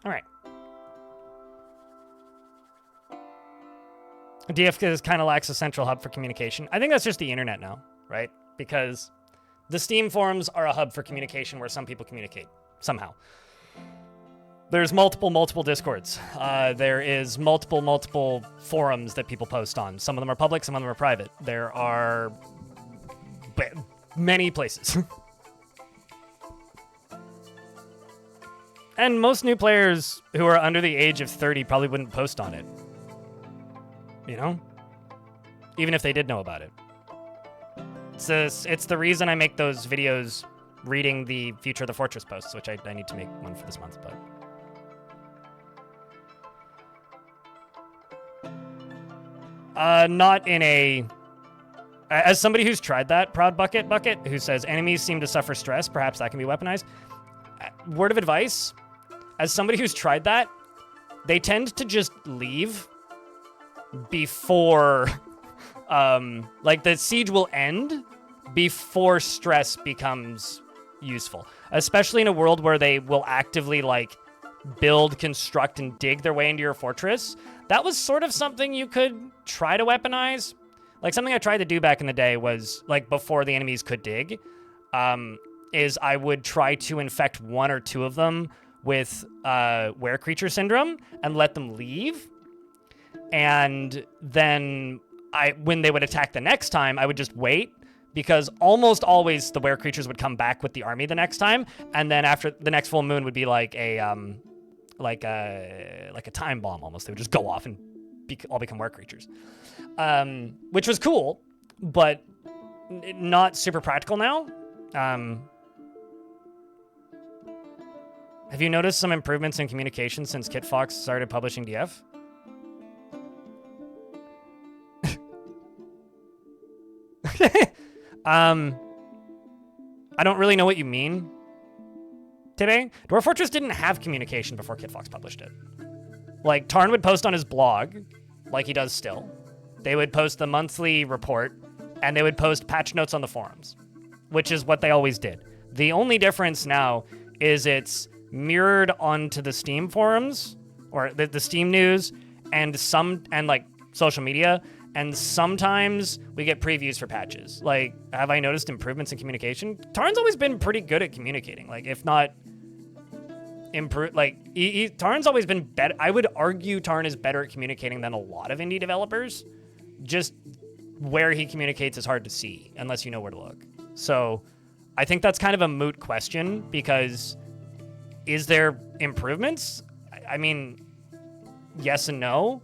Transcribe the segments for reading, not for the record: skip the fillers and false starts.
All right. DF kind of lacks a central hub for communication. I think that's just the internet now, right? Because the Steam forums are a hub for communication where some people communicate somehow. There's multiple Discords. There is multiple forums that people post on. Some of them are public, some of them are private. There are many places. And most new players who are under the age of 30 probably wouldn't post on it. You know? Even if they did know about it. It's the reason I make those videos reading the Future of the Fortress posts, which I need to make one for this month, but... not in a... As somebody who's tried that, Proud Bucket, who says, enemies seem to suffer stress, perhaps that can be weaponized. Word of advice, as somebody who's tried that, they tend to just leave before... like, the siege will end before stress becomes useful. Especially in a world where they will actively, like, build, construct, and dig their way into your fortress. That was sort of something you could try to weaponize. Like, something I tried to do back in the day was, like, before the enemies could dig, is I would try to infect one or two of them with were creature syndrome and let them leave. And then when they would attack the next time, I would just wait, because almost always the were creatures would come back with the army the next time, and then after the next full moon would be like a time bomb almost. They would just go off and all become were creatures, which was cool, but not super practical now. Have you noticed some improvements in communication since KitFox started publishing DF? I don't really know what you mean today. Dwarf Fortress didn't have communication before KitFox published it. Like, Tarn would post on his blog, like he does still. They would post the monthly report, and they would post patch notes on the forums, which is what they always did. The only difference now is it's mirrored onto the Steam forums, or the Steam news, and like social media, and sometimes we get previews for patches. Like, have I noticed improvements in communication? Tarn's always been pretty good at communicating. Like, if not Tarn's always been better. I would argue Tarn is better at communicating than a lot of indie developers. Just where he communicates is hard to see unless you know where to look. So I think that's kind of a moot question, because is there improvements? I mean, yes and no.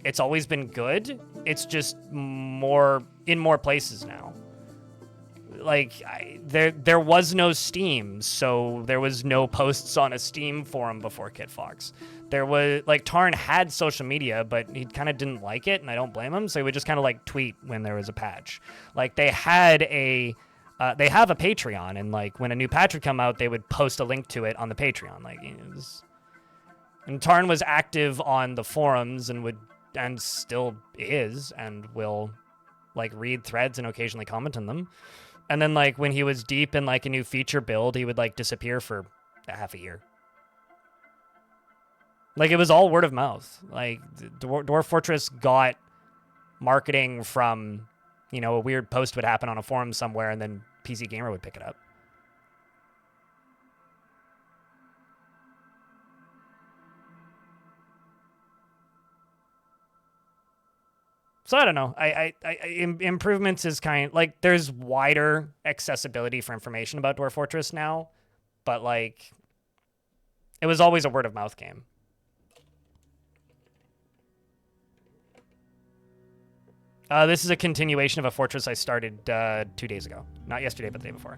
It's always been good. It's just more in more places now. Like, there was no Steam, so there was no posts on a Steam forum before KitFox. There was, like, Tarn had social media, but he kind of didn't like it, and I don't blame him, so he would just kind of, like, tweet when there was a patch. Like, they have a Patreon, and, like, when a new patch would come out, they would post a link to it on the Patreon. Like, and Tarn was active on the forums and still is, and will, like, read threads and occasionally comment on them. And then, like, when he was deep in, like, a new feature build, he would, like, disappear for half a year. Like, it was all word of mouth. Like, Dwarf Fortress got marketing from, you know, a weird post would happen on a forum somewhere, and then PC Gamer would pick it up. So I don't know. Improvements is kind of like, there's wider accessibility for information about Dwarf Fortress now, but, like, it was always a word of mouth game. This is a continuation of a fortress I started 2 days ago. Not yesterday, but the day before.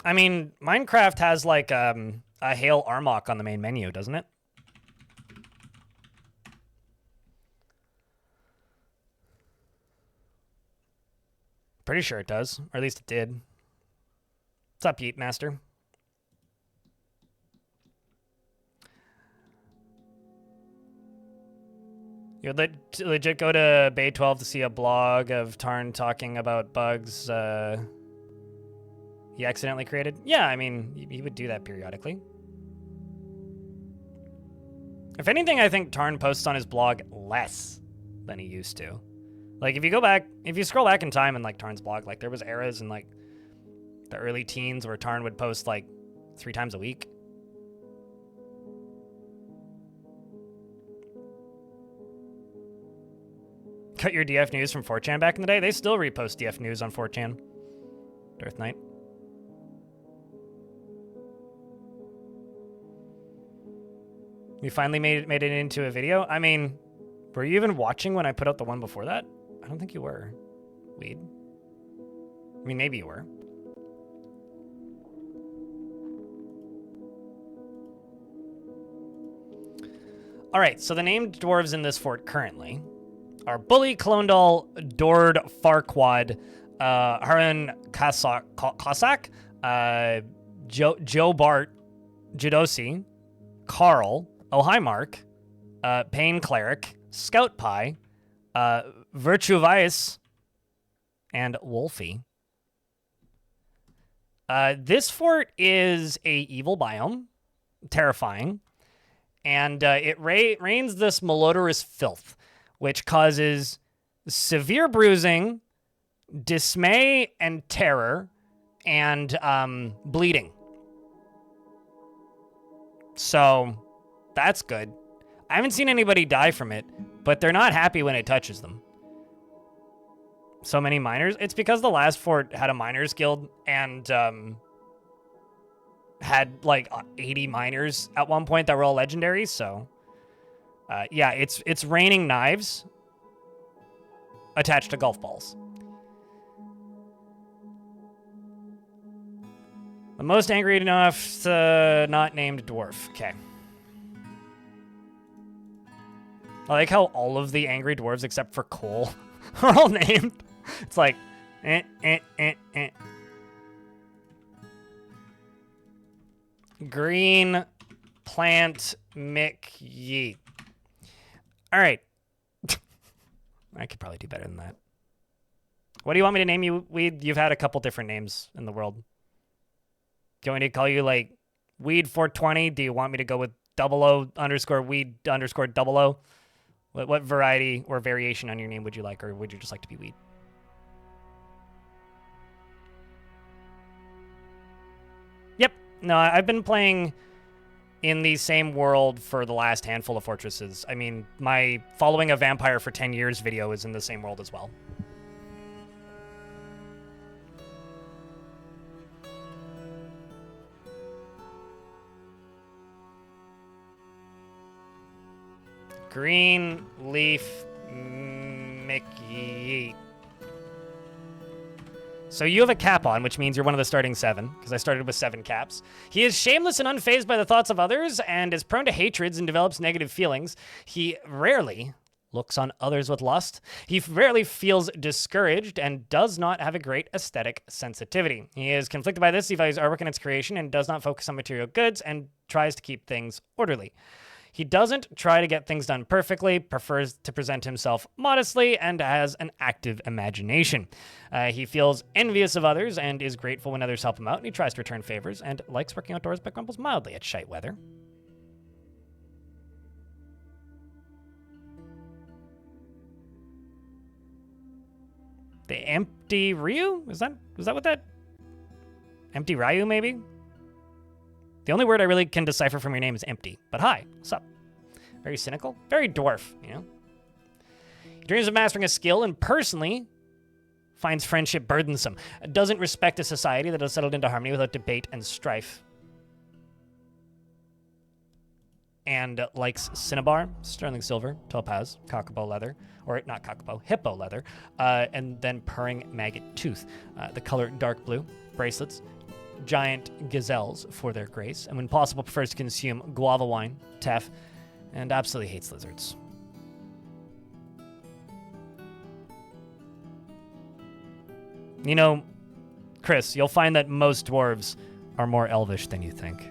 I mean, Minecraft has, like, a Hail Armok on the main menu, doesn't it? Pretty sure it does, or at least it did. What's up, Yeet Master? You would legit go to Bay 12 to see a blog of Tarn talking about bugs he accidentally created? Yeah, I mean, he would do that periodically. If anything, I think Tarn posts on his blog less than he used to. Like, if you scroll back in time in, like, Tarn's blog, like, there was eras in, like, the early teens where Tarn would post, like, 3 times a week. Cut your DF news from 4chan back in the day. They still repost DF news on 4chan. Darth Knight. We finally made it into a video. I mean, were you even watching when I put out the one before that? I don't think you were. Weed. I mean, maybe you were. All right, so the named dwarves in this fort currently are Bully, Clondal, Dord, Farquad, Harun Cossack, Joe Bart, Judosi, Carl, Oh Hi Mark, Pain Cleric, Scout Pie, Virtuvius, and Wolfie. This fort is a evil biome, terrifying, and it rains this malodorous filth, which causes severe bruising, dismay and terror, and bleeding. So that's good. I haven't seen anybody die from it, but they're not happy when it touches them. So many miners. It's because the last fort had a miners guild and had like 80 miners at one point that were all legendary. So yeah, it's raining knives attached to golf balls. The most angry enough to not named Dwarf. Okay. I like how all of the angry dwarves except for Cole are all named. It's like, Green Plant McYeet. All right. I could probably do better than that. What do you want me to name you, Weed? You've had a couple different names in the world. Do you want me to call you, like, Weed 420? Do you want me to go with 00_Weed_00? What variety or variation on your name would you like, or would you just like to be Weed? Yep. No, I've been playing in the same world for the last handful of fortresses. I mean, my following a vampire for 10 years video is in the same world as well. Green Leaf McYeet. So you have a cap on, which means you're one of the starting 7, because I started with 7 caps. He is shameless and unfazed by the thoughts of others, and is prone to hatreds and develops negative feelings. He rarely looks on others with lust. He rarely feels discouraged and does not have a great aesthetic sensitivity. He is conflicted by this. He values artwork and its creation and does not focus on material goods and tries to keep things orderly. He doesn't try to get things done perfectly, prefers to present himself modestly, and has an active imagination. He feels envious of others and is grateful when others help him out, and he tries to return favors and likes working outdoors but grumbles mildly at shite weather. The Empty Ryu? Is that what that? Empty Ryu, maybe? The only word I really can decipher from your name is empty. But hi, what's up? Very cynical, very dwarf, you know? He dreams of mastering a skill and personally finds friendship burdensome. Doesn't respect a society that has settled into harmony without debate and strife. And likes cinnabar, sterling silver, topaz, cockabo leather, or not cockabo, hippo leather, and then purring maggot tooth. The color dark blue, bracelets, giant gazelles for their grace, and when possible prefers to consume guava wine, teff, and absolutely hates lizards. You know, Chris, you'll find that most dwarves are more elvish than you think.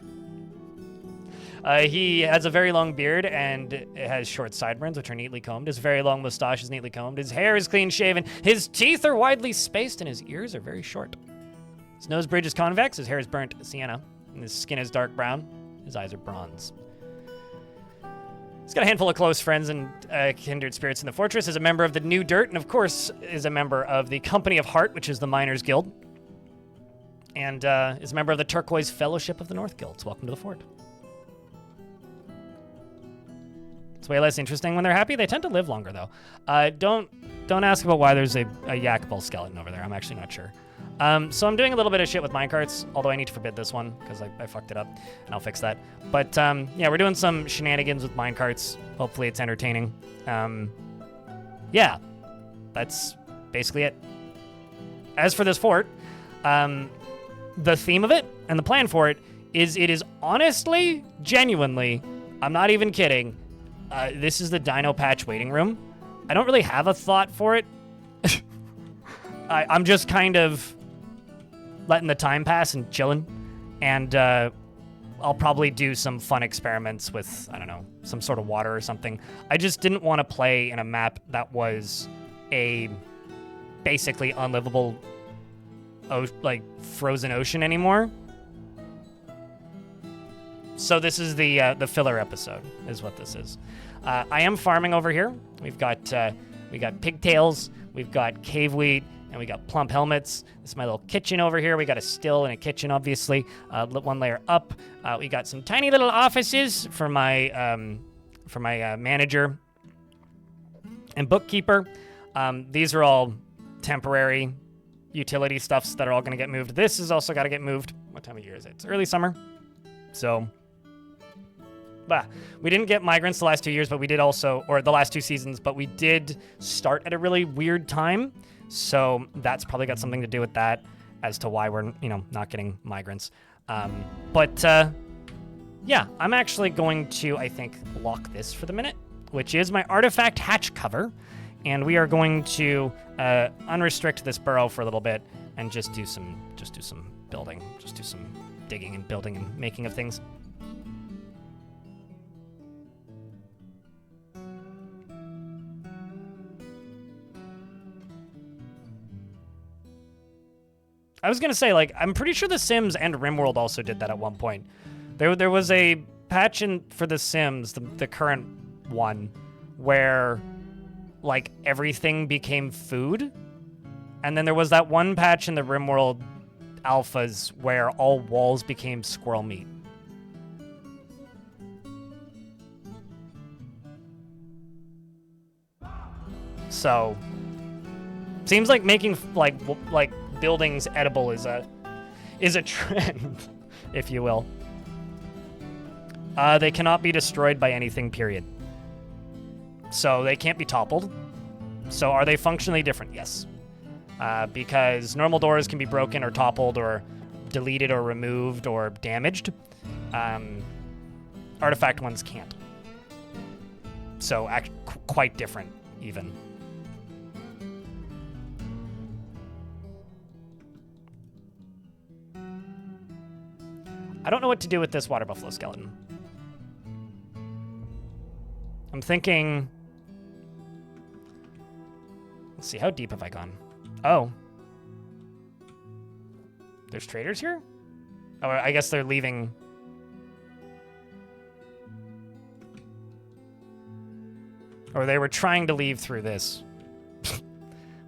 He has a very long beard and has short sideburns, which are neatly combed. His very long mustache is neatly combed. His hair is clean shaven. His teeth are widely spaced, and his ears are very short. His nose bridge is convex. His hair is burnt sienna. And his skin is dark brown. His eyes are bronze. He's got a handful of close friends and kindred spirits in the fortress. Is a member of the New Dirt, and of course is a member of the Company of Heart, which is the Miners Guild. And is a member of the Turquoise Fellowship of the North Guilds. Welcome to the fort. It's way less interesting when they're happy. They tend to live longer, though. Don't ask about why there's a yak bull skeleton over there. I'm actually not sure. So I'm doing a little bit of shit with minecarts, although I need to forbid this one because I fucked it up, and I'll fix that. But yeah, we're doing some shenanigans with minecarts. Hopefully it's entertaining. Yeah, that's basically it. As for this fort, the theme of it and the plan for it is honestly, genuinely, I'm not even kidding, this is the Dino Patch waiting room. I don't really have a thought for it. I'm just kind of letting the time pass and chilling, and I'll probably do some fun experiments with, I don't know, some sort of water or something. I just didn't want to play in a map that was a basically unlivable like frozen ocean anymore. So this is the filler episode, is what this is. I am farming over here. We got pigtails, we've got cave wheat, and we got plump helmets. This is my little kitchen over here. We got a still and a kitchen, obviously. One layer up, we got some tiny little offices for my manager and bookkeeper. These are all temporary utility stuffs that are all going to get moved. This has also got to get moved. What time of year is it? It's early summer. So, we didn't get migrants the last 2 years, but we did also, or the last 2 seasons, but we did start at a really weird time. So that's probably got something to do with that as to why we're, not getting migrants. Yeah, I'm actually going to, I think, lock this for the minute, which is my artifact hatch cover. And we are going to unrestrict this burrow for a little bit and just do some building, just do some digging and building and making of things. I was going to say, I'm pretty sure The Sims and RimWorld also did that at one point. There was a patch for The Sims, the current one, where, everything became food. And then there was that one patch in the RimWorld alphas where all walls became squirrel meat. So, seems like making, buildings edible is a trend, if you will. They cannot be destroyed by anything, period. So they can't be toppled. So are they functionally different? Yes. Because normal doors can be broken or toppled or deleted or removed or damaged. Artifact ones can't. So quite different, even. I don't know what to do with this water buffalo skeleton. I'm thinking... Let's see, how deep have I gone? Oh. There's traders here? Oh, I guess they're leaving... Or they were trying to leave through this.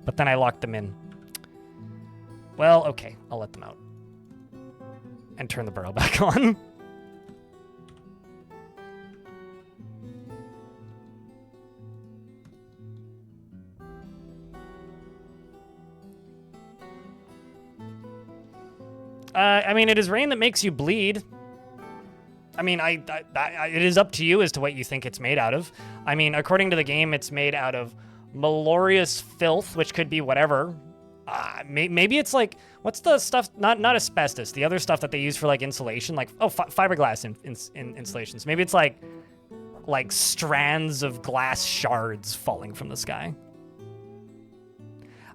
But then I locked them in. Well, okay, I'll let them out. And turn the burrow back on. I mean, it is rain that makes you bleed. I mean, it is up to you as to what you think it's made out of. I mean, according to the game, it's made out of malarious filth, which could be whatever. Maybe it's what's the stuff? Not asbestos. The other stuff that they use for insulation, fiberglass insulations. Maybe it's like strands of glass shards falling from the sky.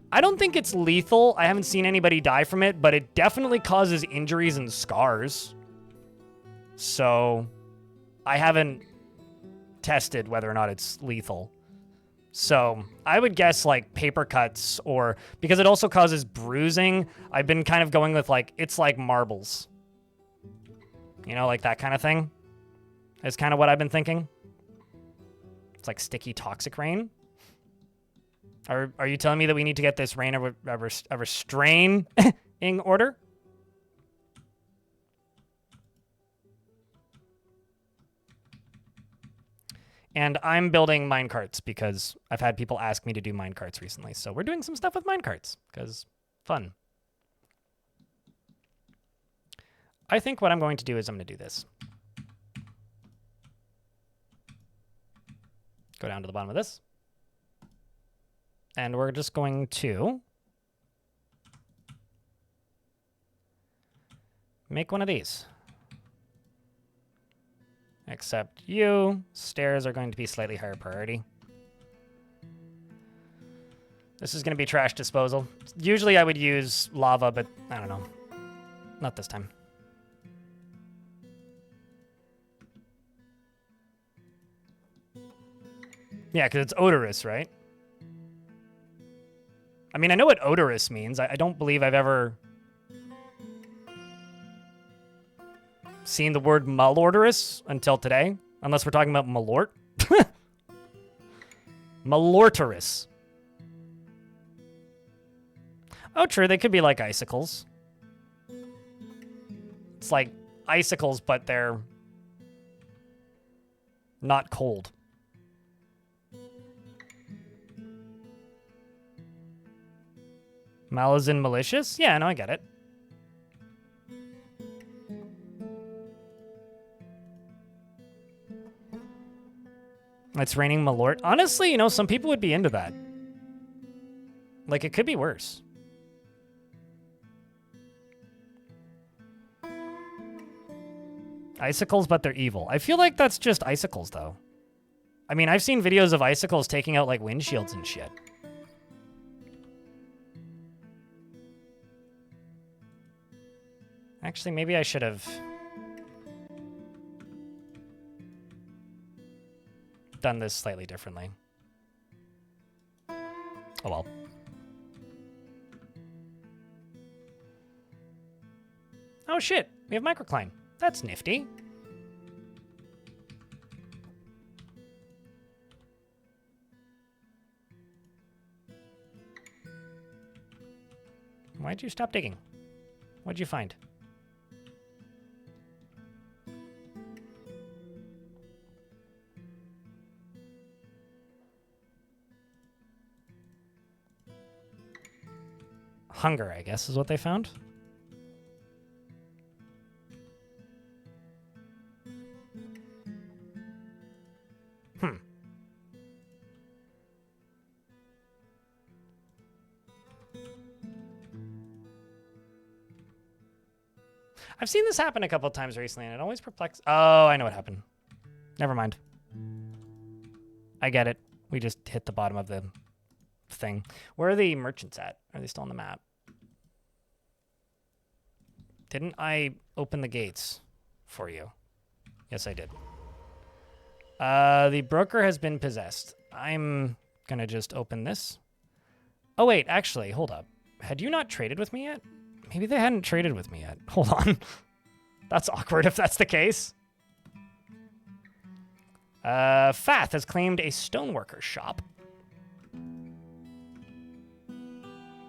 I don't think it's lethal. I haven't seen anybody die from it, but it definitely causes injuries and scars. So, I haven't tested whether or not it's lethal. So I would guess like paper cuts, or because it also causes bruising, I've been kind of going with like, it's like marbles. You know, like that kind of thing is kind of what I've been thinking. It's like sticky toxic rain. Are you telling me that we need to get this rain a restrain in order? And I'm building minecarts because I've had people ask me to do minecarts recently. So we're doing some stuff with minecarts because fun. I think what I'm going to do is I'm going to do this. Go down to the bottom of this. And we're just going to make one of these. Except stairs are going to be slightly higher priority. This is going to be trash disposal. Usually I would use lava, but I don't know. Not this time. Yeah, because it's odorous, right? I mean, I know what odorous means. I don't believe I've ever seen the word malodorous until today, unless we're talking about malort. Malortorous. Oh, true. They could be like icicles. It's like icicles, but they're not cold. Mal is in malicious? Yeah, no, I get it. It's raining malort. Honestly, you know, some people would be into that. Like, it could be worse. Icicles, but they're evil. I feel like that's just icicles, though. I mean, I've seen videos of icicles taking out, like, windshields and shit. Actually, maybe I should have done this slightly differently. Oh well. Oh shit, we have microcline. That's nifty. Why'd you stop digging? What'd you find? Hunger, I guess, is what they found. I've seen this happen a couple of times recently, and it always perplexes. Oh, I know what happened. Never mind. I get it. We just hit the bottom of the thing. Where are the merchants at? Are they still on the map? Didn't I open the gates for you? Yes, I did. The broker has been possessed. I'm gonna just open this. Oh, wait, actually, hold up. Had you not traded with me yet? Maybe they hadn't traded with me yet. Hold on. That's awkward if that's the case. Fath has claimed a stoneworker shop.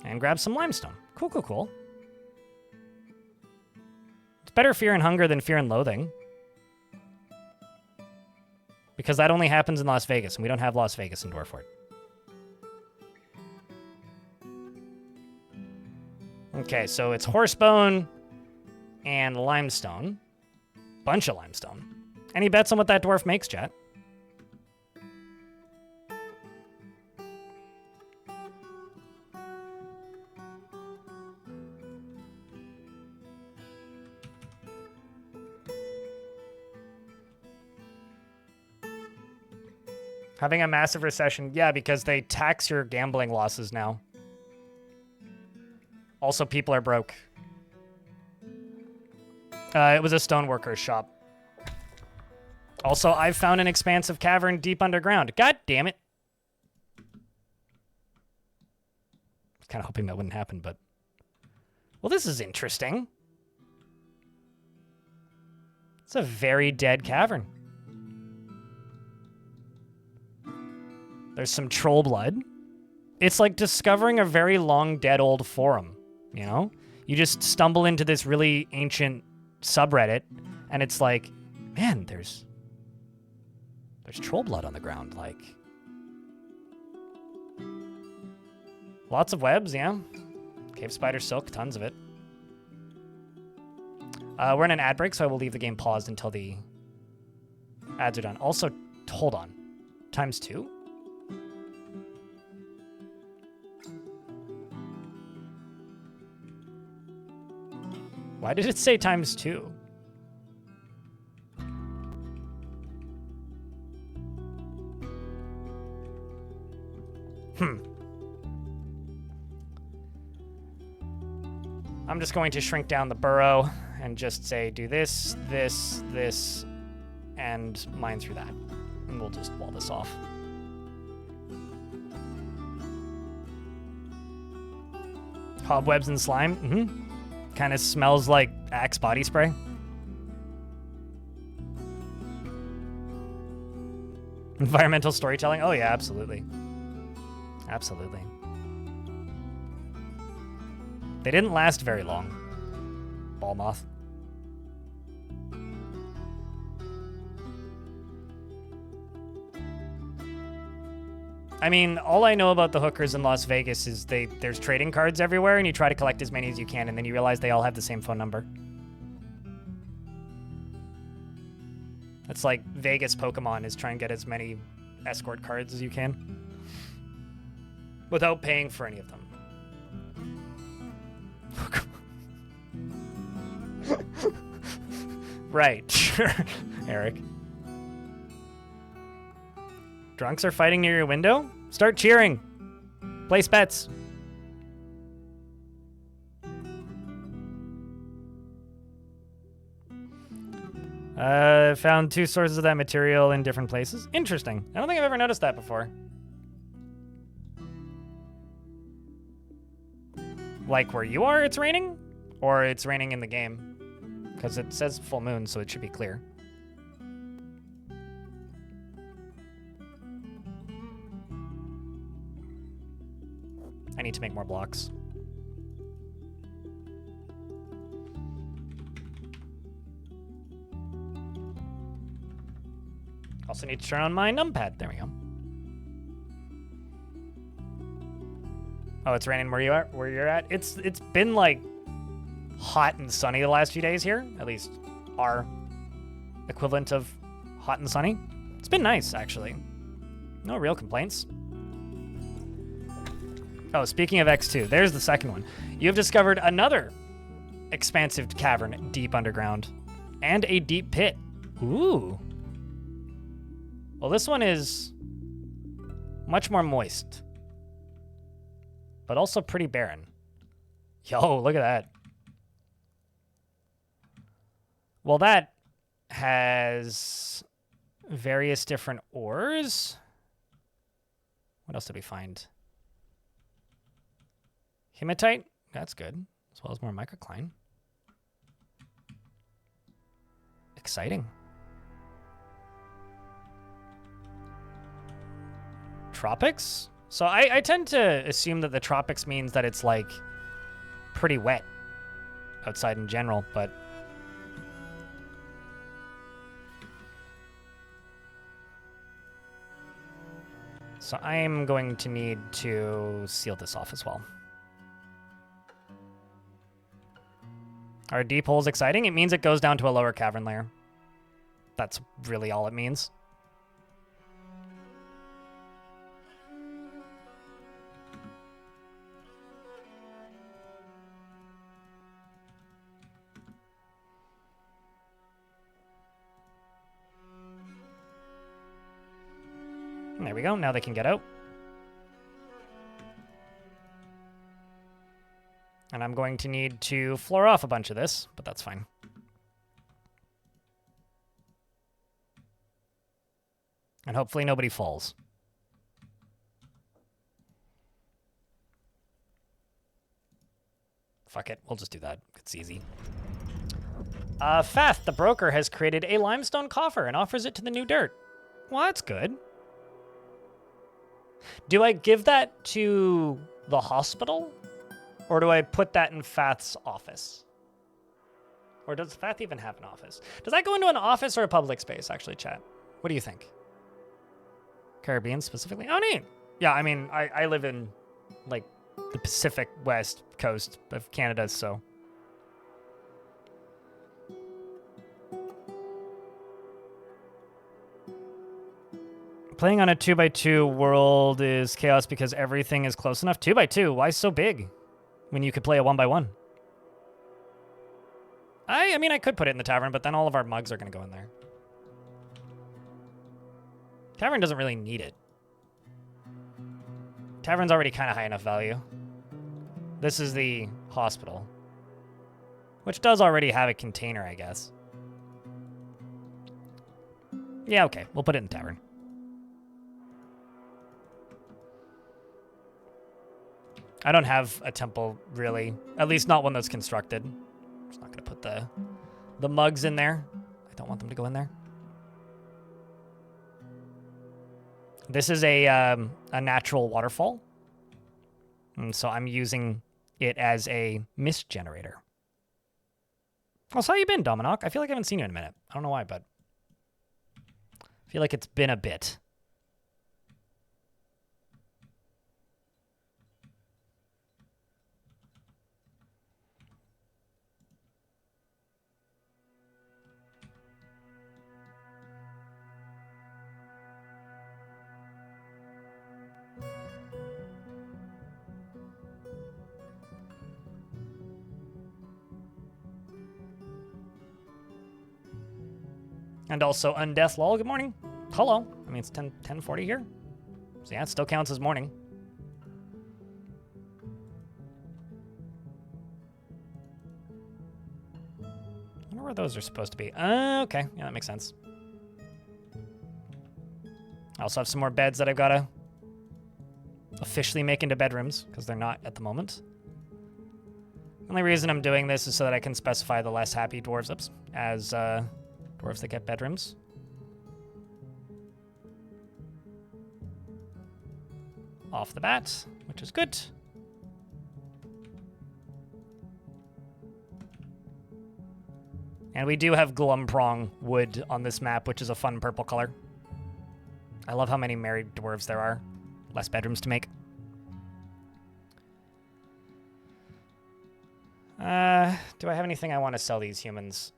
And grabbed some limestone. Cool, cool, cool. It's better fear and hunger than fear and loathing. Because that only happens in Las Vegas, and we don't have Las Vegas in Dwarf. Okay, so it's horsebone and limestone. Bunch of limestone. Any bets on what that dwarf makes, chat? Having a massive recession. Yeah, because they tax your gambling losses now. Also, people are broke. It was a stoneworker's shop. Also, I've found an expansive cavern deep underground. God damn it. I was kind of hoping that wouldn't happen, but... Well, this is interesting. It's a very dead cavern. There's some troll blood. It's like discovering a very long dead old forum, you know? You just stumble into this really ancient subreddit, and it's like, man, there's troll blood on the ground, like. Lots of webs, yeah. Cave spider silk, tons of it. We're in an ad break, so I will leave the game paused until the ads are done. Also, hold on. ×2? Why did it say ×2? I'm just going to shrink down the burrow and just say do this, this, this, and mine through that. And we'll just wall this off. Cobwebs and slime. Mm-hmm. Kind of smells like Axe body spray. Environmental storytelling. Oh yeah, absolutely. Absolutely. They didn't last very long. Ball moth. I mean, all I know about the hookers in Las Vegas is there's trading cards everywhere, and you try to collect as many as you can, and then you realize they all have the same phone number. It's like Vegas Pokemon is trying to get as many escort cards as you can without paying for any of them. Right, sure, Eric. Drunks are fighting near your window? Start cheering. Place bets. Found 2 sources of that material in different places. Interesting. I don't think I've ever noticed that before. Like where you are, it's raining? Or it's raining in the game? Because it says full moon, so it should be clear. I need to make more blocks. Also need to turn on my numpad. There we go. Oh, it's raining where you're at? It's been like hot and sunny the last few days here. At least our equivalent of hot and sunny. It's been nice, actually. No real complaints. Oh, speaking of X2, there's the second one. You have discovered another expansive cavern deep underground and a deep pit. Ooh. Well, this one is much more moist, but also pretty barren. Yo, look at that. Well, that has various different ores. What else did we find? Hematite, that's good, as well as more microcline. Exciting. Tropics? So I tend to assume that the tropics means that it's like pretty wet outside in general, but so I am going to need to seal this off as well. Are deep holes exciting? It means it goes down to a lower cavern layer. That's really all it means. There we go. Now they can get out. And I'm going to need to floor off a bunch of this, but that's fine. And hopefully nobody falls. Fuck it, we'll just do that. It's easy. Fath, the broker, has created a limestone coffer and offers it to the new dirt. Well, that's good. Do I give that to the hospital? Or do I put that in Fath's office? Or does Fath even have an office? Does that go into an office or a public space, actually, chat? What do you think? Caribbean specifically? Oh, neat. Yeah, I mean, I live in, like, the Pacific West coast of Canada, so... Playing on a 2x2 world is chaos because everything is close enough. 2x2? Why so big when you could play a 1x1? I mean, I could put it in the tavern, but then all of our mugs are going to go in there. Tavern doesn't really need it. Tavern's already kind of high enough value. This is the hospital, which does already have a container, I guess. Yeah, okay. We'll put it in the tavern. I don't have a temple, really. At least not one that's constructed. I'm just not going to put the mugs in there. I don't want them to go in there. This is a natural waterfall. And so I'm using it as a mist generator. Oh, so how you been, Dominoc? I feel like I haven't seen you in a minute. I don't know why, but I feel like it's been a bit. And also Undeath Lol, good morning. Hello. I mean, it's 10:40 here. So yeah, it still counts as morning. I wonder where those are supposed to be. Okay. Yeah, that makes sense. I also have some more beds that I've got to officially make into bedrooms, because they're not at the moment. The only reason I'm doing this is so that I can specify the less happy dwarves as dwarves that get bedrooms. Off the bat, which is good. And we do have glumprong wood on this map, which is a fun purple color. I love how many married dwarves there are. Less bedrooms to make. Do I have anything I want to sell these humans?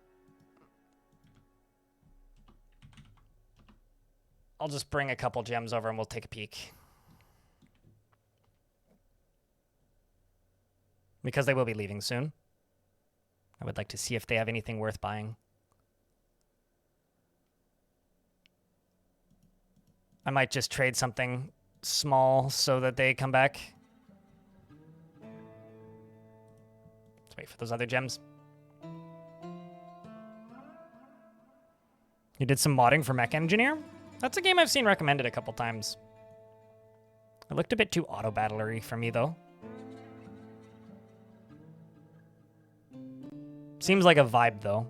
I'll just bring a couple gems over and we'll take a peek. Because they will be leaving soon. I would like to see if they have anything worth buying. I might just trade something small so that they come back. Let's wait for those other gems. You did some modding for Mech Engineer? That's a game I've seen recommended a couple times. It looked a bit too auto-battlery for me, though. Seems like a vibe, though.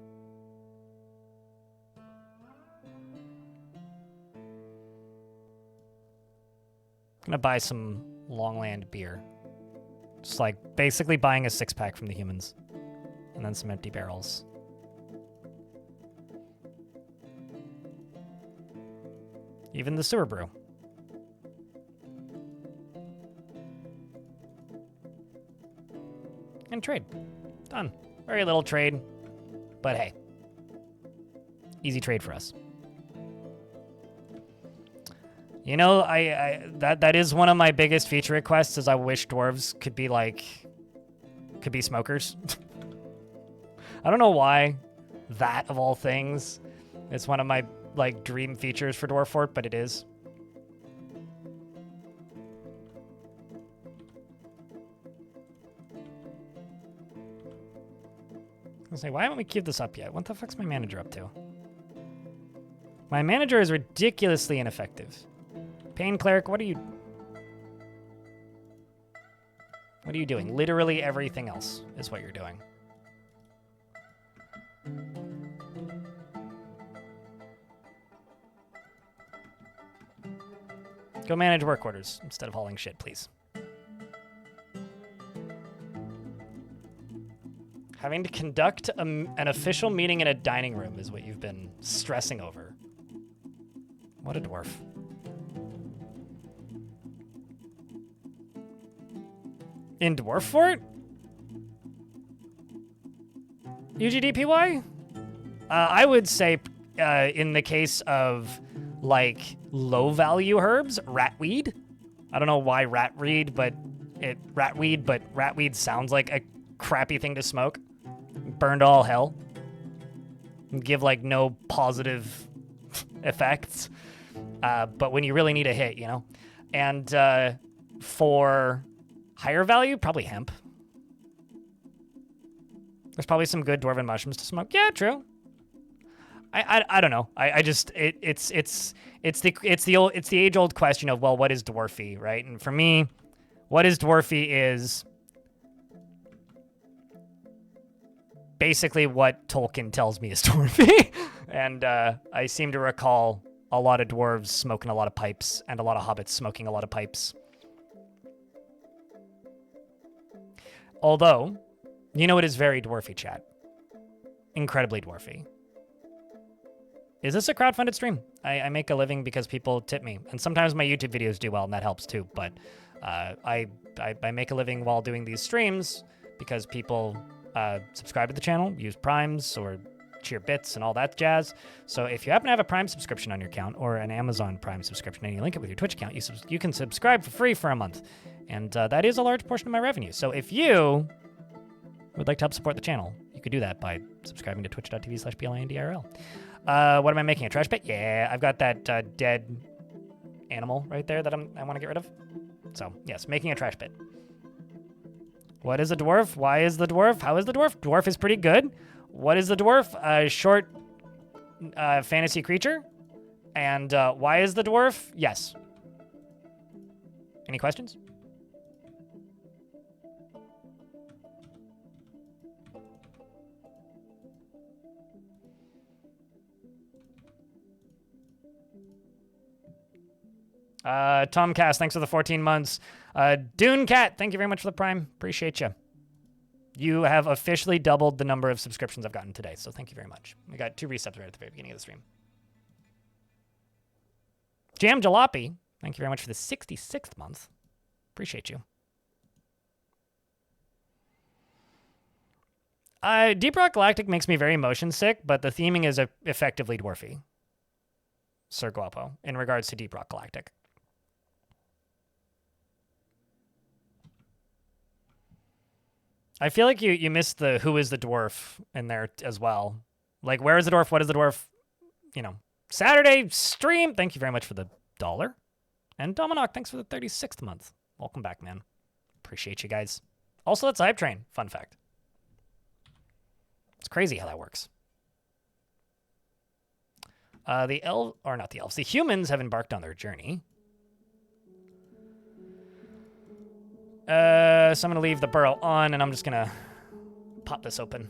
I'm gonna buy some Longland beer. Just like basically buying a 6-pack from the humans. And then some empty barrels. Even the sewer brew. And trade. Done. Very little trade, but hey. Easy trade for us. You know, that is one of my biggest feature requests is I wish dwarves could be smokers. I don't know why that of all things is one of my like dream features for Dwarf Fort, but it is. I was like, why haven't we queued this up yet? What the fuck's my manager up to? My manager is ridiculously ineffective. Pain Cleric, what are you... What are you doing? Literally everything else is what you're doing. Go manage work orders instead of hauling shit, please. Having to conduct an official meeting in a dining room is what you've been stressing over. What a dwarf. In Dwarf Fort? UGDPY? I would say in the case of like low value herbs, ratweed. I don't know why ratweed, but ratweed sounds like a crappy thing to smoke. Burn to all hell. Give like no positive effects. But when you really need a hit, you know? And for higher value, probably hemp. There's probably some good dwarven mushrooms to smoke. Yeah, true. I don't know. I just it's the age old question of, well, what is dwarfy, right? And for me, what is dwarfy is basically what Tolkien tells me is dwarfy. And I seem to recall a lot of dwarves smoking a lot of pipes and a lot of hobbits smoking a lot of pipes. Although, you know, it is very dwarfy, chat. Incredibly dwarfy. Is this a crowdfunded stream? I make a living because people tip me. And sometimes my YouTube videos do well, and that helps too. But I make a living while doing these streams because people subscribe to the channel, use primes or cheer bits and all that jazz. So if you happen to have a Prime subscription on your account or an Amazon Prime subscription and you link it with your Twitch account, you can subscribe for free for a month. And that is a large portion of my revenue. So if you would like to help support the channel, you could do that by subscribing to twitch.tv/BLINDRL. What am I making? A trash pit? Yeah, I've got that dead animal right there that I want to get rid of. So, yes, making a trash pit. What is a dwarf? Why is the dwarf? How is the dwarf? Dwarf is pretty good. What is the dwarf? A short fantasy creature. And why is the dwarf? Yes. Any questions? Tomcast, thanks for the 14 months. Dune Cat, thank you very much for the Prime. Appreciate you. You have officially doubled the number of subscriptions I've gotten today, so thank you very much. We got 2 resubs right at the very beginning of the stream. Jam Jalopy, thank you very much for the 66th month. Appreciate you. Deep Rock Galactic makes me very motion sick, but the theming is effectively dwarfy. Sir Guapo, in regards to Deep Rock Galactic. I feel like you missed the who is the dwarf in there as well. Like, where is the dwarf? What is the dwarf? You know, Saturday stream. Thank you very much for the $1. And Dominoc, thanks for the 36th month. Welcome back, man. Appreciate you guys. Also, that's Hype Train. Fun fact. It's crazy how that works. The humans have embarked on their journey. So I'm going to leave the burrow on, and I'm just going to pop this open.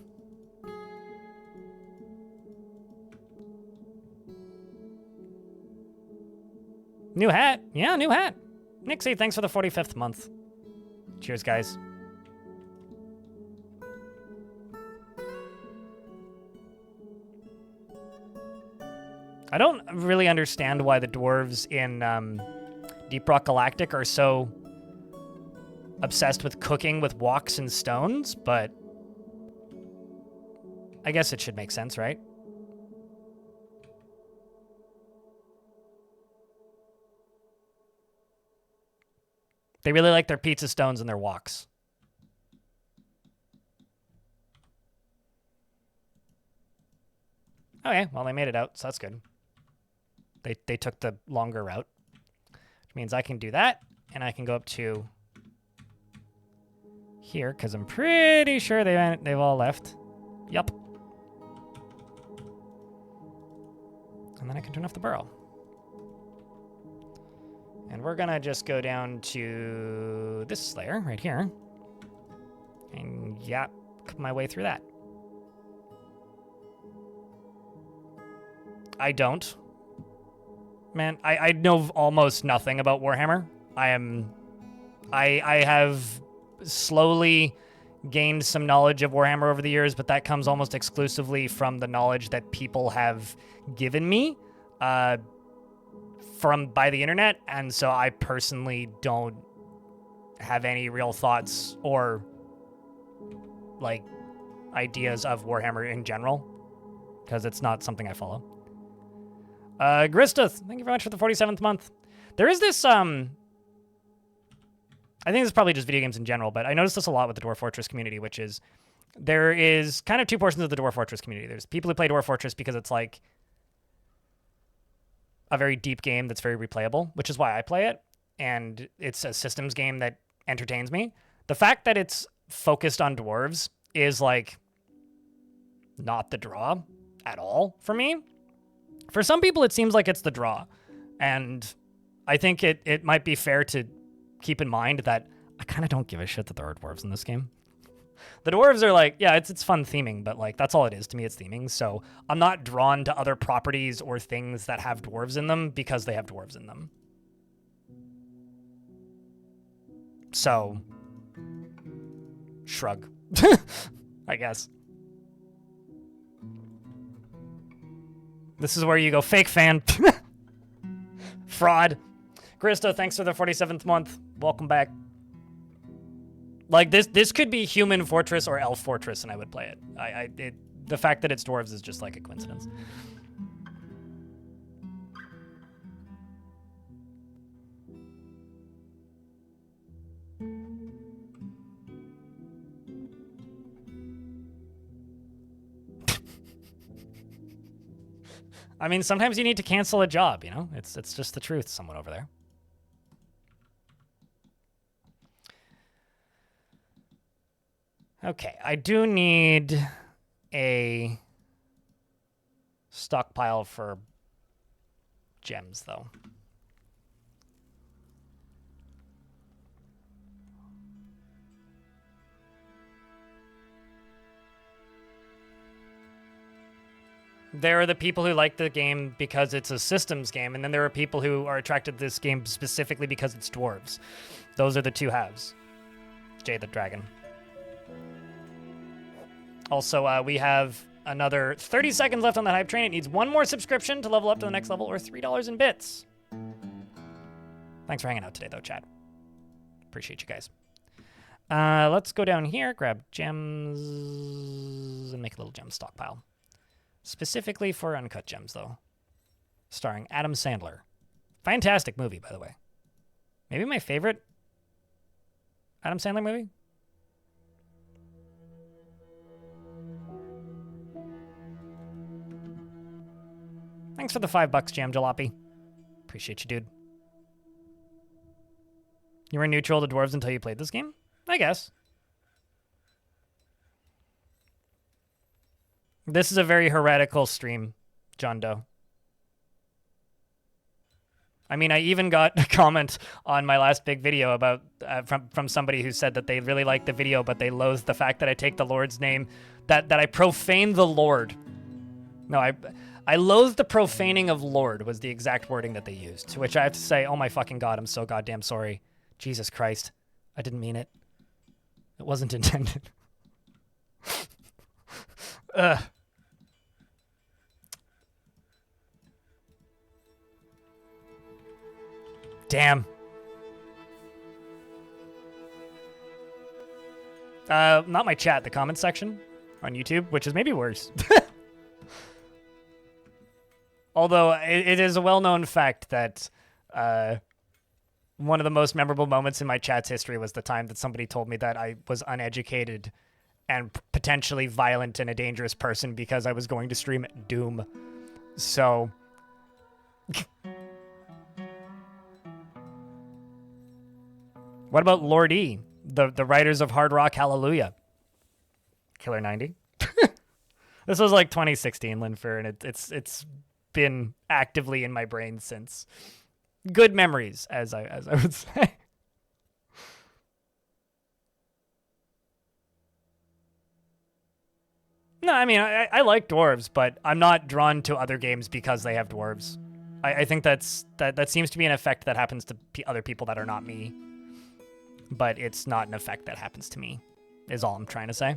New hat. Yeah, new hat. Nixie, thanks for the 45th month. Cheers, guys. I don't really understand why the dwarves in Deep Rock Galactic are so obsessed with cooking with woks and stones, but I guess it should make sense, right? They really like their pizza stones and their woks. Okay, well, they made it out, so that's good. They took the longer route, which means I can do that, and I can go up to here, because I'm pretty sure they've all left. Yup. And then I can turn off the burrow. And we're gonna just go down to this layer right here. And yap my way through that. I don't. Man, I know almost nothing about Warhammer. I have slowly gained some knowledge of Warhammer over the years, but that comes almost exclusively from the knowledge that people have given me by the internet, and so I personally don't have any real thoughts or like ideas of Warhammer in general, because it's not something I follow. Gristeth, thank you very much for the 47th month. There is this, I think it's probably just video games in general, but I noticed this a lot with the Dwarf Fortress community, which is there is kind of two portions of the Dwarf Fortress community. There's people who play Dwarf Fortress because it's like a very deep game that's very replayable, which is why I play it, and it's a systems game that entertains me. The fact that it's focused on dwarves is like not the draw at all for me. For some people, it seems like it's the draw, and I think it might be fair to keep in mind that I kind of don't give a shit that there are dwarves in this game. The dwarves are like, yeah, it's fun theming, but like that's all it is to me. It's theming, so I'm not drawn to other properties or things that have dwarves in them because they have dwarves in them. So, shrug, I guess. This is where you go, fake fan. Fraud. Krista, thanks for the 47th month. Welcome back. Like, this could be Human Fortress or Elf Fortress, and I would play it. The fact that it's dwarves is just like a coincidence. I mean, sometimes you need to cancel a job, you know? It's just the truth, someone over there. Okay, I do need a stockpile for gems, though. There are the people who like the game because it's a systems game, and then there are people who are attracted to this game specifically because it's dwarves. Those are the two halves. Jay the Dragon. Also, we have another 30 seconds left on the hype train. It needs one more subscription to level up to the next level, or $3 in bits. Thanks for hanging out today, though, Chad. Appreciate you guys. Let's go down here, grab gems, and make a little gem stockpile. Specifically for uncut gems, though. Starring Adam Sandler. Fantastic movie, by the way. Maybe my favorite Adam Sandler movie? Thanks for the $5, Jam Jalopy. Appreciate you, dude. You were neutral to dwarves until you played this game? I guess. This is a very heretical stream, John Doe. I mean, I even got a comment on my last big video about from somebody who said that they really liked the video, but they loathed the fact that I take the Lord's name, that I profane the Lord. No, I loathe the profaning of Lord was the exact wording that they used, to which I have to say, oh my fucking God, I'm so goddamn sorry. Jesus Christ. I didn't mean it. It wasn't intended. Ugh. Damn. Not my chat, the comment section on YouTube, which is maybe worse. Although it is a well-known fact that one of the most memorable moments in my chat's history was the time that somebody told me that I was uneducated and potentially violent and a dangerous person because I was going to stream Doom. So... What about Lord E, the writers of Hard Rock Hallelujah? Killer 90. This was like 2016, Linfer, and it's been actively in my brain since. Good memories, as I would say. No, I mean, I like dwarves, but I'm not drawn to other games because they have dwarves. I think that seems to be an effect that happens to other people that are not me. But it's not an effect that happens to me, is all I'm trying to say.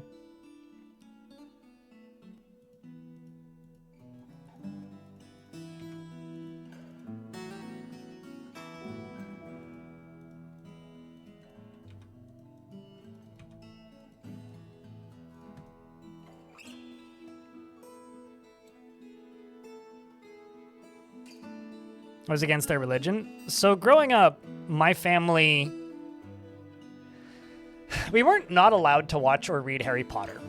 Was against their religion. So growing up, my family, we weren't not allowed to watch or read Harry Potter,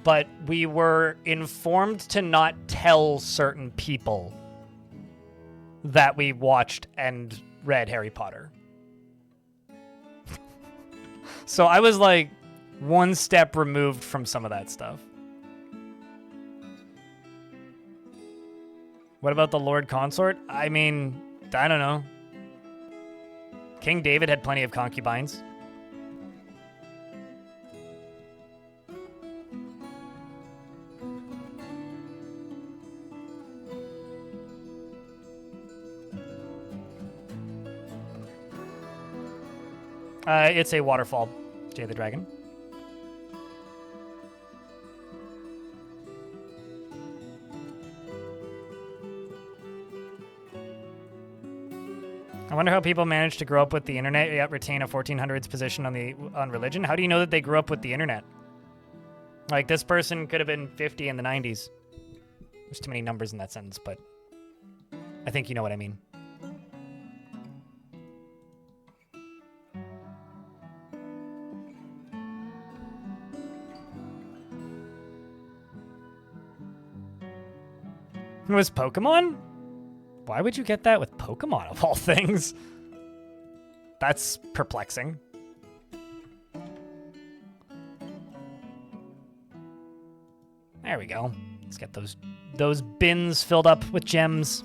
but we were informed to not tell certain people that we watched and read Harry Potter. So I was like one step removed from some of that stuff. What about the Lord Consort? I mean, I don't know. King David had plenty of concubines. It's a waterfall, Jay the Dragon. I wonder how people manage to grow up with the internet yet retain a 1400s position on religion. How do you know that they grew up with the internet? Like, this person could have been 50 in the 90s. There's too many numbers in that sentence, but I think you know what I mean. It was Pokemon? Why would you get that with Pokemon, of all things? That's perplexing. There we go. Let's get those bins filled up with gems.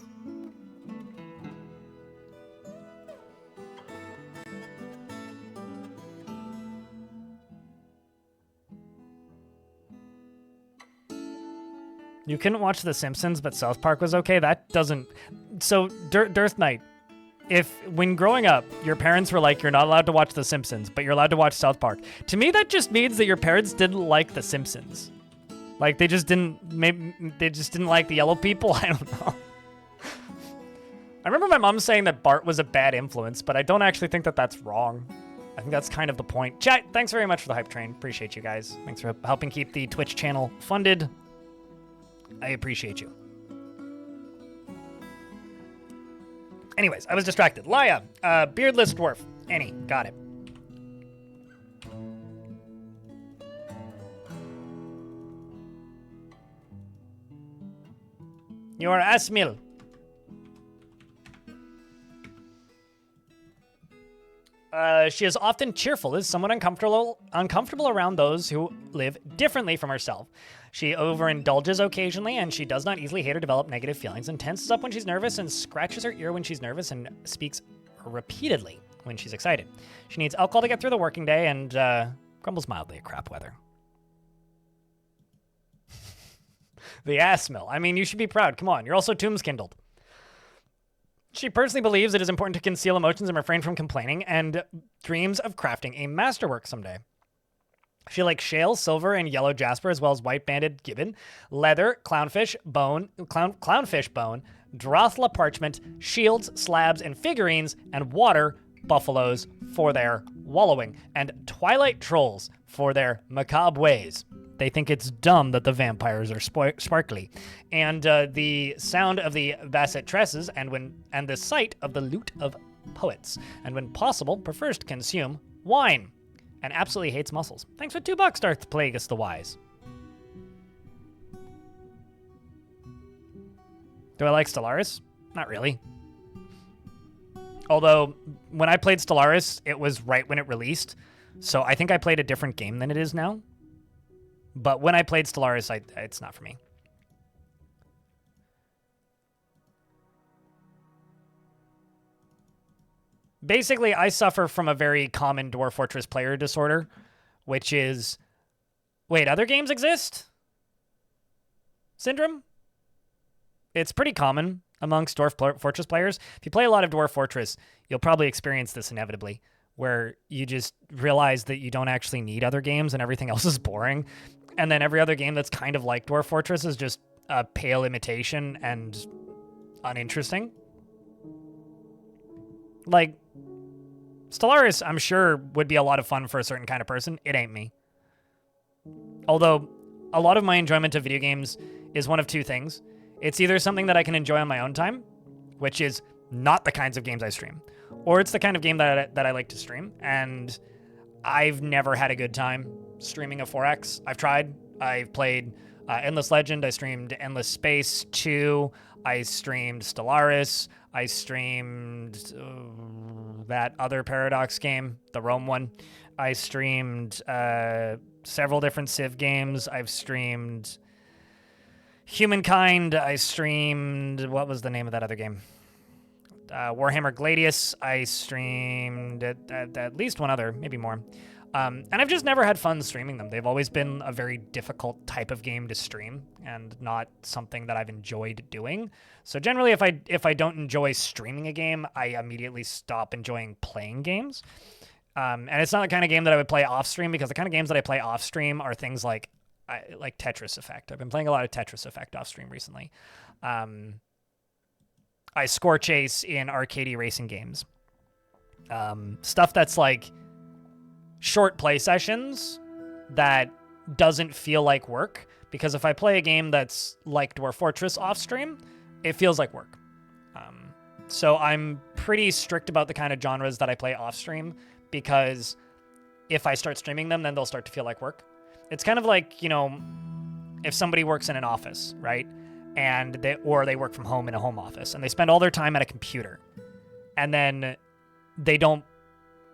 You couldn't watch The Simpsons, but South Park was okay? That doesn't... So, Dearth Knight, when growing up, your parents were like, you're not allowed to watch The Simpsons, but you're allowed to watch South Park. To me, that just means that your parents didn't like The Simpsons. Like, they just didn't like the yellow people? I don't know. I remember my mom saying that Bart was a bad influence, but I don't actually think that that's wrong. I think that's kind of the point. Chat, thanks very much for the hype train. Appreciate you guys. Thanks for helping keep the Twitch channel funded. I appreciate you. Anyways, I was distracted. Laya, beardless dwarf. Annie, got it. You are Asmil. She is often cheerful, is somewhat uncomfortable around those who live differently from herself. She overindulges occasionally, and she does not easily hate or develop negative feelings, and tenses up when she's nervous and scratches her ear when she's nervous and speaks repeatedly when she's excited. She needs alcohol to get through the working day and grumbles mildly at crap weather. The ass mill. I mean, you should be proud. Come on, you're also tombs kindled. She personally believes it is important to conceal emotions and refrain from complaining, and dreams of crafting a masterwork someday. She likes shale, silver, and yellow jasper, as well as white-banded gibbon, leather, clownfish bone, drothla parchment, shields, slabs, and figurines, and water buffaloes for their wallowing, and twilight trolls for their macabre ways. They think it's dumb that the vampires are sparkly, and the sound of the basset tresses, and the sight of the lute of poets, and when possible, prefers to consume wine, and absolutely hates mussels. Thanks for $2, Darth Plagueis the Wise. Do I like Stellaris? Not really. Although, when I played Stellaris, it was right when it released, so I think I played a different game than it is now. But when I played Stellaris, it's not for me. Basically, I suffer from a very common Dwarf Fortress player disorder, which is, wait, other games exist? Syndrome? It's pretty common amongst Dwarf Fortress players. If you play a lot of Dwarf Fortress, you'll probably experience this inevitably, where you just realize that you don't actually need other games and everything else is boring. And then every other game that's kind of like Dwarf Fortress is just a pale imitation and uninteresting. Like, Stellaris, I'm sure, would be a lot of fun for a certain kind of person. It ain't me. Although, a lot of my enjoyment of video games is one of two things. It's either something that I can enjoy on my own time, which is not the kinds of games I stream, or it's the kind of game that I like to stream, and I've never had a good time streaming a 4X. I've tried. I've played Endless Legend. I streamed Endless Space 2. I streamed Stellaris. I streamed that other Paradox game, the Rome one. I streamed several different Civ games. I've streamed Humankind. I streamed, what was the name of that other game? Warhammer Gladius. I streamed at least one other, maybe more. And I've just never had fun streaming them. They've always been a very difficult type of game to stream and not something that I've enjoyed doing. So generally, if I don't enjoy streaming a game, I immediately stop enjoying playing games. And it's not the kind of game that I would play off stream, because the kind of games that I play off stream are things like Tetris Effect. I've been playing a lot of Tetris Effect off stream recently. I score chase in arcadey racing games. Stuff that's like short play sessions that doesn't feel like work, because if I play a game that's like Dwarf Fortress off stream, it feels like work. So I'm pretty strict about the kind of genres that I play off stream, because if I start streaming them, then they'll start to feel like work. It's kind of like, you know, if somebody works in an office, right? And they work from home in a home office, and they spend all their time at a computer, and then they don't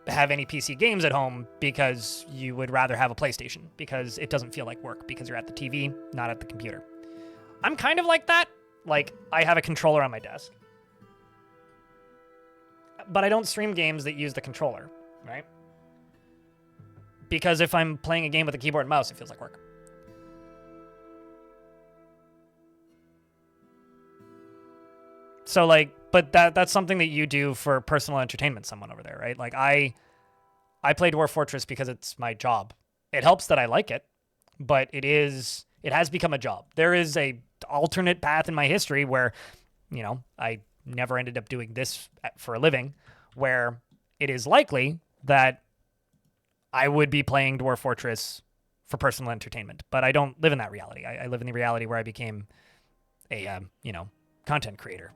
have any PC games at home because you would rather have a PlayStation, because it doesn't feel like work, because you're at the TV, not at the computer. I'm kind of like that. Like, I have a controller on my desk, but I don't stream games that use the controller, right? Because if I'm playing a game with a keyboard and mouse, it feels like work. So, like, but that's something that you do for personal entertainment, someone over there, right? Like, I play Dwarf Fortress because it's my job. It helps that I like it, but it has become a job. There is a alternate path in my history where, you know, I never ended up doing this for a living, where it is likely that I would be playing Dwarf Fortress for personal entertainment. But I don't live in that reality. I live in the reality where I became a, content creator,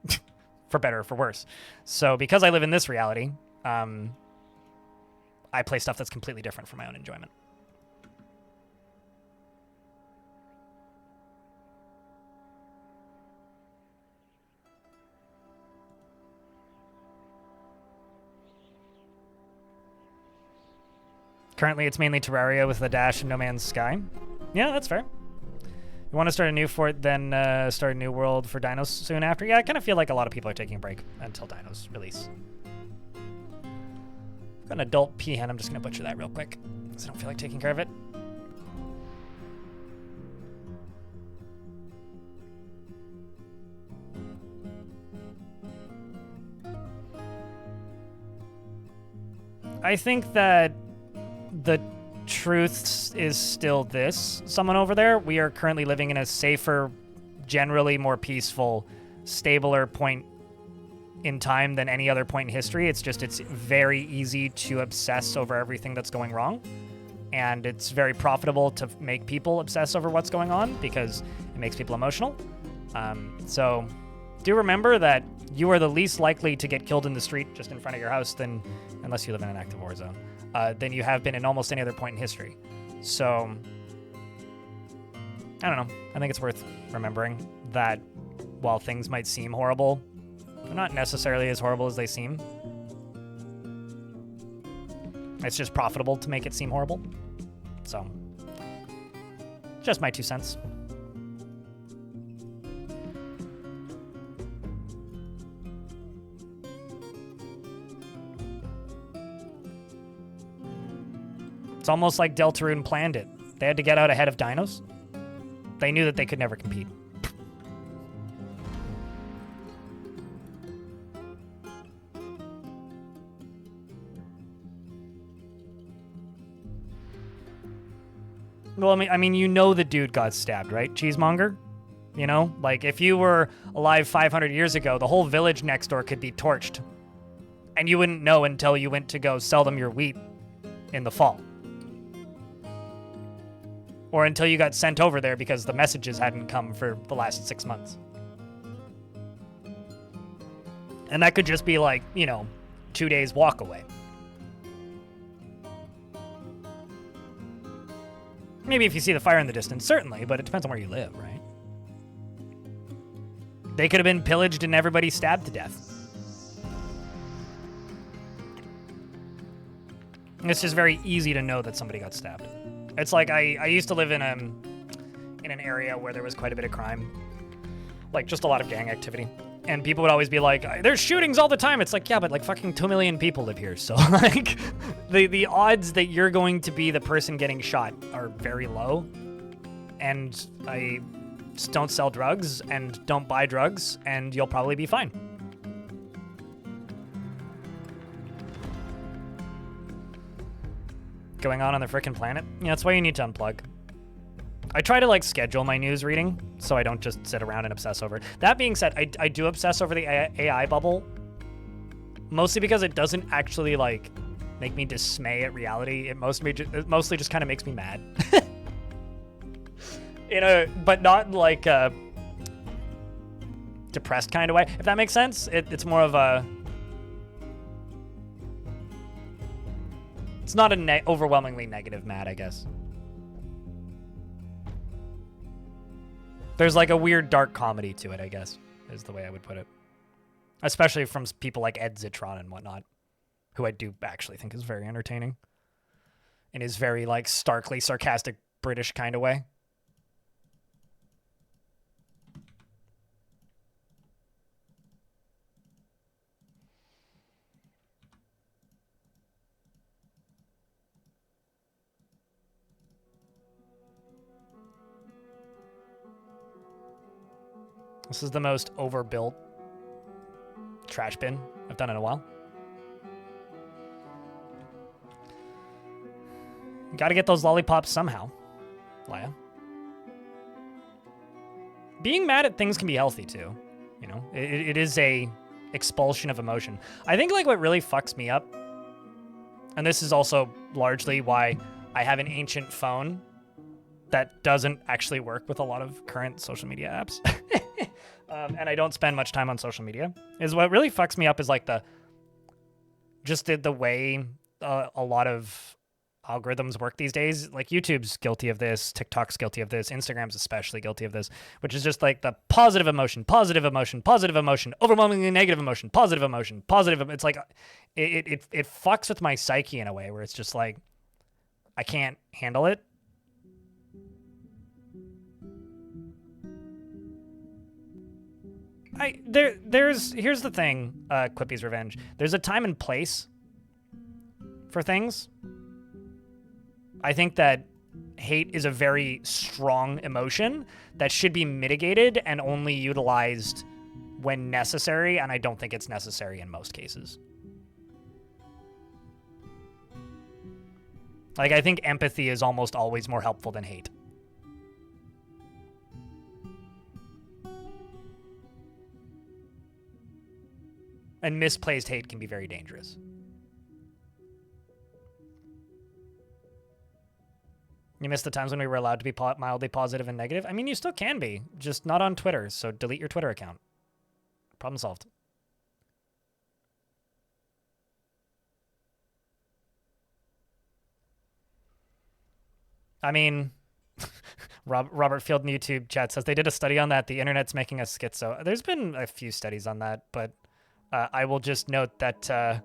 for better or for worse. So because I live in this reality, I play stuff that's completely different for my own enjoyment. Currently, it's mainly Terraria with the dash and No Man's Sky. Yeah, that's fair. You want to start a new fort, then start a new world for Dinos soon after? Yeah, I kind of feel like a lot of people are taking a break until Dinos release. I've got an adult peahen. I'm just going to butcher that real quick, because I don't feel like taking care of it. I think that the truth is still this. Someone over there, we are currently living in a safer, generally more peaceful, stabler point in time than any other point in history. It's very easy to obsess over everything that's going wrong. And it's very profitable to make people obsess over what's going on, because it makes people emotional. So do remember that you are the least likely to get killed in the street just in front of your house unless you live in an active war zone, than you have been in almost any other point in history. So, I don't know. I think it's worth remembering that while things might seem horrible, they're not necessarily as horrible as they seem. It's just profitable to make it seem horrible. So, just my 2 cents. It's almost like Deltarune planned it. They had to get out ahead of dinos. They knew that they could never compete. Well, I mean, you know the dude got stabbed, right? Cheesemonger? You know? Like, if you were alive 500 years ago, the whole village next door could be torched. And you wouldn't know until you went to go sell them your wheat in the fall. Or until you got sent over there because the messages hadn't come for the last 6 months. And that could just be like, 2 days walk away. Maybe if you see the fire in the distance, certainly, but it depends on where you live, right? They could have been pillaged and everybody stabbed to death. It's just very easy to know that somebody got stabbed. It's like I used to live in an area where there was quite a bit of crime, like just a lot of gang activity. And people would always be like, there's shootings all the time. It's like, yeah, but like fucking 2 million people live here. So like the odds that you're going to be the person getting shot are very low. And I just don't sell drugs and don't buy drugs and you'll probably be fine. Going on the frickin' planet? Yeah, that's why you need to unplug. I try to like schedule my news reading so I don't just sit around and obsess over it. That being said, I do obsess over the AI bubble, mostly because it doesn't actually like make me dismay at reality. It mostly just kind of makes me mad. But not like a depressed kind of way, if that makes sense. It's more of a... It's not a overwhelmingly negative mad, I guess. There's like a weird dark comedy to it, I guess, is the way I would put it. Especially from people like Ed Zitron and whatnot, who I do actually think is very entertaining. In his very like starkly sarcastic British kind of way. This is the most overbuilt trash bin I've done in a while. Gotta get those lollipops somehow, Leia. Being mad at things can be healthy too. It is a expulsion of emotion. I think like what really fucks me up, and this is also largely why I have an ancient phone that doesn't actually work with a lot of current social media apps. And I don't spend much time on social media, is what really fucks me up is like the way a lot of algorithms work these days. Like YouTube's guilty of this, TikTok's guilty of this, Instagram's especially guilty of this, which is just like the positive emotion, overwhelmingly negative emotion, positive emotion, positive. It's like it fucks with my psyche in a way where it's just like I can't handle it. Here's the thing, Quippy's Revenge. There's a time and place for things. I think that hate is a very strong emotion that should be mitigated and only utilized when necessary, and I don't think it's necessary in most cases. Like, I think empathy is almost always more helpful than hate. And misplaced hate can be very dangerous. You missed the times when we were allowed to be mildly positive and negative? I mean, you still can be, just not on Twitter, so delete your Twitter account. Problem solved. I mean, Robert Field in YouTube chat says they did a study on that. The internet's making us schizo. There's been a few studies on that, but I will just note that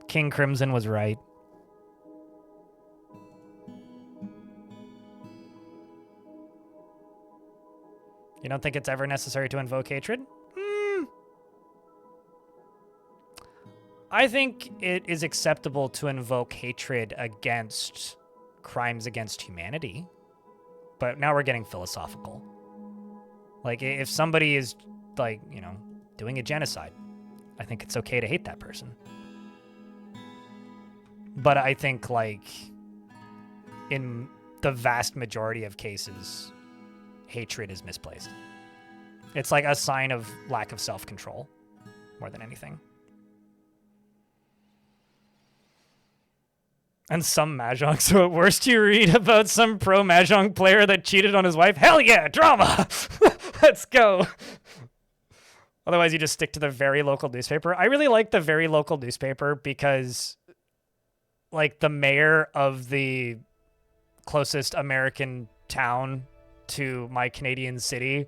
King Crimson was right. You don't think it's ever necessary to invoke hatred? I think it is acceptable to invoke hatred against crimes against humanity. But now we're getting philosophical. Like, if somebody is, like, you know, doing a genocide, I think it's okay to hate that person. But I think, like, in the vast majority of cases, hatred is misplaced. It's like a sign of lack of self-control more than anything. And some Mahjong. So at worst you read about some pro Mahjong player that cheated on his wife. Hell yeah, drama! Let's go. Otherwise you just stick to the very local newspaper. I really like the very local newspaper because, like, the mayor of the closest American town to my Canadian city,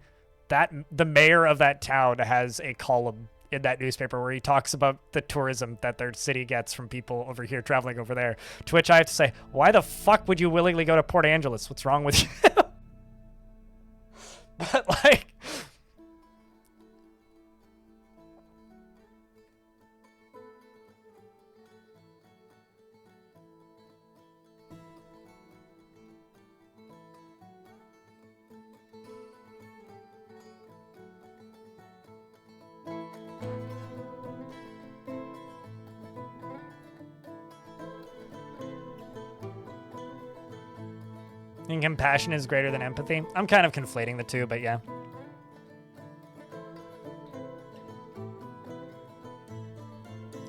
the mayor of that town has a column in that newspaper where he talks about the tourism that their city gets from people over here traveling over there. To which I have to say, why the fuck would you willingly go to Port Angeles? What's wrong with you? But, like, and compassion is greater than empathy. I'm kind of conflating the two, but yeah.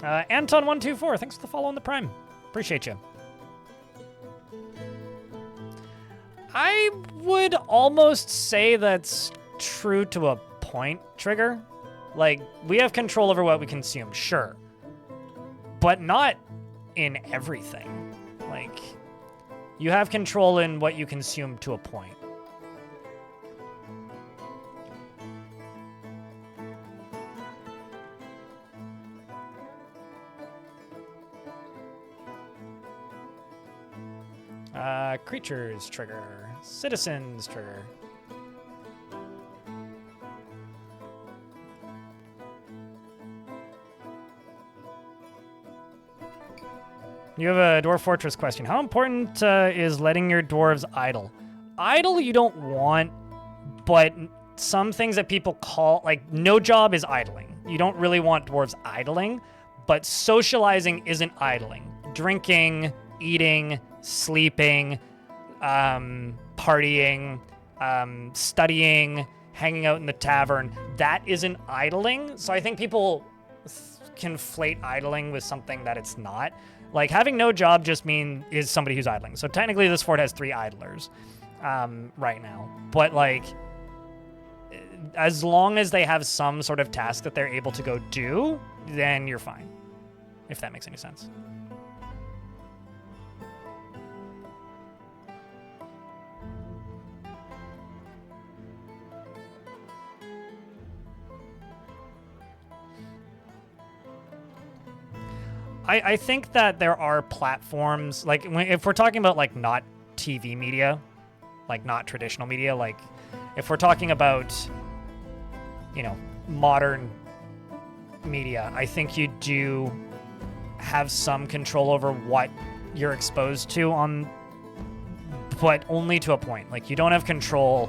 Anton124, thanks for the follow on the Prime. Appreciate you. I would almost say that's true to a point, Trigger. Like, we have control over what we consume, sure. But not in everything. Like, you have control in what you consume to a point. Creatures trigger. Citizens trigger. You have a Dwarf Fortress question. How important is letting your dwarves idle? Idle you don't want, but some things that people call, like, no job is idling. You don't really want dwarves idling, but socializing isn't idling. Drinking, eating, sleeping, partying, studying, hanging out in the tavern, that isn't idling. So I think people conflate idling with something that it's not. Like, having no job just is somebody who's idling. So technically this fort has 3 idlers right now. But, like, as long as they have some sort of task that they're able to go do, then you're fine. If that makes any sense. I think that there are platforms, like, if we're talking about, like, not TV media, like, not traditional media, like, if we're talking about, you know, modern media, I think you do have some control over what you're exposed to but only to a point. Like, you don't have control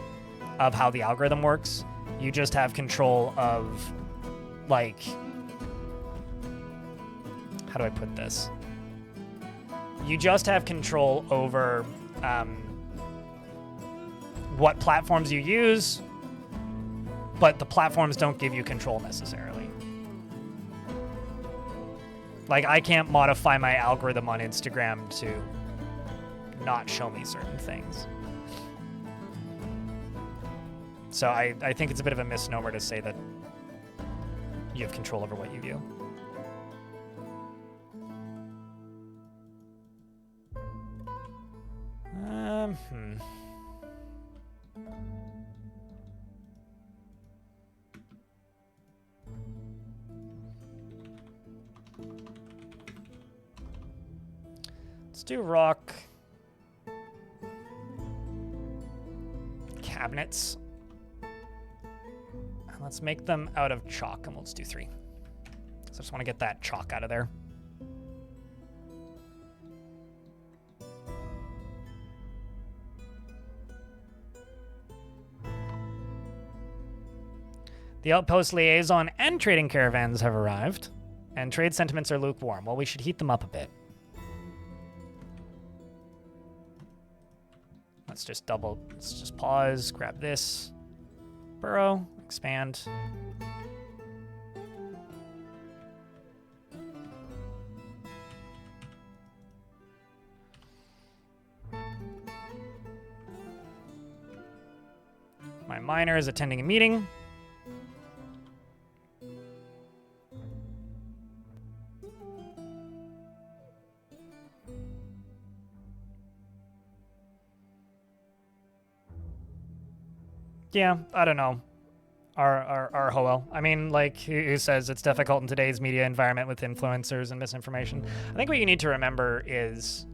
of how the algorithm works. You just have control of, like, how do I put this? You just have control over what platforms you use, but the platforms don't give you control necessarily. Like, I can't modify my algorithm on Instagram to not show me certain things. So I think it's a bit of a misnomer to say that you have control over what you view. Let's do rock cabinets. And let's make them out of chalk, and let's do 3. So I just want to get that chalk out of there. The outpost liaison and trading caravans have arrived, and trade sentiments are lukewarm. Well, we should heat them up a bit. Let's just pause, grab this. Burrow, expand. My miner is attending a meeting. Yeah, I don't know. Our Hoel. I mean, like, who says it's difficult in today's media environment with influencers and misinformation? I think what you need to remember is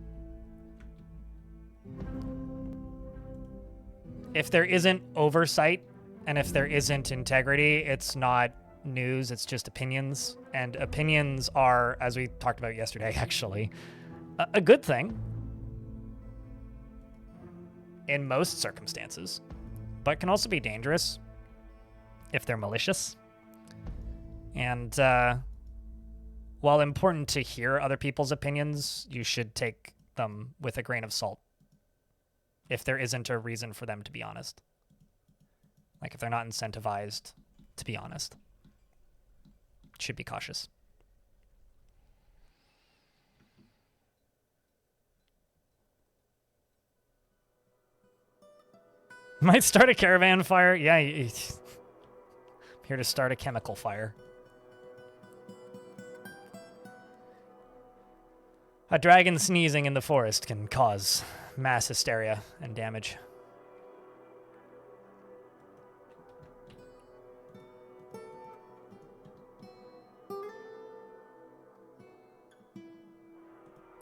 if there isn't oversight and if there isn't integrity, it's not news, it's just opinions. And opinions are, as we talked about yesterday, actually, a good thing in most circumstances, but can also be dangerous if they're malicious. And while important to hear other people's opinions, you should take them with a grain of salt if there isn't a reason for them to be honest. Like if they're not incentivized to be honest. Should be cautious. Might start a caravan fire. Yeah, I'm here to start a chemical fire. A dragon sneezing in the forest can cause mass hysteria and damage.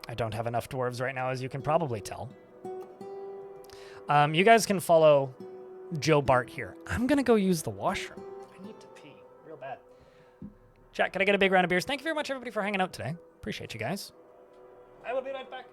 I don't have enough dwarves right now, as you can probably tell. You guys can follow Joe Bart here. I'm going to go use the washroom. I need to pee real bad. Chat, can I get a big round of beers? Thank you very much, everybody, for hanging out today. Appreciate you guys. I will be right back.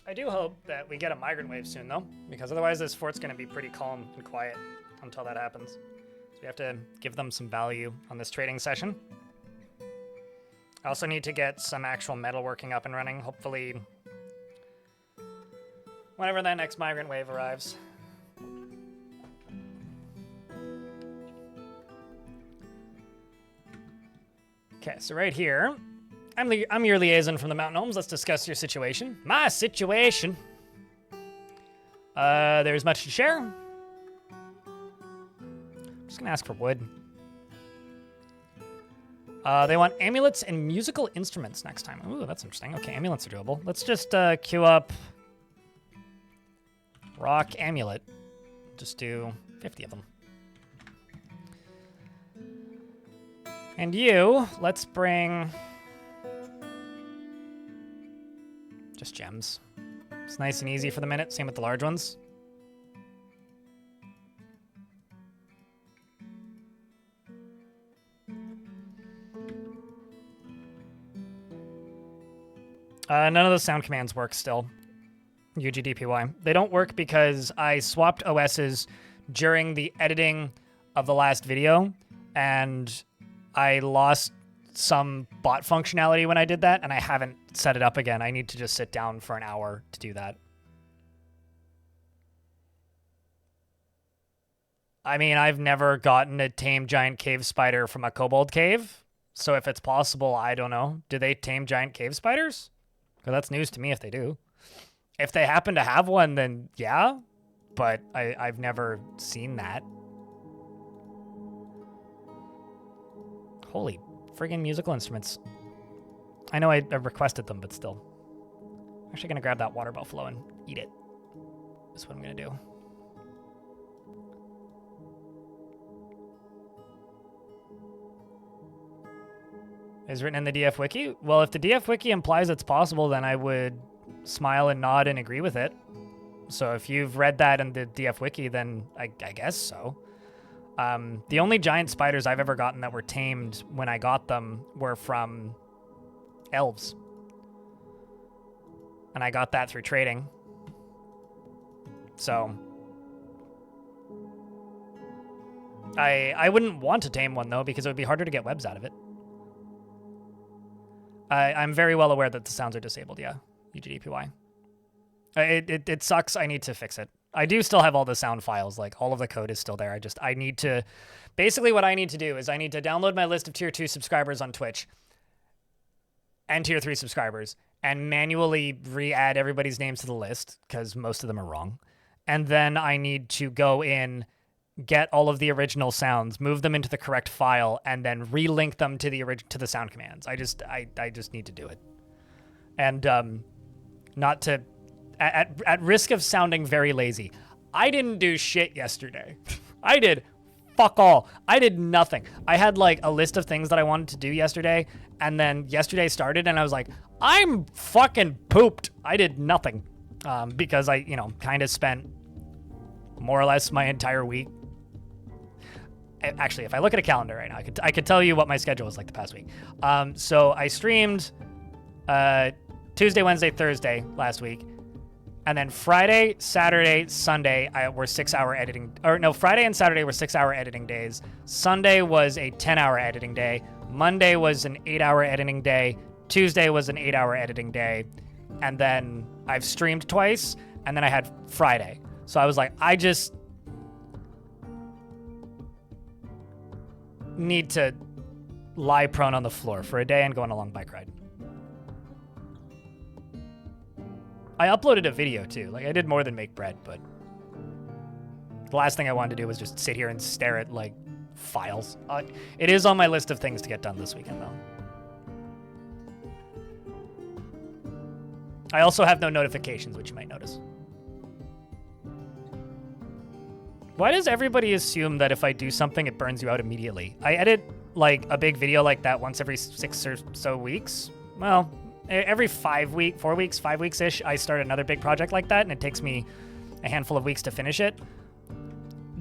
I do hope that we get a migrant wave soon, though, because otherwise this fort's going to be pretty calm and quiet until that happens. So we have to give them some value on this trading session. I also need to get some actual metalworking up and running, hopefully whenever that next migrant wave arrives. Okay, so right here, I'm your liaison from the Mountain Homes. Let's discuss your situation. My situation. There's much to share. I'm just gonna ask for wood. They want amulets and musical instruments next time. Ooh, that's interesting. Okay, amulets are doable. Let's just queue up rock amulet. Just do 50 of them. And you, let's bring just gems. It's nice and easy for the minute. Same with the large ones. None of those sound commands work still. UGDPY. They don't work because I swapped OSs during the editing of the last video, and I lost some bot functionality when I did that, and I haven't set it up again. I need to just sit down for an hour to do that. I mean, I've never gotten a tame giant cave spider from a kobold cave, so if it's possible, I don't know. Do they tame giant cave spiders? Because that's news to me if they do. If they happen to have one, then yeah, but I've never seen that. Holy friggin' musical instruments. I know I requested them, but still. I'm actually gonna grab that water buffalo and eat it. That's what I'm gonna do. Is written in the DF Wiki? Well, if the DF Wiki implies it's possible, then I would smile and nod and agree with it. So if you've read that in the DF Wiki, then I guess so. The only giant spiders I've ever gotten that were tamed when I got them were from elves. And I got that through trading. So I wouldn't want to tame one, though, because it would be harder to get webs out of it. I'm very well aware that the sounds are disabled, yeah. UGDPY. It sucks. I need to fix it. I do still have all the sound files. Like, all of the code is still there. I need to... Basically, what I need to do is I need to download my list of Tier 2 subscribers on Twitch and Tier 3 subscribers and manually re-add everybody's names to the list, because most of them are wrong. And then I need to go in, get all of the original sounds, move them into the correct file, and then relink them to the sound commands. I just need to do it. And not to... At risk of sounding very lazy, I didn't do shit yesterday. I did fuck all. I did nothing. I had like a list of things that I wanted to do yesterday, and then yesterday started, and I was like, I'm fucking pooped. I did nothing because I, kind of spent more or less my entire week. Actually, if I look at a calendar right now, I could tell you what my schedule was like the past week. So I streamed Tuesday, Wednesday, Thursday last week. And then Friday, Saturday, Sunday were 6-hour editing. Or no, Friday and Saturday were 6-hour editing days. Sunday was a 10-hour editing day. Monday was an 8-hour editing day. Tuesday was an 8-hour editing day. And then I've streamed twice. And then I had Friday. So I was like, I just need to lie prone on the floor for a day and go on a long bike ride. I uploaded a video too. Like, I did more than make bread, but the last thing I wanted to do was just sit here and stare at like files. It is on my list of things to get done this weekend though. I also have no notifications, which you might notice. Why does everybody assume that if I do something, it burns you out immediately? I edit like a big video like that once every 6 or so weeks. Well, every 5 weeks-ish, I start another big project like that, and it takes me a handful of weeks to finish it.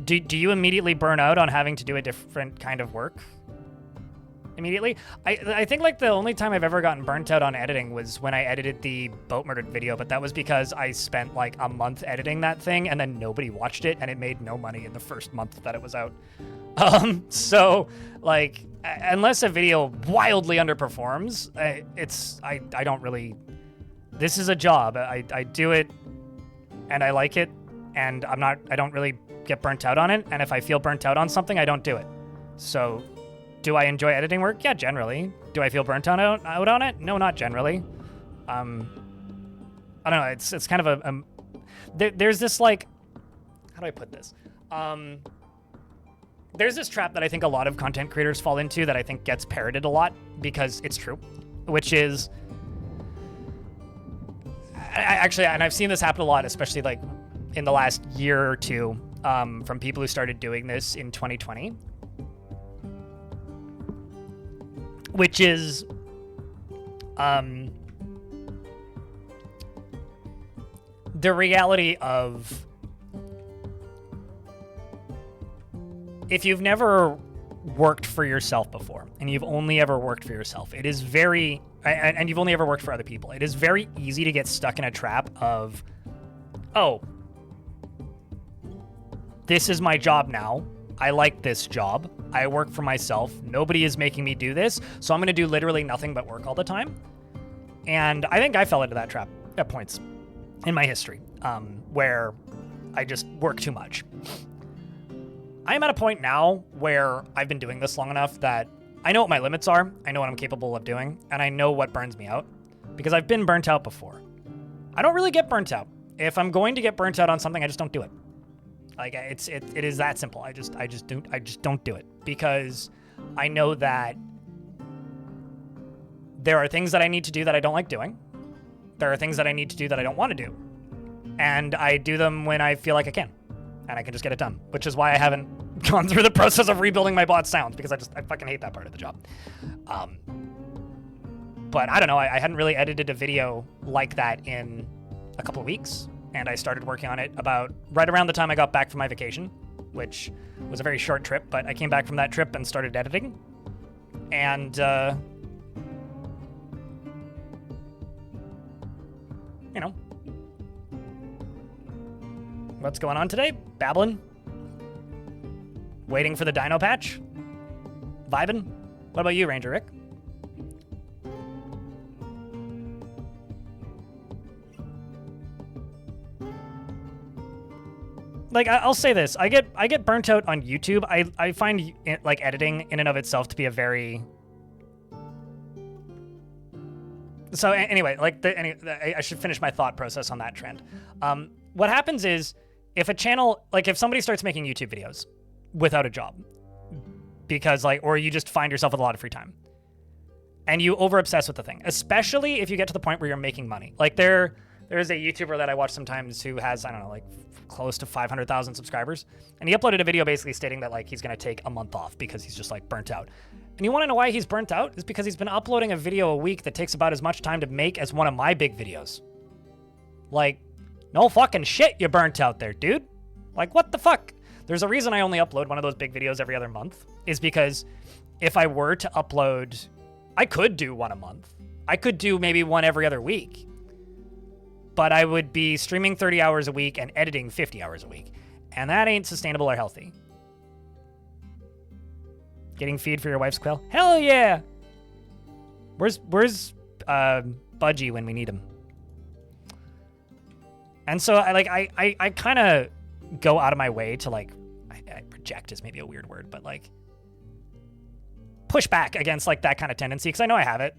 Do you immediately burn out on having to do a different kind of work? Immediately? I think like the only time I've ever gotten burnt out on editing was when I edited the boat murdered video, but that was because I spent like a month editing that thing, and then nobody watched it, and it made no money in the first month that it was out. So like, unless a video wildly underperforms, I don't really, this is a job. I do it and I like it, and I don't really get burnt out on it. And if I feel burnt out on something, I don't do it. So do I enjoy editing work? Yeah, generally. Do I feel burnt out on it? No, not generally. I don't know. It's kind of there's this like, how do I put this? There's this trap that I think a lot of content creators fall into that I think gets parroted a lot because it's true, which is, actually, and I've seen this happen a lot, especially like in the last year or two, from people who started doing this in 2020, which is, the reality of, if you've never worked for yourself before, and you've only ever worked for yourself, it is very, and you've only ever worked for other people, it is very easy to get stuck in a trap of oh, this is my job now. I like this job. I work for myself. Nobody is making me do this. So I'm going to do literally nothing but work all the time. And I think I fell into that trap at points in my history, where I just work too much. I am at a point now where I've been doing this long enough that I know what my limits are. I know what I'm capable of doing, and I know what burns me out because I've been burnt out before. I don't really get burnt out. If I'm going to get burnt out on something, I just don't do it. Like it is that simple. I just don't do it because I know that there are things that I need to do that I don't like doing. There are things that I need to do that I don't want to do. And I do them when I feel like I can. And I can just get it done, which is why I haven't gone through the process of rebuilding my bot sounds because I fucking hate that part of the job. But I don't know. I hadn't really edited a video like that in a couple of weeks. And I started working on it about right around the time I got back from my vacation, which was a very short trip, but I came back from that trip and started editing. And, you know, what's going on today? Babbling. Waiting for the dino patch. Vibing. What about you, Ranger Rick? Like, I'll say this. I get burnt out on YouTube. I find, like, editing in and of itself to be a very... So, anyway, like, I should finish my thought process on that trend. What happens is, if a channel... Like, if somebody starts making YouTube videos without a job, because, like... Or you just find yourself with a lot of free time, and you over-obsess with the thing, especially if you get to the point where you're making money. Like, there's a YouTuber that I watch sometimes who has, I don't know, like, close to 500,000 subscribers. And he uploaded a video basically stating that, like, he's going to take a month off because he's just, like, burnt out. And you want to know why he's burnt out? It's because he's been uploading a video a week that takes about as much time to make as one of my big videos. Like, no fucking shit, you're burnt out there, dude. Like, what the fuck? There's a reason I only upload one of those big videos every other month, is because if I were to upload, I could do one a month. I could do maybe one every other week. But I would be streaming 30 hours a week and editing 50 hours a week. And that ain't sustainable or healthy. Getting feed for your wife's quail? Hell yeah! Where's Budgie when we need him? And so I kind of go out of my way to, like, I project is maybe a weird word, but, like, push back against, like, that kind of tendency, because I know I have it.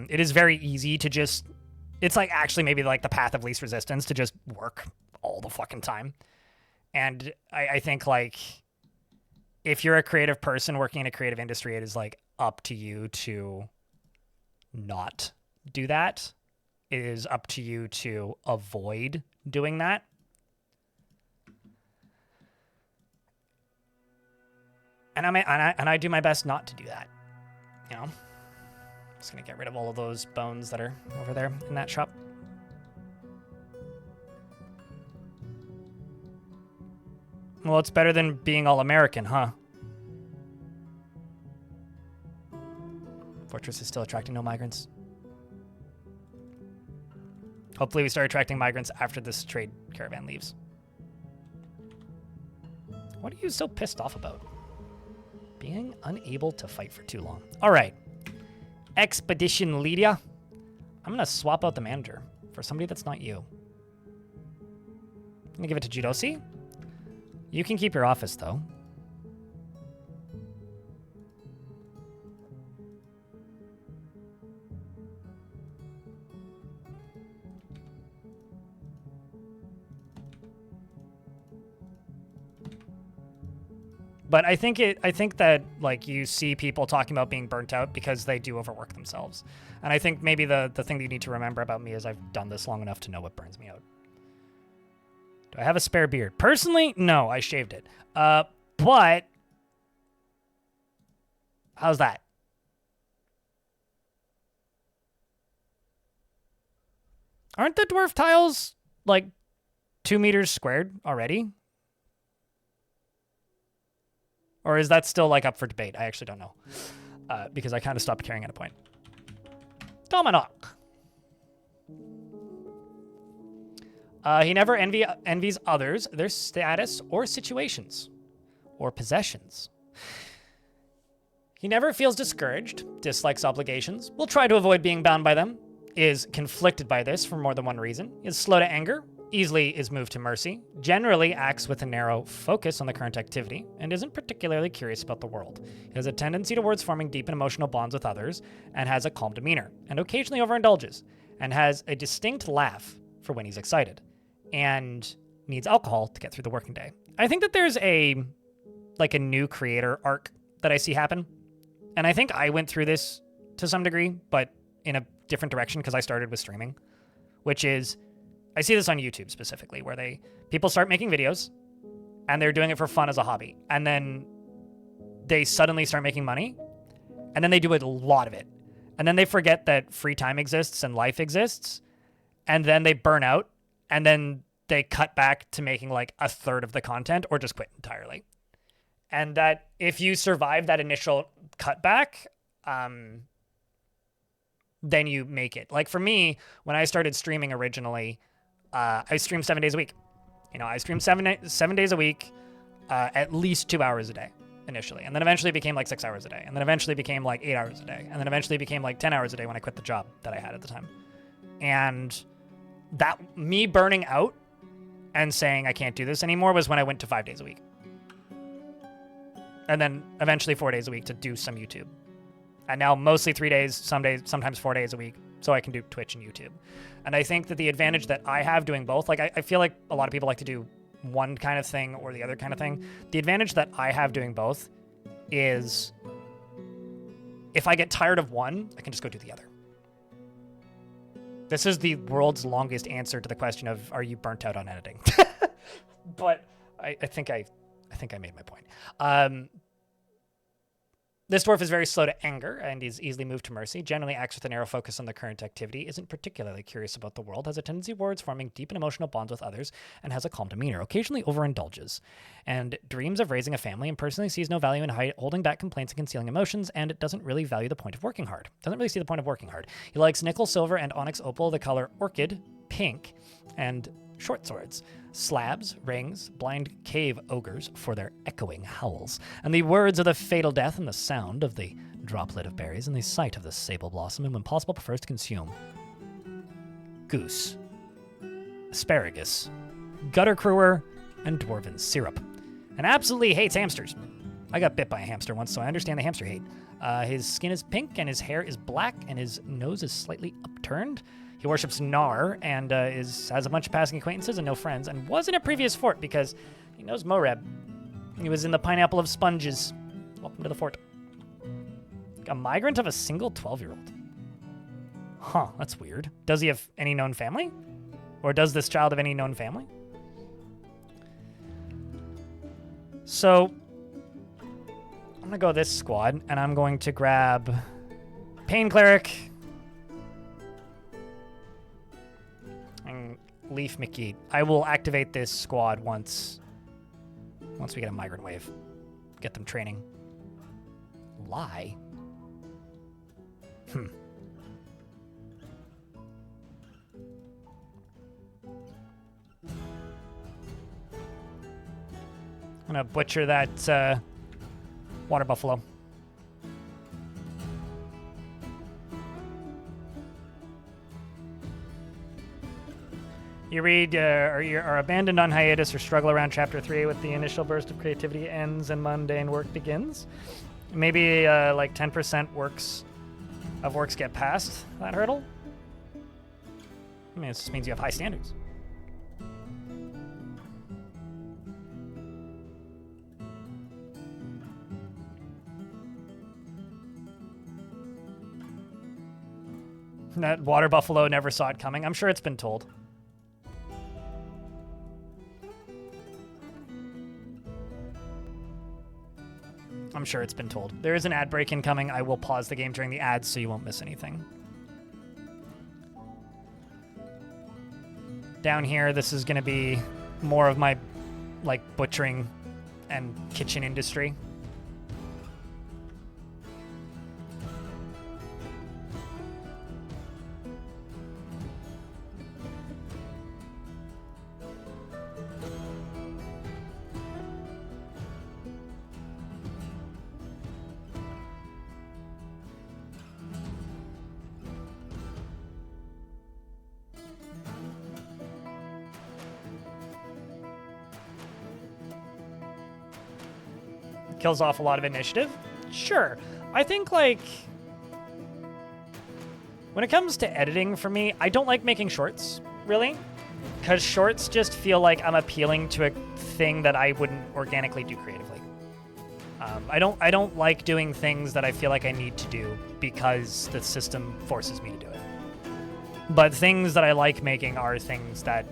It is very easy to just... It's, like, actually maybe, like, the path of least resistance to just work all the fucking time. And I think, like, if you're a creative person working in a creative industry, it is, like, up to you to not do that. It is up to you to avoid doing that. And I do my best not to do that, you know? Just gonna get rid of all of those bones that are over there in that shop. Well, it's better than being all American, huh? Fortress is still attracting no migrants. Hopefully we start attracting migrants after this trade caravan leaves. What are you so pissed off about? Being unable to fight for too long. All right. Expedition Lydia. I'm going to swap out the manager for somebody that's not you. I'm going to give it to Judosi. You can keep your office, though. But I think that, like, you see people talking about being burnt out because they do overwork themselves. And I think maybe the thing that you need to remember about me is I've done this long enough to know what burns me out. Do I have a spare beard? Personally, no, I shaved it. But how's that? Aren't the dwarf tiles, like, 2 meters squared already? Or is that still, like, up for debate? I actually don't know. Because I kind of stopped caring at a point. Dominoc. He never envies others, their status or situations or possessions. He never feels discouraged, dislikes obligations, will try to avoid being bound by them, is conflicted by this for more than one reason, is slow to anger, easily is moved to mercy, generally acts with a narrow focus on the current activity, and isn't particularly curious about the world. He has a tendency towards forming deep and emotional bonds with others, and has a calm demeanor, and occasionally overindulges, and has a distinct laugh for when he's excited, and needs alcohol to get through the working day. I think that there's a new creator arc that I see happen, and I think I went through this to some degree, but in a different direction because I started with streaming, which is, I see this on YouTube specifically, where people start making videos and they're doing it for fun as a hobby. And then they suddenly start making money and then they do a lot of it. And then they forget that free time exists and life exists. And then they burn out and then they cut back to making like a third of the content or just quit entirely. And that if you survive that initial cutback, then you make it. Like for me, when I started streaming originally, I streamed 7 days a week. I streamed seven days a week, at least 2 hours a day initially. And then eventually it became like 6 hours a day. And then eventually it became like 8 hours a day. And then eventually it became like 10 hours a day when I quit the job that I had at the time. And that me burning out and saying I can't do this anymore was when I went to 5 days a week. And then eventually 4 days a week to do some YouTube. And now mostly 3 days, sometimes 4 days a week, so I can do Twitch and YouTube. And I think that the advantage that I have doing both, like I feel like a lot of people like to do one kind of thing or the other kind of thing. The advantage that I have doing both is if I get tired of one, I can just go do the other. This is the world's longest answer to the question of, are you burnt out on editing? But I think I made my point. This dwarf is very slow to anger and is easily moved to mercy, generally acts with a narrow focus on the current activity, isn't particularly curious about the world, has a tendency towards forming deep and emotional bonds with others, and has a calm demeanor, occasionally overindulges, and dreams of raising a family and personally sees no value in holding back complaints and concealing emotions, and doesn't really value the point of working hard. Doesn't really see the point of working hard. He likes nickel, silver, and onyx opal, the color orchid, pink, and short swords, slabs, rings, blind cave ogres for their echoing howls, and the words of the fatal death and the sound of the droplet of berries and the sight of the sable blossom, and when possible prefers to consume goose, asparagus, gutter crewer, and dwarven syrup, and absolutely hates hamsters. I got bit by a hamster once, so I understand the hamster hate. His skin is pink and his hair is black and his nose is slightly upturned. He worships Nar and has a bunch of passing acquaintances and no friends, and was in a previous fort because he knows Moreb. He was in the Pineapple of Sponges. Welcome to the fort. A migrant of a single 12-year-old. Huh, that's weird. Does he have any known family? Or does this child have any known family? So, I'm going to go this squad, and I'm going to grab Pain Cleric and Leaf McGee. I will activate this squad once we get a migrant wave. Get them training. Lie? I'm gonna butcher that water buffalo. You read or you are abandoned on hiatus or struggle around chapter 3 with the initial burst of creativity ends and mundane work begins. Maybe like 10% works get past that hurdle. I mean, it just means you have high standards. That water buffalo never saw it coming. I'm sure it's been told. I'm sure it's been told. There is an ad break incoming. I will pause the game during the ads so you won't miss anything. Down here, this is going to be more of my, like, butchering and kitchen industry. kills off a lot of initiative. Sure. I think, like, when it comes to editing for me, I don't like making shorts, really, because shorts just feel like I'm appealing to a thing that I wouldn't organically do creatively. I don't like doing things that I feel like I need to do because the system forces me to do it. But things that I like making are things that,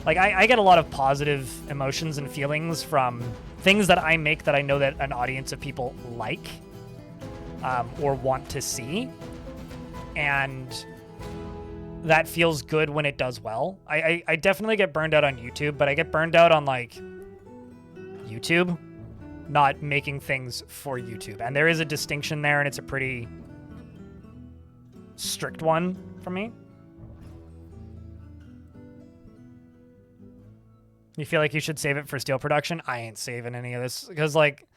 like, I get a lot of positive emotions and feelings from things that I make that I know that an audience of people like or want to see. And that feels good when it does well. I definitely get burned out on YouTube, but I get burned out on, like, YouTube, not making things for YouTube. And there is a distinction there, and it's a pretty strict one for me. You feel like you should save it for steel production? I ain't saving any of this because, like,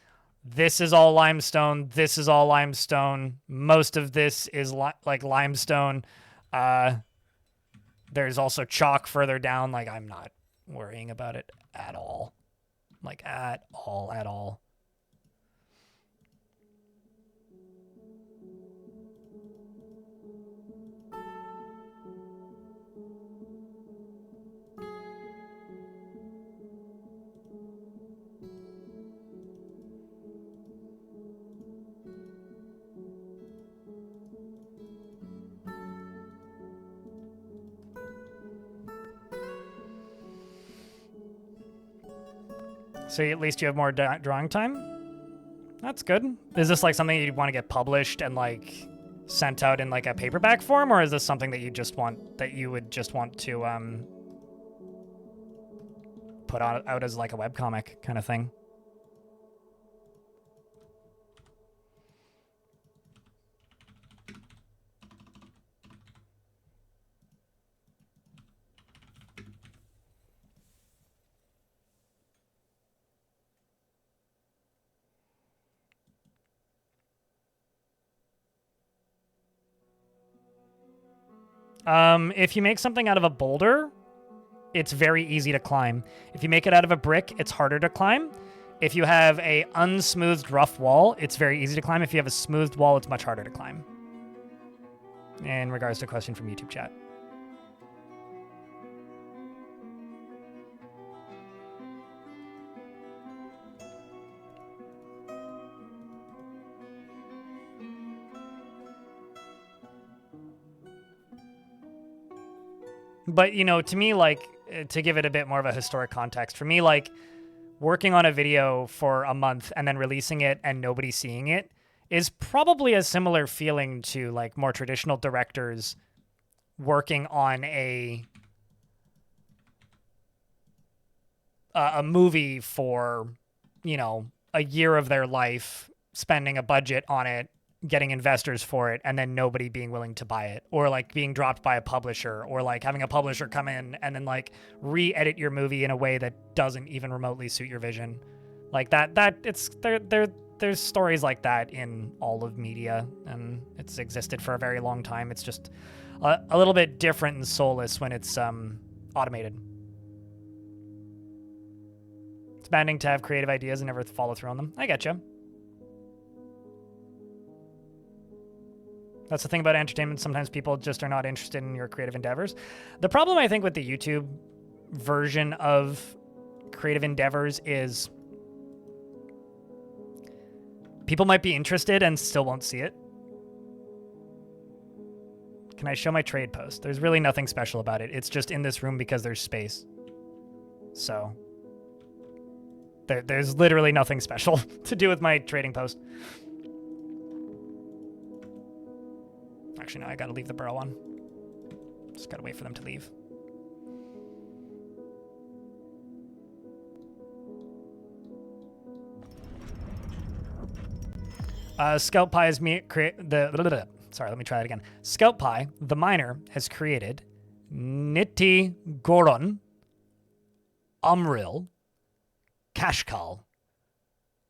this is all limestone. This is all limestone. Most of this is like limestone. There's also chalk further down. Like, I'm not worrying about it at all. Like, at all. So at least you have more drawing time? That's good. Is this like something you'd want to get published and like sent out in like a paperback form, or is this something that you would just want to put out as like a webcomic kind of thing? If you make something out of a boulder, it's very easy to climb. If you make it out of a brick, it's harder to climb. If you have a unsmoothed rough wall, it's very easy to climb. If you have a smoothed wall, it's much harder to climb. In regards to a question from YouTube chat. But, you know, to me, like, to give it a bit more of a historic context, for me, like, working on a video for a month and then releasing it and nobody seeing it is probably a similar feeling to, like, more traditional directors working on a movie for, you know, a year of their life, spending a budget on it, getting investors for it, and then nobody being willing to buy it, or like being dropped by a publisher, or like having a publisher come in and then like re-edit your movie in a way that doesn't even remotely suit your vision. Like there's stories like that in all of media, and it's existed for a very long time. It's just a little bit different and soulless when it's automated. It's maddening to have creative ideas and never follow through on them. I get you. That's the thing about entertainment. Sometimes people just are not interested in your creative endeavors. The problem, I think, with the YouTube version of creative endeavors is people might be interested and still won't see it. Can I show my trade post? There's really nothing special about it. It's just in this room because there's space. So there's literally nothing special to do with my trading post. Actually, no, I gotta leave the burrow on. Just gotta wait for them to leave. Scout Pie has sorry, let me try that again. Scout Pie, the miner, has created Niti Goron, Umril, Kashkal,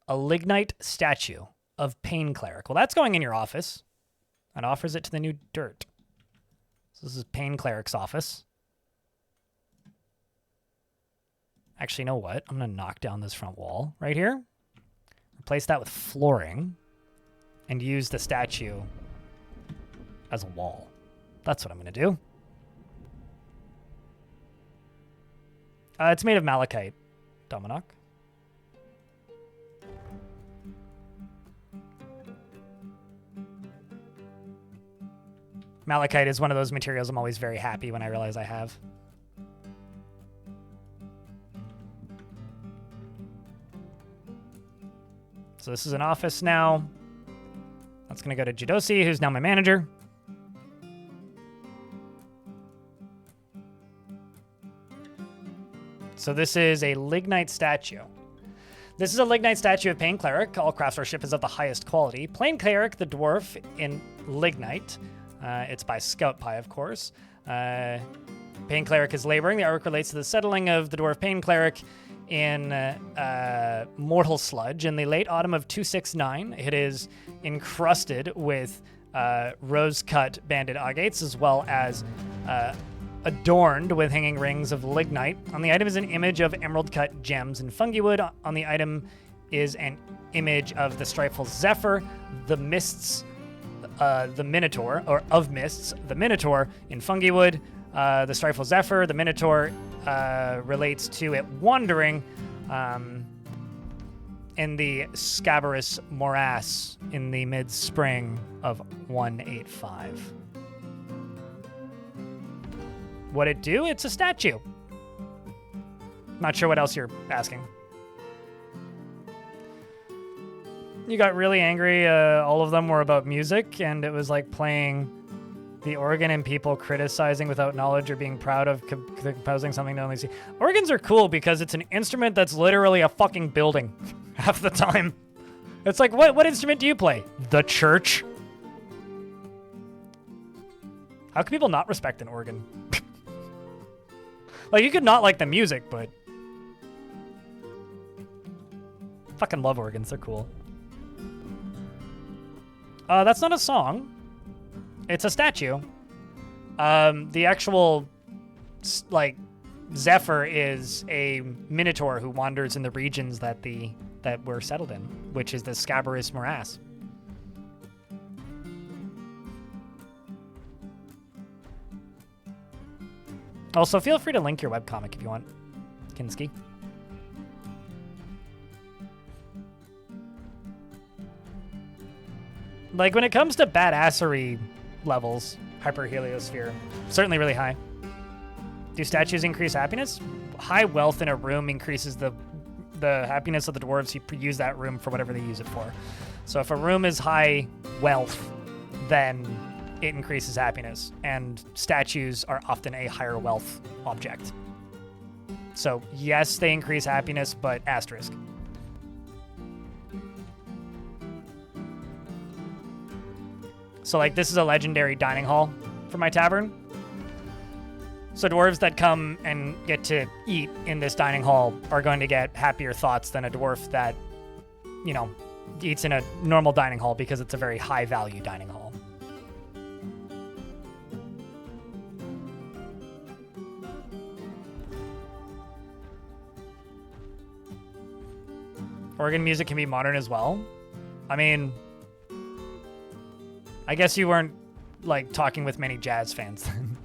a lignite statue of Pain Cleric. Well, that's going in your office. And offers it to the new dirt. So this is Pain Cleric's office. Actually, you know what? I'm going to knock down this front wall right here. Replace that with flooring and use the statue as a wall. That's what I'm going to do. It's made of malachite, Dominoc. Malachite is one of those materials I'm always very happy when I realize I have. So this is an office now. That's going to go to Jidosi, who's now my manager. So this is a lignite statue. This is a lignite statue of Pain Cleric. All craftsmanship is of the highest quality. Plain Cleric, the dwarf in lignite. It's by Scout Pie, of course. Pain Cleric is laboring. The artwork relates to the settling of the dwarf Pain Cleric in Mortalsludge in the late autumn of 269. It is encrusted with rose-cut banded agates, as well as adorned with hanging rings of lignite. On the item is an image of emerald-cut gems and fungi wood. On the item is an image of the strifeful Zephyr, the mists, the Minotaur, or of mists, the Minotaur in fungi wood. The strifeful Zephyr, the Minotaur, relates to it wandering in the scabrous morass in the mid-spring of 185. What'd it do? It's a statue. Not sure what else you're asking. You got really angry. All of them were about music, and it was like playing the organ and people criticizing without knowledge or being proud of composing something to only see. Organs are cool because it's an instrument that's literally a fucking building half the time. It's like, what instrument do you play? The church? How can people not respect an organ? Like, you could not like the music, but fucking love organs. They're cool. That's not a song. It's a statue. The actual, like, Zephyr is a minotaur who wanders in the regions that we're settled in, which is the scabrous morass. Also, feel free to link your webcomic if you want, Kinski. Like, when it comes to badassery levels, Hyperheliosphere, certainly really high. Do statues increase happiness? High wealth in a room increases the happiness of the dwarves who use that room for whatever they use it for. So if a room is high wealth, then it increases happiness, and statues are often a higher wealth object. So yes, they increase happiness, but asterisk. So like, this is a legendary dining hall for my tavern. So dwarves that come and get to eat in this dining hall are going to get happier thoughts than a dwarf that, you know, eats in a normal dining hall because it's a very high value dining hall. Organ music can be modern as well. I mean, I guess you weren't, like, talking with many jazz fans then.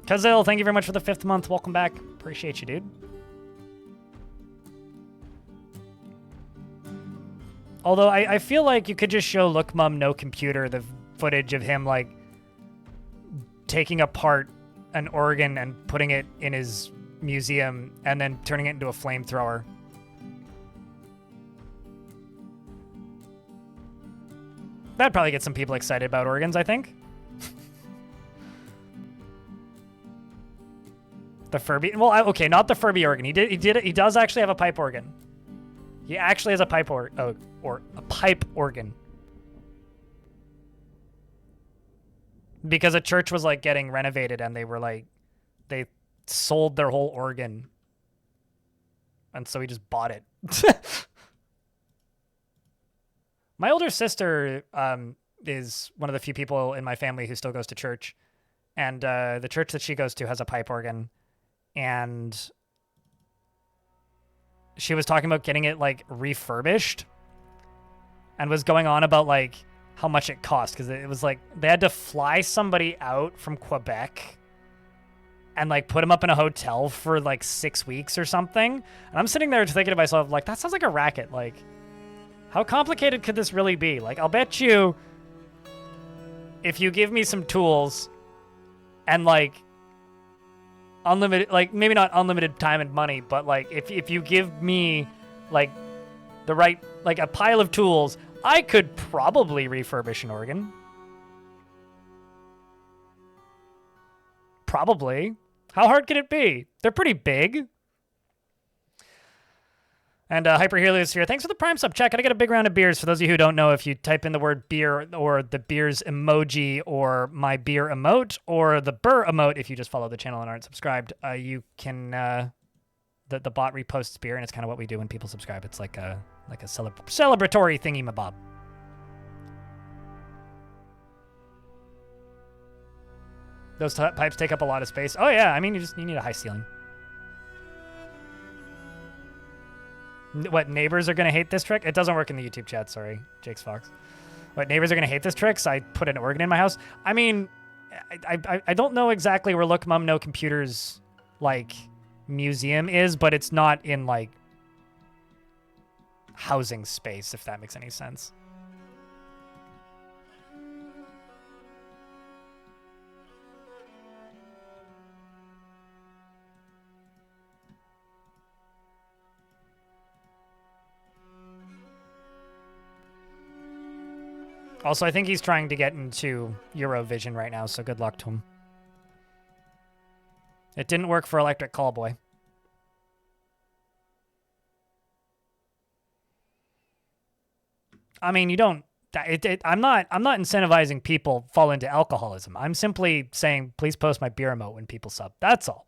Kazil, thank you very much for the 5th month. Welcome back. Appreciate you, dude. Although I feel like you could just show Look Mum No Computer the footage of him, like, taking apart an organ and putting it in his museum and then turning it into a flamethrower. That'd probably get some people excited about organs, I think. The Furby, well, okay, not the Furby organ. He does actually have a pipe organ. He actually has a pipe or a pipe organ. Because a church was like getting renovated and they were like, they sold their whole organ. And so he just bought it. My older sister is one of the few people in my family who still goes to church. And the church that she goes to has a pipe organ. And she was talking about getting it like refurbished and was going on about like how much it cost because it was like they had to fly somebody out from Quebec and like put him up in a hotel for like 6 weeks or something. And I'm sitting there thinking to myself, like, that sounds like a racket. Like, how complicated could this really be? Like, I'll bet you if you give me some tools and like unlimited, like maybe not unlimited time and money, but like if you give me like the right, like a pile of tools, I could probably refurbish an organ. Probably. How hard could it be? They're pretty big. And Hyperhelios here. Thanks for the Prime sub. Check. Gotta get a big round of beers. For those of you who don't know, if you type in the word beer or the beers emoji or my beer emote or the burr emote, if you just follow the channel and aren't subscribed, you can. The bot reposts beer, and it's kind of what we do when people subscribe. It's like a celebratory thingy mabob. Those pipes take up a lot of space. Oh yeah, I mean you need a high ceiling. What, neighbors are gonna hate this trick? It doesn't work in the YouTube chat. Sorry, Jake's Fox. What, neighbors are gonna hate this trick? So I put an organ in my house. I mean, I don't know exactly where Look Mum No Computers like museum is, but it's not in like housing space, if that makes any sense. Also, I think he's trying to get into Eurovision right now, so good luck to him. It didn't work for Electric Callboy. I mean, you don't. I'm not incentivizing people fall into alcoholism. I'm simply saying, please post my beer emote when people sub. That's all.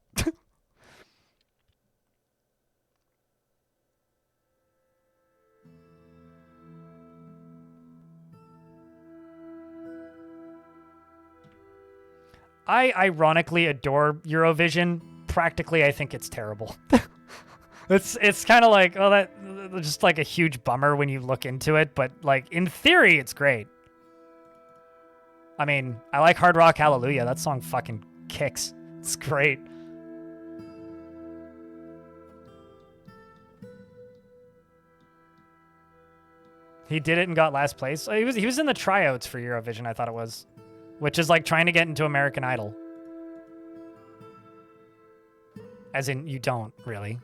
I ironically adore Eurovision. Practically, I think it's terrible. It's kind of like, oh, that just like a huge bummer when you look into it. But like in theory, it's great. I mean, I like Hard Rock Hallelujah. That song fucking kicks. It's great. He did it and got last place. He was in the tryouts for Eurovision, I thought it was. Which is like trying to get into American Idol. As in, you don't, really.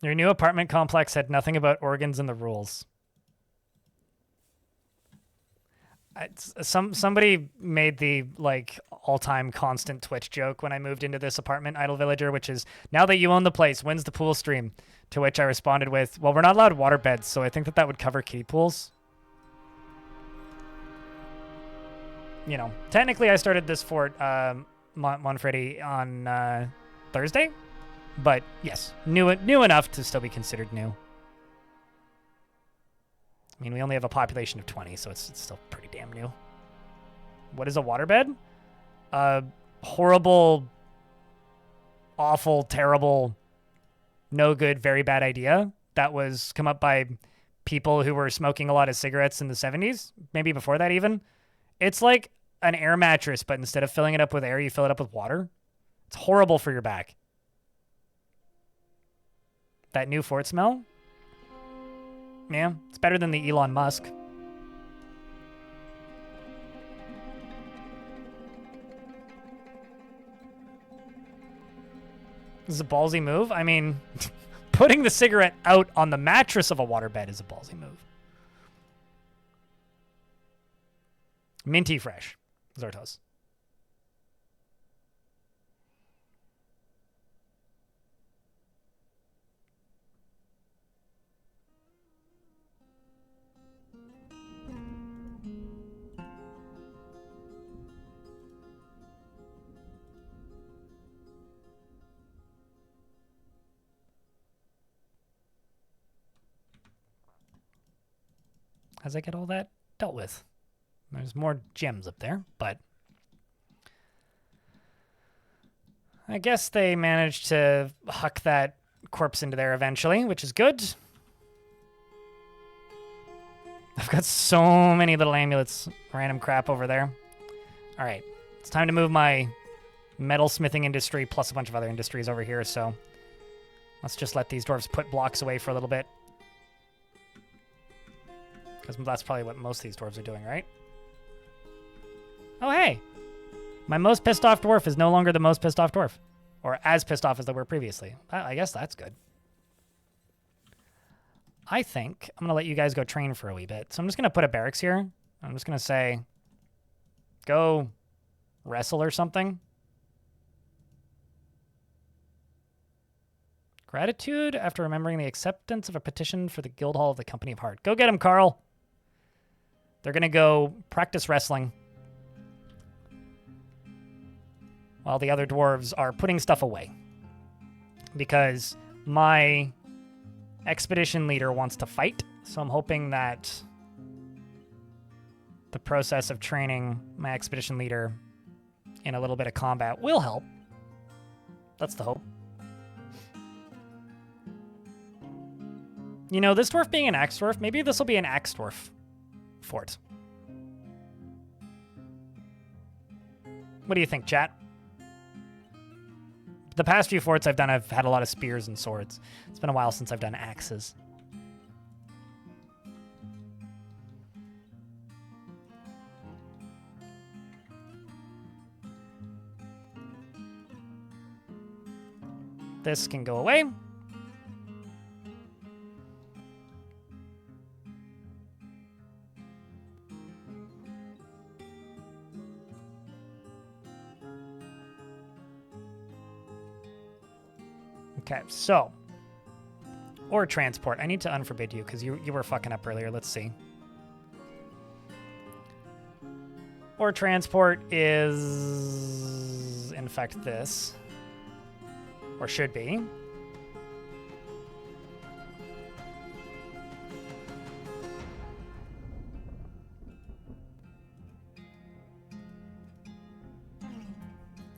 Your new apartment complex had nothing about organs and the rules. Somebody made the like all-time constant Twitch joke when I moved into this apartment, Idle Villager, which is, now that you own the place, when's the pool stream? To which I responded with, well, we're not allowed water beds, so I think that would cover kiddie pools. You know, technically I started this fort, Monfreddy, on Thursday. But yes, new enough to still be considered new. I mean, we only have a population of 20, so it's still pretty damn new. What is a waterbed? Horrible, awful, terrible, no good, very bad idea that was come up by people who were smoking a lot of cigarettes in the 70s, maybe before that even. It's like an air mattress, but instead of filling it up with air, you fill it up with water. It's horrible for your back. That new fort smell? Yeah, it's better than the Elon Musk. This is a ballsy move. I mean, putting the cigarette out on the mattress of a waterbed is a ballsy move. Minty fresh, Zortos. as I get all that dealt with. There's more gems up there, but I guess they managed to huck that corpse into there eventually, which is good. I've got so many little amulets, random crap over there. All right, it's time to move my metalsmithing industry plus a bunch of other industries over here, so let's just let these dwarves put blocks away for a little bit. Because that's probably what most of these dwarves are doing, right? Oh, hey! My most pissed off dwarf is no longer the most pissed off dwarf. Or as pissed off as they were previously. I guess that's good. I think I'm going to let you guys go train for a wee bit. So I'm just going to put a barracks here. I'm just going to say, go wrestle or something. Gratitude after remembering the acceptance of a petition for the guild hall of the Company of Heart. Go get him, Carl. They're going to go practice wrestling while the other dwarves are putting stuff away. Because my expedition leader wants to fight, so I'm hoping that the process of training my expedition leader in a little bit of combat will help. That's the hope. You know, this dwarf being an axe dwarf, maybe this will be an axe dwarf fort. What do you think, chat? The past few forts I've done, I've had a lot of spears and swords. It's been a while since I've done axes. This can go away. Okay, so, or transport. I need to unforbid you because you were fucking up earlier. Let's see. Or transport is, in fact, this. Or should be.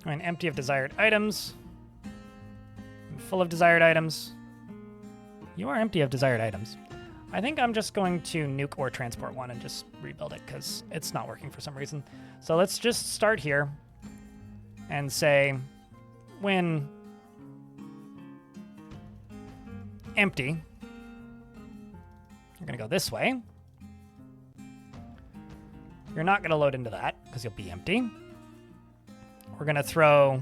And empty of desired items. Full of desired items. You are empty of desired items. I think I'm just going to nuke or transport one and just rebuild it because it's not working for some reason. So let's just start here and say when empty, you're going to go this way. You're not going to load into that because you'll be empty. We're going to throw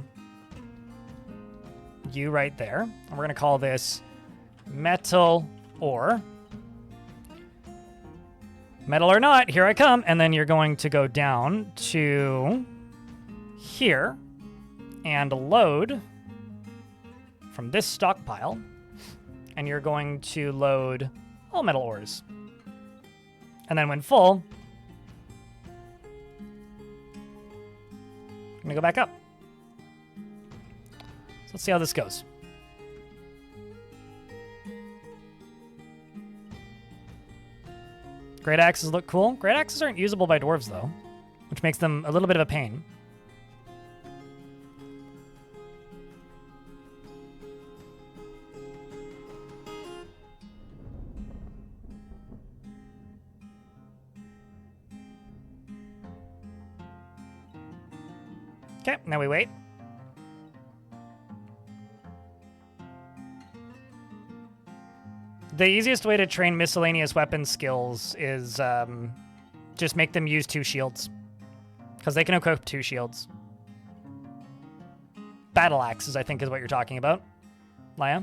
you right there. And we're going to call this metal ore. Metal or not, here I come. And then you're going to go down to here and load from this stockpile. And you're going to load all metal ores. And then when full, I'm going to go back up. So let's see how this goes. Great axes look cool. Great axes aren't usable by dwarves, though, which makes them a little bit of a pain. Okay, now we wait. The easiest way to train miscellaneous weapon skills is just make them use 2 shields. Because they can equip 2 shields. Battle axes, I think, is what you're talking about, Laya.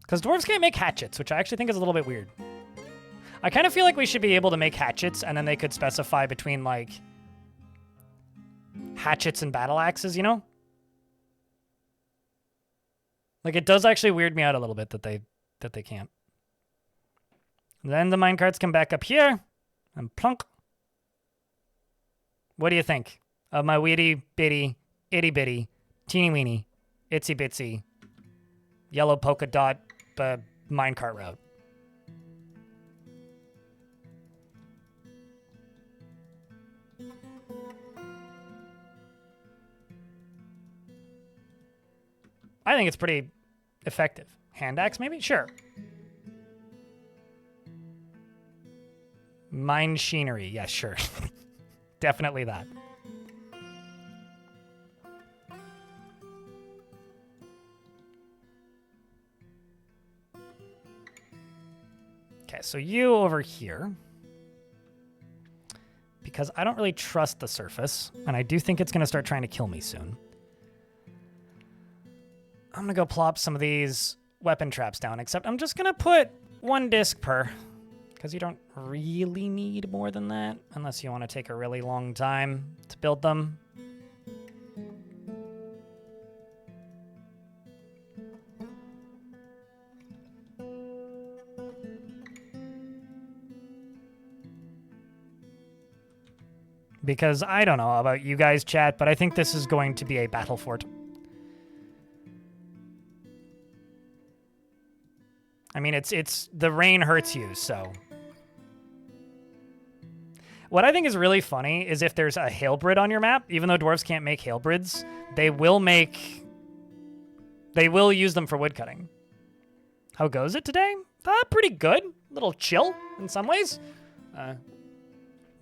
Because dwarves can't make hatchets, which I actually think is a little bit weird. I kind of feel like we should be able to make hatchets, and then they could specify between, like, hatchets and battle axes, you know? Like, it does actually weird me out a little bit that they can't. Then the minecarts come back up here, and plunk. What do you think of my weedy bitty, itty bitty, teeny weeny, itsy bitsy, yellow polka dot minecart route? I think it's pretty effective. Hand axe, maybe? Sure. Machinery. Yeah, sure. Definitely that. Okay, so you over here. Because I don't really trust the surface, and I do think it's going to start trying to kill me soon. I'm going to go plop some of these weapon traps down, except I'm just going to put 1 disc per, because you don't really need more than that, unless you want to take a really long time to build them. Because I don't know about you guys, chat, but I think this is going to be a battle fort. I mean, it's the rain hurts you, so. What I think is really funny is if there's a halberd on your map, even though dwarves can't make halberds, they will use them for woodcutting. How goes it today? Pretty good. A little chill in some ways.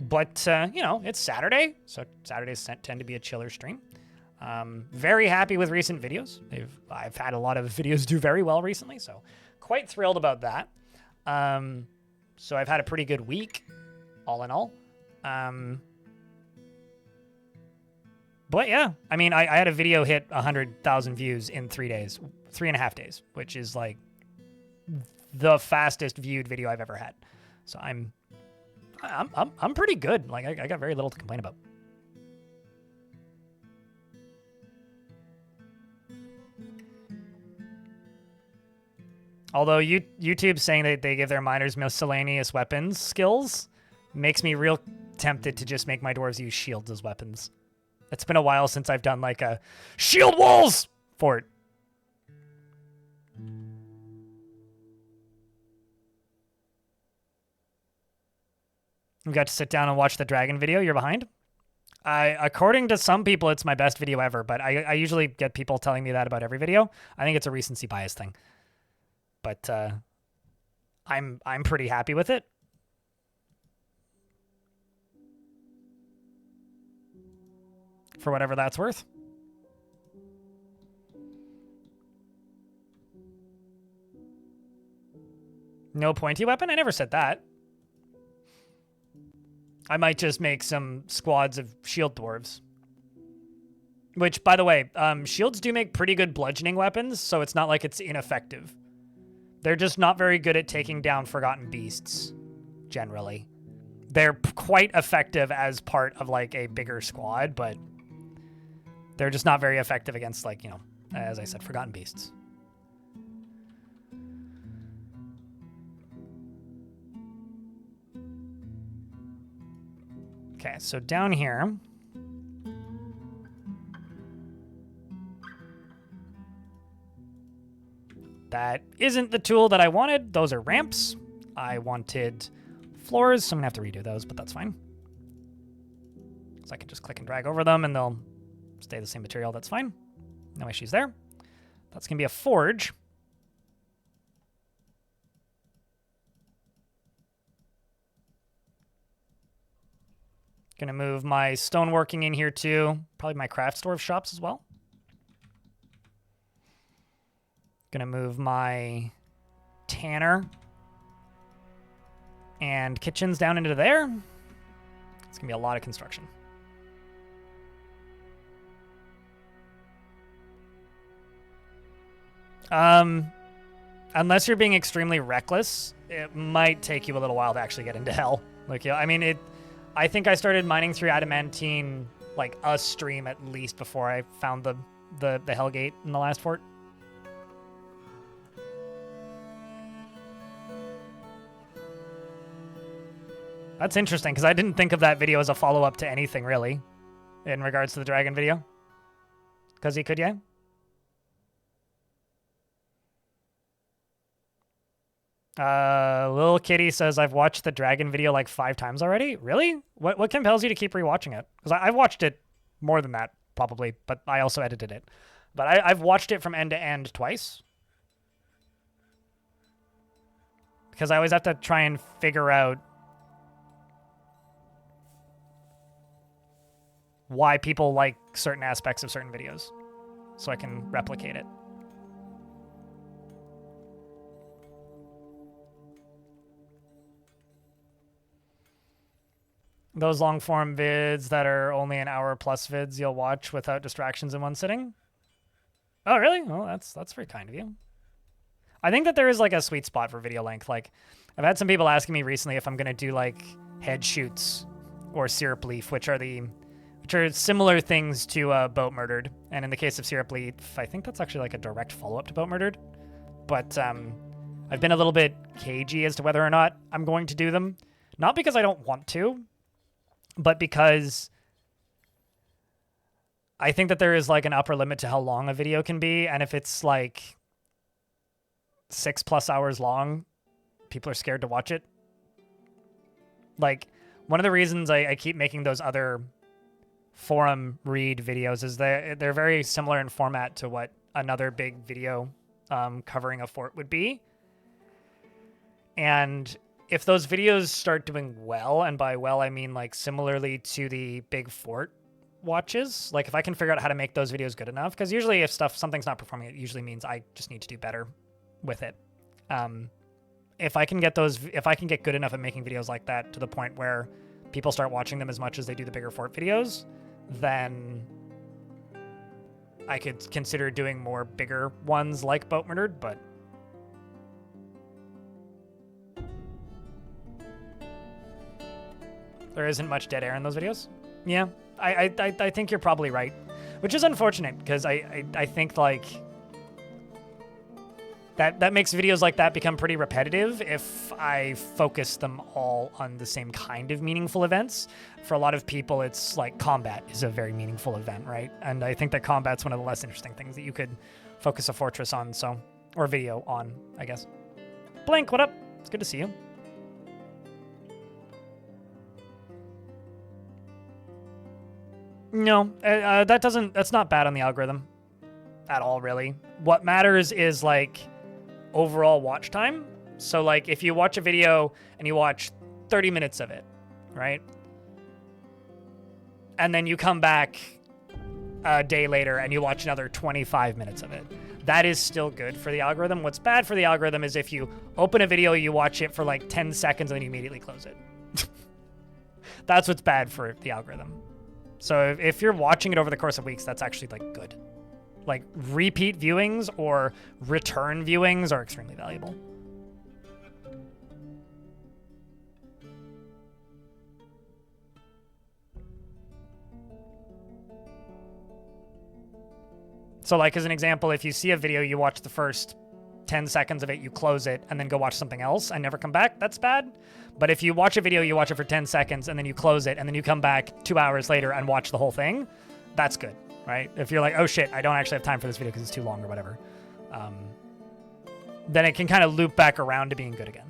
But, you know, it's Saturday, so Saturdays tend to be a chiller stream. Very happy with recent videos. I've had a lot of videos do very well recently, so quite thrilled about that. So I've had a pretty good week, all in all. But yeah, I mean, I had a video hit 100,000 views in 3.5 days, which is like the fastest viewed video I've ever had. So I'm pretty good. Like I got very little to complain about. Although YouTube saying that they give their miners miscellaneous weapons skills makes me real tempted to just make my dwarves use shields as weapons. It's been a while since I've done like a shield walls fort. We got to sit down and watch the dragon video. You're behind? According to some people, it's my best video ever, but I usually get people telling me that about every video. I think it's a recency bias thing. But I'm pretty happy with it. For whatever that's worth. No pointy weapon? I never said that. I might just make some squads of shield dwarves. Which, by the way, shields do make pretty good bludgeoning weapons, so it's not like it's ineffective. They're just not very good at taking down forgotten beasts, generally. They're quite effective as part of, like, a bigger squad, but they're just not very effective against, like, you know, as I said, forgotten beasts. Okay, so down here... That isn't the tool that I wanted. Those are ramps. I wanted floors, so I'm going to have to redo those, but that's fine. So I can just click and drag over them, and they'll stay the same material. That's fine. No issues there. That's going to be a forge. Going to move my stoneworking in here, too. Probably my craft dwarf shops as well. Gonna move my tanner and kitchens down into there. It's gonna be a lot of construction. Unless you're being extremely reckless, it might take you a little while to actually get into hell. Like, yeah, I mean, I think I started mining through adamantine like a stream at least before I found the hell gate in the last fort. That's interesting, because I didn't think of that video as a follow-up to anything, really, in regards to the dragon video. Because he could, yeah? Little Kitty says, I've watched the dragon video like 5 times already. Really? What compels you to keep rewatching it? Because I've watched it more than that, probably, but I also edited it. But I've watched it from end to end twice. Because I always have to try and figure out why people like certain aspects of certain videos so I can replicate it. Those long form vids that are only an hour plus vids you'll watch without distractions in one sitting? Oh, really? Well, that's very kind of you. I think that there is like a sweet spot for video length. Like, I've had some people asking me recently if I'm going to do like head shoots or Syrup Leaf, which are similar things to Boat Murdered. And in the case of Syrup Leaf, I think that's actually like a direct follow-up to Boat Murdered. But I've been a little bit cagey as to whether or not I'm going to do them. Not because I don't want to, but because I think that there is like an upper limit to how long a video can be. And if it's like 6+ hours long, people are scared to watch it. Like, one of the reasons I keep making those other forum read videos is they're very similar in format to what another big video covering a fort would be. And if those videos start doing well, and by well I mean like similarly to the big fort watches, like if I can figure out how to make those videos good enough, because usually if something's not performing, it usually means I just need to do better with it. If I can get good enough at making videos like that to the point where people start watching them as much as they do the bigger fort videos, then I could consider doing more bigger ones like Boat Murdered, but there isn't much dead air in those videos. Yeah, I think you're probably right, which is unfortunate because I think like that makes videos like that become pretty repetitive if I focus them all on the same kind of meaningful events. For a lot of people, it's like combat is a very meaningful event, right? And I think that combat's one of the less interesting things that you could focus a fortress on, or video on, I guess. Blink, what up? It's good to see you. No, that's not bad on the algorithm at all, really. What matters is like overall watch time. So like if you watch a video and you watch 30 minutes of it, right? And then you come back a day later and you watch another 25 minutes of it. That is still good for the algorithm. What's bad for the algorithm is if you open a video, you watch it for like 10 seconds and then you immediately close it. That's what's bad for the algorithm. So if you're watching it over the course of weeks, that's actually like good. Like repeat viewings or return viewings are extremely valuable. So like as an example, if you see a video, you watch the first 10 seconds of it, you close it, and then go watch something else and never come back, that's bad. But if you watch a video, you watch it for 10 seconds, and then you close it, and then you come back 2 hours later and watch the whole thing, that's good, right? If you're like, oh shit, I don't actually have time for this video because it's too long or whatever, then it can kind of loop back around to being good again.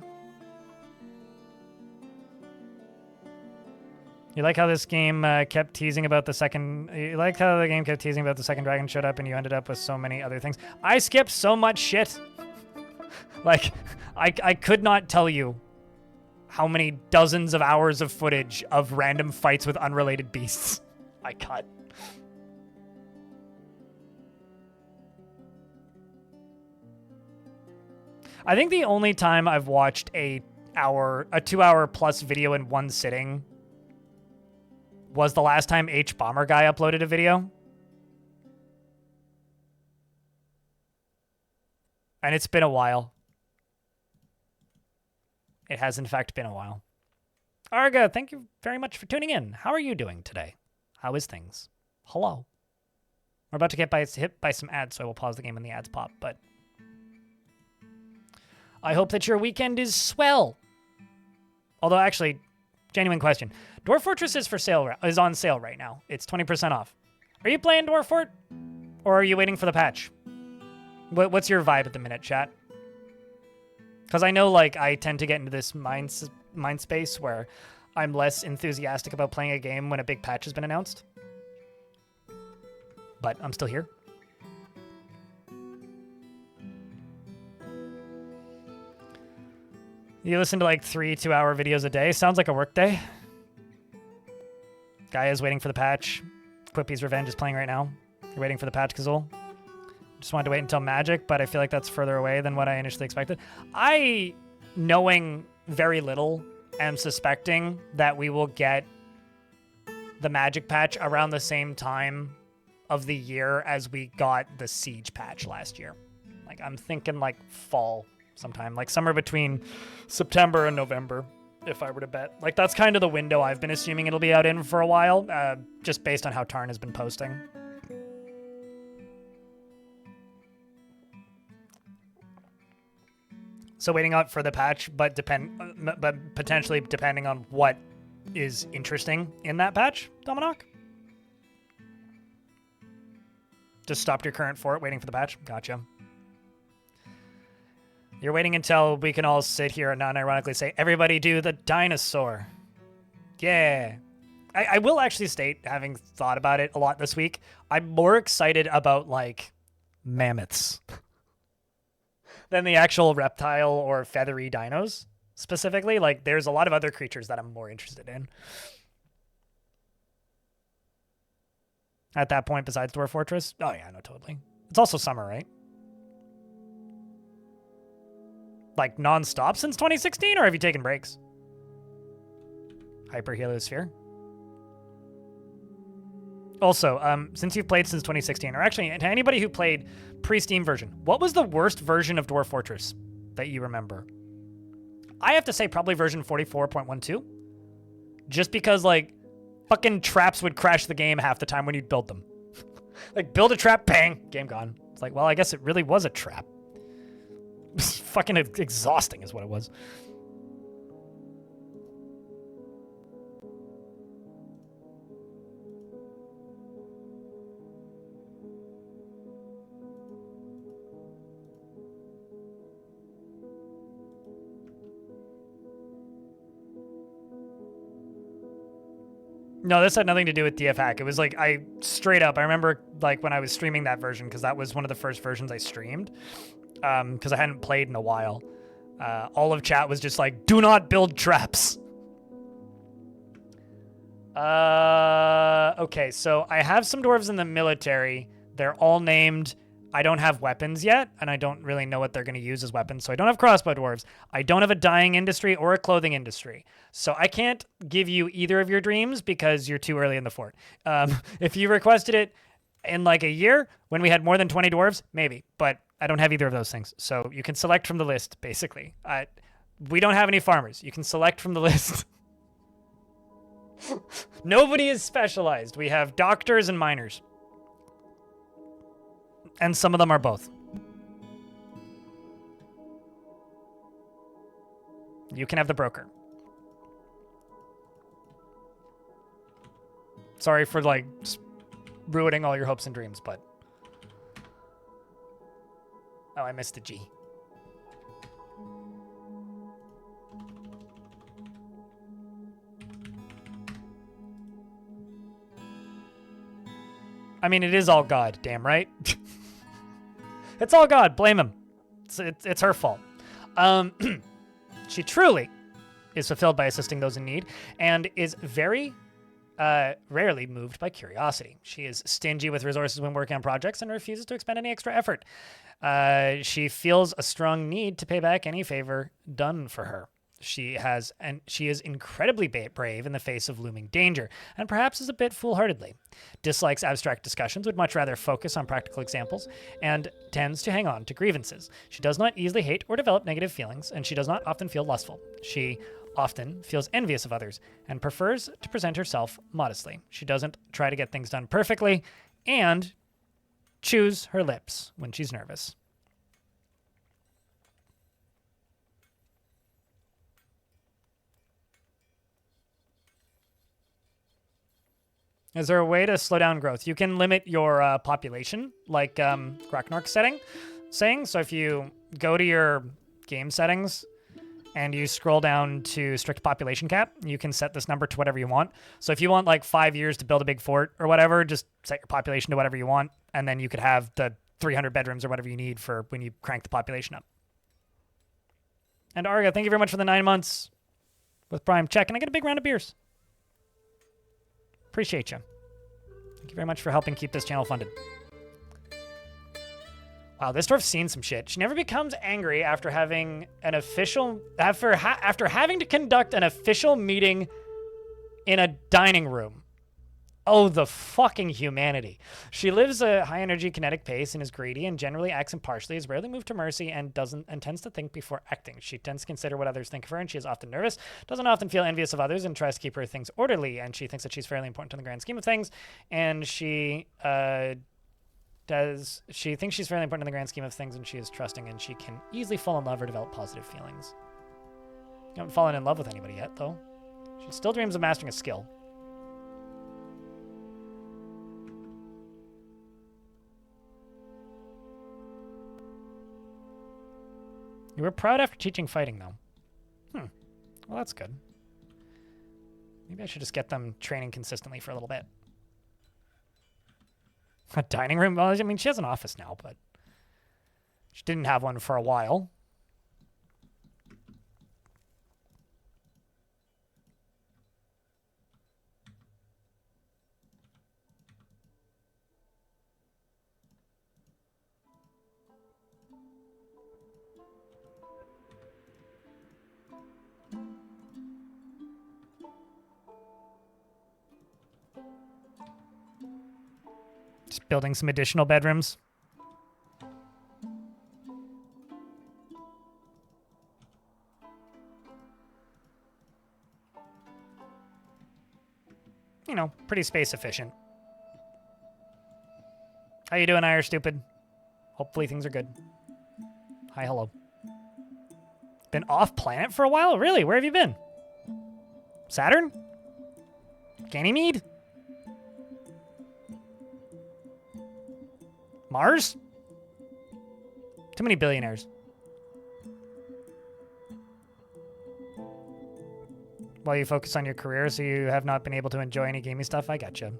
You like how this game kept teasing about the second... You like how the game kept teasing about the second dragon showed up and you ended up with so many other things. I skipped so much shit. Like, I could not tell you how many dozens of hours of footage of random fights with unrelated beasts I cut. I think the only time I've watched a 2-hour plus video in one sitting was the last time H Bomber Guy uploaded a video. And it's been a while. It has, in fact, been a while. Arga, thank you very much for tuning in. How are you doing today? How is things? Hello. We're about to get hit by some ads, so I will pause the game when the ads pop, but I hope that your weekend is swell. Although, actually, genuine question. Dwarf Fortress is on sale right now. It's 20% off. Are you playing Dwarf Fort? Or are you waiting for the patch? What's your vibe at the minute, chat? Because I know, like, I tend to get into this mind space where I'm less enthusiastic about playing a game when a big patch has been announced. But I'm still here. You listen to like 3 2-hour videos a day. Sounds like a work day. Guy is waiting for the patch. Quippy's Revenge is playing right now. You're waiting for the patch, Kazul. Just wanted to wait until Magic, but I feel like that's further away than what I initially expected. I, knowing very little, am suspecting that we will get the Magic patch around the same time of the year as we got the Siege patch last year. Like, I'm thinking like fall sometime, like somewhere between September and November, if I were to bet. Like, that's kind of the window I've been assuming it'll be out in for a while, just based on how Tarn has been posting. So waiting out for the patch, but potentially depending on what is interesting in that patch, Dominok? Just stopped your current fort, waiting for the patch? Gotcha. You're waiting until we can all sit here and non-ironically say, everybody do the dinosaur. Yeah. I will actually state, having thought about it a lot this week, I'm more excited about, like, mammoths than the actual reptile or feathery dinos, specifically. Like, there's a lot of other creatures that I'm more interested in. At that point, besides Dwarf Fortress? Oh, yeah, no, totally. It's also summer, right? Like, non-stop since 2016, or have you taken breaks? Hyper Heliosphere. Also, since you've played since 2016, or actually, to anybody who played pre-Steam version, what was the worst version of Dwarf Fortress that you remember? I have to say probably version 44.12. Just because, like, fucking traps would crash the game half the time when you'd build them. Like, build a trap, bang, game gone. It's like, well, I guess it really was a trap. It was fucking exhausting is what it was. No, this had nothing to do with DF Hack. It was like, I remember like when I was streaming that version, because that was one of the first versions I streamed, because I hadn't played in a while. All of chat was just like, do not build traps. Okay, so I have some dwarves in the military. They're all named. I don't have weapons yet, and I don't really know what they're going to use as weapons, so I don't have crossbow dwarves. I don't have a dyeing industry or a clothing industry, so I can't give you either of your dreams because you're too early in the fort. If you requested it in like a year, when we had more than 20 dwarves, maybe, but I don't have either of those things, so you can select from the list, basically. We don't have any farmers. You can select from the list. Nobody is specialized. We have doctors and miners. And some of them are both. You can have the broker. Sorry for, like, ruining all your hopes and dreams, but... Oh, I missed a G. I mean, it is all God, damn right. It's all God. Blame him. It's her fault. She truly is fulfilled by assisting those in need and is very rarely moved by curiosity. She is stingy with resources when working on projects and refuses to expend any extra effort. She feels a strong need to pay back any favor done for her. She is incredibly brave in the face of looming danger, and perhaps is a bit foolhardily. Dislikes abstract discussions, would much rather focus on practical examples, and tends to hang on to grievances. She does not easily hate or develop negative feelings, and she does not often feel lustful. She often feels envious of others, and prefers to present herself modestly. She doesn't try to get things done perfectly, and chews her lips when she's nervous. Is there a way to slow down growth? You can limit your population, like Graknork's saying. So if you go to your game settings and you scroll down to strict population cap, you can set this number to whatever you want. So if you want like 5 years to build a big fort or whatever, just set your population to whatever you want, and then you could have the 300 bedrooms or whatever you need for when you crank the population up. And Arga, thank you very much for the 9 months with Prime. Check, and I get a big round of beers. Appreciate you. Thank you very much for helping keep this channel funded. Wow, this dwarf's seen some shit. She never becomes angry after having an official... After having to conduct an official meeting in a dining room. Oh, the fucking humanity. She lives a high-energy kinetic pace and is greedy and generally acts impartially, is rarely moved to mercy, and tends to think before acting. She tends to consider what others think of her, and she is often nervous, doesn't often feel envious of others, and tries to keep her things orderly, and she thinks that she's fairly important in the grand scheme of things, and she thinks she's fairly important in the grand scheme of things, and she is trusting, and she can easily fall in love or develop positive feelings. You haven't fallen in love with anybody yet, though. She still dreams of mastering a skill. You were proud after teaching fighting, though. Well, that's good. Maybe I should just get them training consistently for a little bit. A dining room? Well, I mean, she has an office now, but she didn't have one for a while. Just building some additional bedrooms. You know, pretty space efficient. How you doing, Irish Stupid? Hopefully things are good. Hi, hello. Been off planet for a while? Really? Where have you been? Saturn? Ganymede? Mars? Too many billionaires. While you focus on your career, so you have not been able to enjoy any gaming stuff? I gotcha.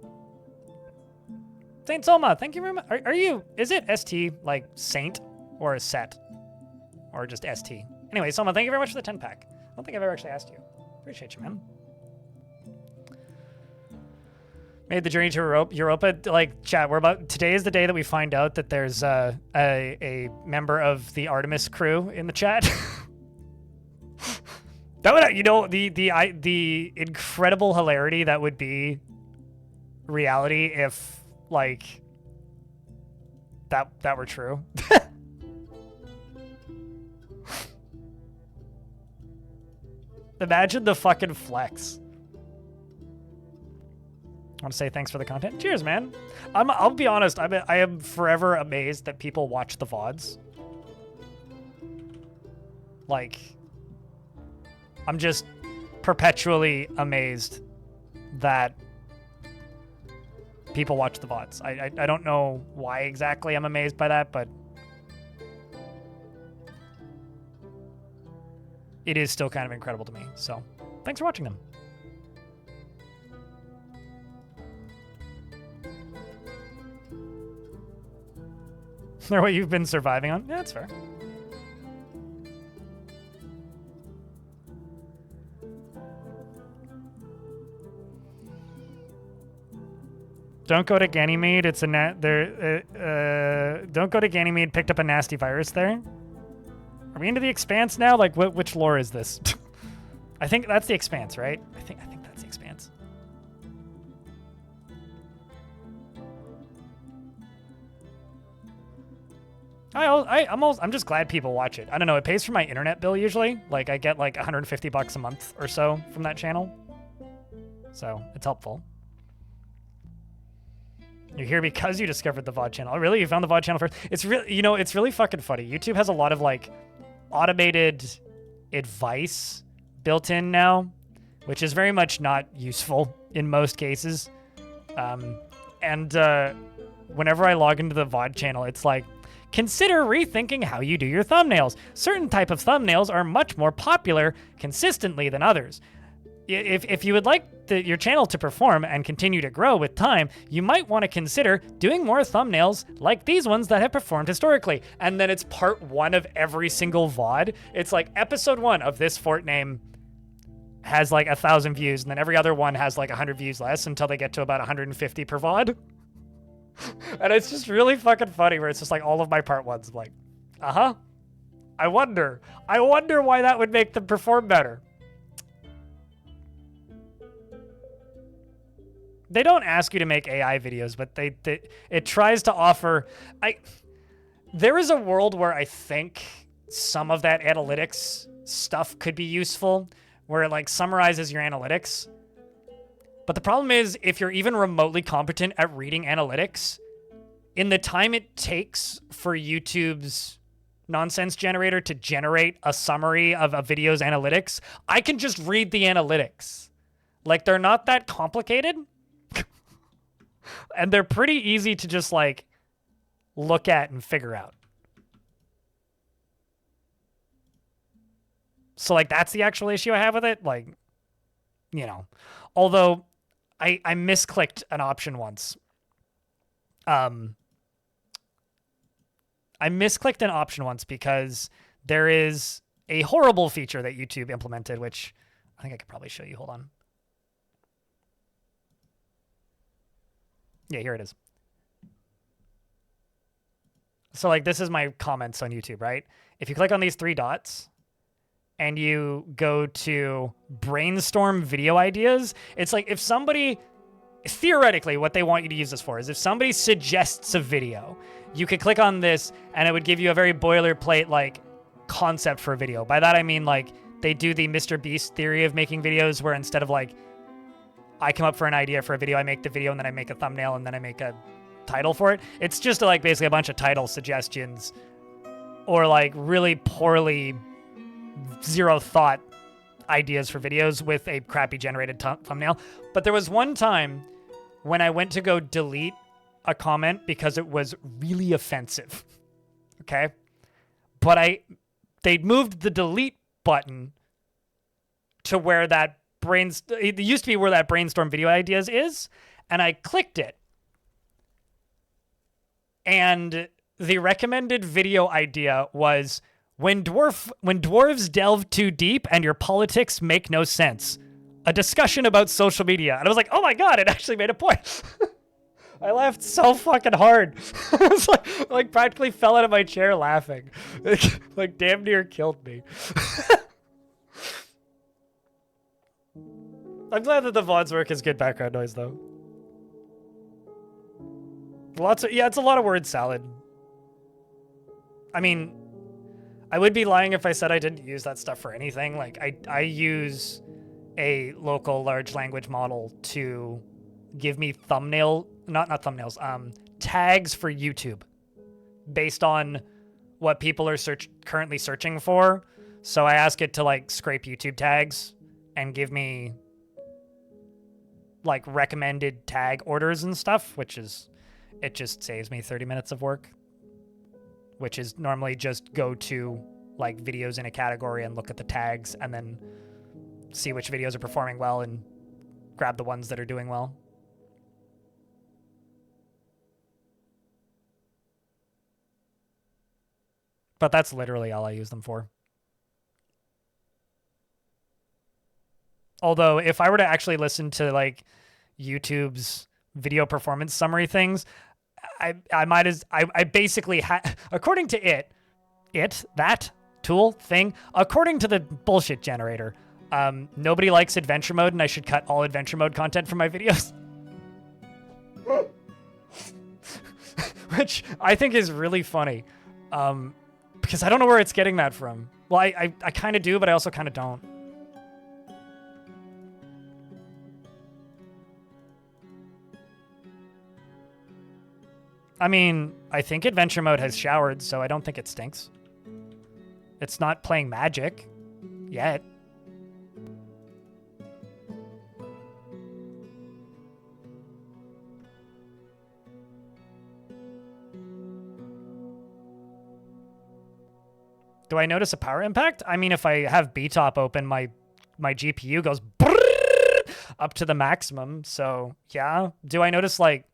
Saint Soma, thank you very much. Are you, is it ST, like Saint, or a set? Or just ST? Anyway, Soma, thank you very much for the 10-pack. I don't think I've ever actually asked you. Appreciate you, man. Made the journey to Europa. Like, chat, today is the day that we find out that there's a member of the Artemis crew in the chat. That would, you know, the incredible hilarity that would be reality if, like, that were true. Imagine the fucking flex. I want to say thanks for the content. Cheers, man. I'll be honest. I am forever amazed that people watch the VODs. Like, I'm just perpetually amazed that people watch the VODs. I don't know why exactly I'm amazed by that, but it is still kind of incredible to me. So, thanks for watching them. They're what you've been surviving on? Yeah, that's fair. Don't go to Ganymede. It's a don't go to Ganymede. Picked up a nasty virus there. Are we into the Expanse now? Like, which lore is this? I think that's the Expanse, right? I think that's the Expanse. I'm just glad people watch it. I don't know. It pays for my internet bill usually. Like, I get like $150 a month or so from that channel. So it's helpful. You're here because you discovered the VOD channel. Oh, really? You found the VOD channel first? It's really, you know, it's really fucking funny. YouTube has a lot of like automated advice built in now, which is very much not useful in most cases. Whenever I log into the VOD channel, it's like, consider rethinking how you do your thumbnails. Certain type of thumbnails are much more popular consistently than others. if you would like your channel to perform and continue to grow with time, you might want to consider doing more thumbnails like these ones that have performed historically. And then it's part 1 of every single VOD. It's like episode 1 of this fort name has like 1,000 views, and then every other one has like 100 views less until they get to about 150 per VOD. And it's just really fucking funny where it's just like all of my part 1s. I'm like, I wonder why that would make them perform better. They don't ask you to make AI videos, but it tries to offer. There is a world where I think some of that analytics stuff could be useful, where it like summarizes your analytics. But the problem is, if you're even remotely competent at reading analytics, in the time it takes for YouTube's nonsense generator to generate a summary of a video's analytics, I can just read the analytics. Like, they're not that complicated. And they're pretty easy to just like look at and figure out. So like that's the actual issue I have with it. Like, you know, although I misclicked an option once. I misclicked an option once because there is a horrible feature that YouTube implemented, which I think I could probably show you. Hold on. Yeah, here it is. So like this is my comments on YouTube, right? If you click on these 3 dots and you go to brainstorm video ideas, it's like if somebody, theoretically what they want you to use this for is if somebody suggests a video, you could click on this and it would give you a very boilerplate like concept for a video. By that I mean like they do the Mr. Beast theory of making videos where instead of like I come up for an idea for a video, I make the video, and then I make a thumbnail, and then I make a title for it. It's just like basically a bunch of title suggestions or like really poorly zero thought ideas for videos with a crappy generated thumbnail. But there was one time when I went to go delete a comment because it was really offensive. Okay? But they moved the delete button to where that it used to be where that brainstorm video ideas is, and I clicked it. And the recommended video idea was when dwarves delve too deep and your politics make no sense. A discussion about social media. And I was like, oh my God, it actually made a point. I laughed so fucking hard. I was like practically fell out of my chair laughing. Like damn near killed me. I'm glad that the VODs work as good background noise, though. It's a lot of word salad. I mean, I would be lying if I said I didn't use that stuff for anything. Like, I use a local large language model to give me not thumbnails, tags for YouTube based on what people are currently searching for. So I ask it to, like, scrape YouTube tags and give me like recommended tag orders and stuff, it just saves me 30 minutes of work, which is normally just go to like videos in a category and look at the tags and then see which videos are performing well and grab the ones that are doing well. But that's literally all I use them for. Although if I were to actually listen to like YouTube's video performance summary things, I basically according to that tool thing, according to the bullshit generator, nobody likes adventure mode and I should cut all adventure mode content from my videos. Which I think is really funny. Because I don't know where it's getting that from. Well, I kind of do, but I also kind of don't. I mean, I think adventure mode has showered, so I don't think it stinks. It's not playing magic yet. Do I notice a power impact? I mean, if I have BTOP open, my GPU goes brrrr. up to the maximum. So yeah, do I notice like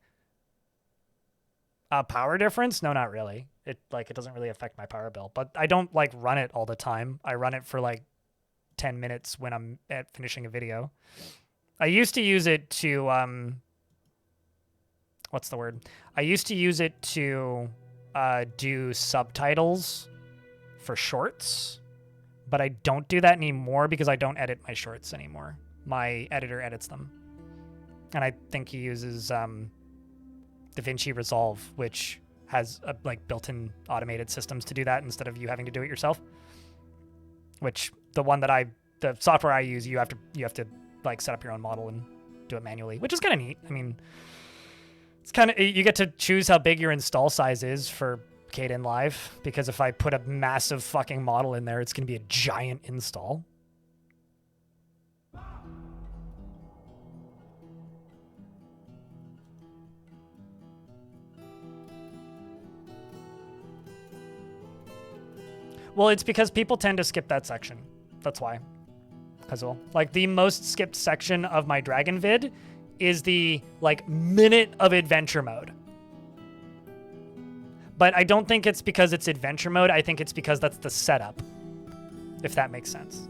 a power difference? No, not really. It doesn't really affect my power bill, but I don't like run it all the time. I run it for like 10 minutes when I'm at finishing a video. I used to use it to what's the word? I used to use it to do subtitles for shorts, but I don't do that anymore because I don't edit my shorts anymore. My editor edits them. And I think he uses DaVinci Resolve, which has like built-in automated systems to do that instead of you having to do it yourself. Which the software I use, you have to like set up your own model and do it manually, which is kind of neat. I mean, it's kind of, you get to choose how big your install size is for Kdenlive, because if I put a massive fucking model in there, it's going to be a giant install. Well, it's because people tend to skip that section. That's why. Like the most skipped section of my Dragon vid is the like minute of adventure mode. But I don't think it's because it's adventure mode. I think it's because that's the setup, if that makes sense.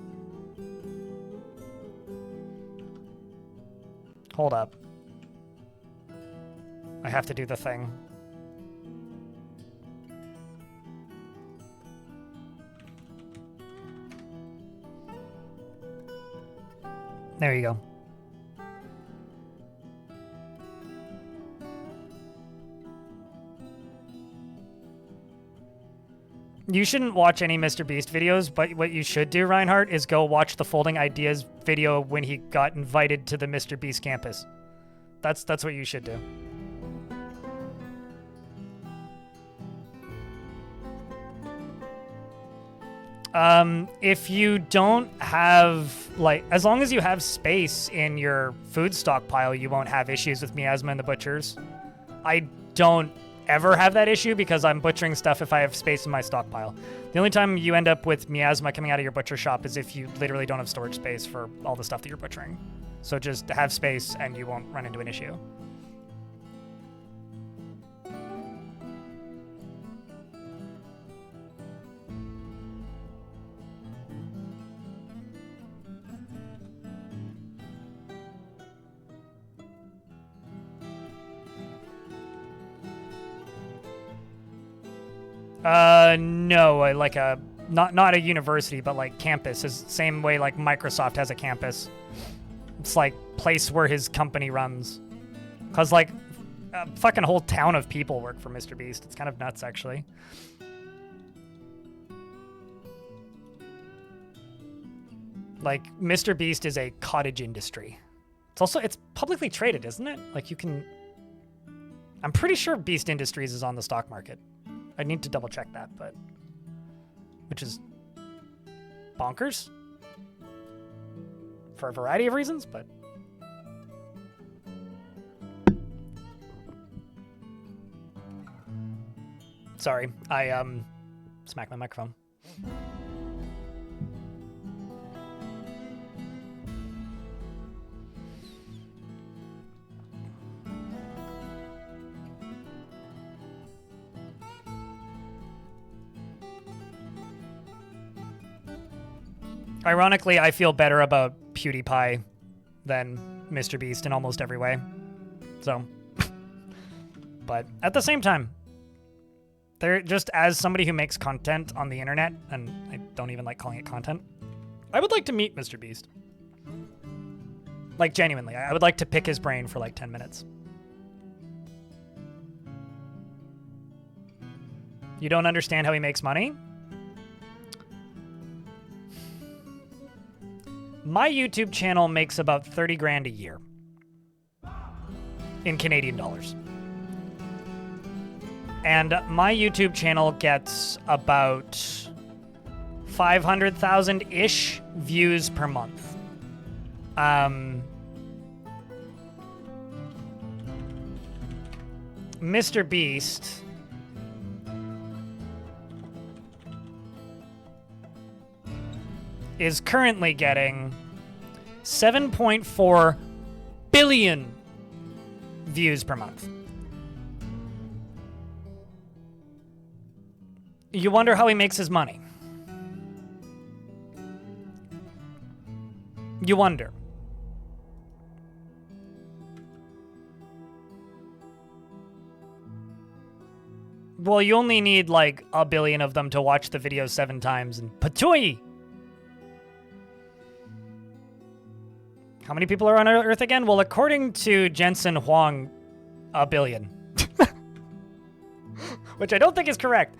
Hold up. I have to do the thing. There you go. You shouldn't watch any Mr. Beast videos, but what you should do, Reinhardt, is go watch the Folding Ideas video when he got invited to the Mr. Beast campus. That's what you should do. If you don't have, like, as long as you have space in your food stockpile, you won't have issues with Miasma and the Butchers. I don't ever have that issue because I'm butchering stuff if I have space in my stockpile. The only time you end up with Miasma coming out of your butcher shop is if you literally don't have storage space for all the stuff that you're butchering. So just have space and you won't run into an issue. No, like not a university, but like campus is same way like Microsoft has a campus. It's like place where his company runs. Cause like a fucking whole town of people work for Mr. Beast. It's kind of nuts, actually. Like Mr. Beast is a cottage industry. It's publicly traded, isn't it? Like you can, I'm pretty sure Beast Industries is on the stock market. I need to double check that, but which is bonkers for a variety of reasons, but sorry, I smacked my microphone. Ironically, I feel better about PewDiePie than Mr. Beast in almost every way. So, but at the same time, they're just, as somebody who makes content on the internet, and I don't even like calling it content, I would like to meet Mr. Beast. Like, genuinely, I would like to pick his brain for like 10 minutes. You don't understand how he makes money? My YouTube channel makes about 30 grand a year in Canadian dollars. And my YouTube channel gets about 500,000-ish views per month. Mr. Beast is currently getting 7.4 billion views per month. You wonder how he makes his money. You wonder. Well, you only need like a billion of them to watch the video 7 times and patooey! How many people are on Earth again? Well, according to Jensen Huang, a billion. Which I don't think is correct.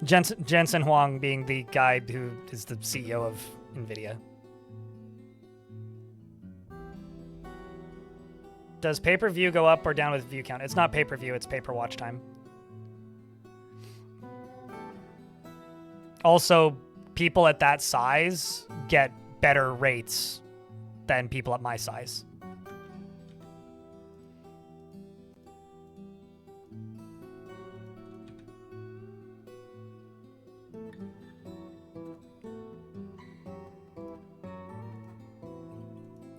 Jensen Huang being the guy who is the CEO of NVIDIA. Does pay-per-view go up or down with view count? It's not pay-per-view, it's pay-per-watch time. Also, people at that size get better rates than people at my size.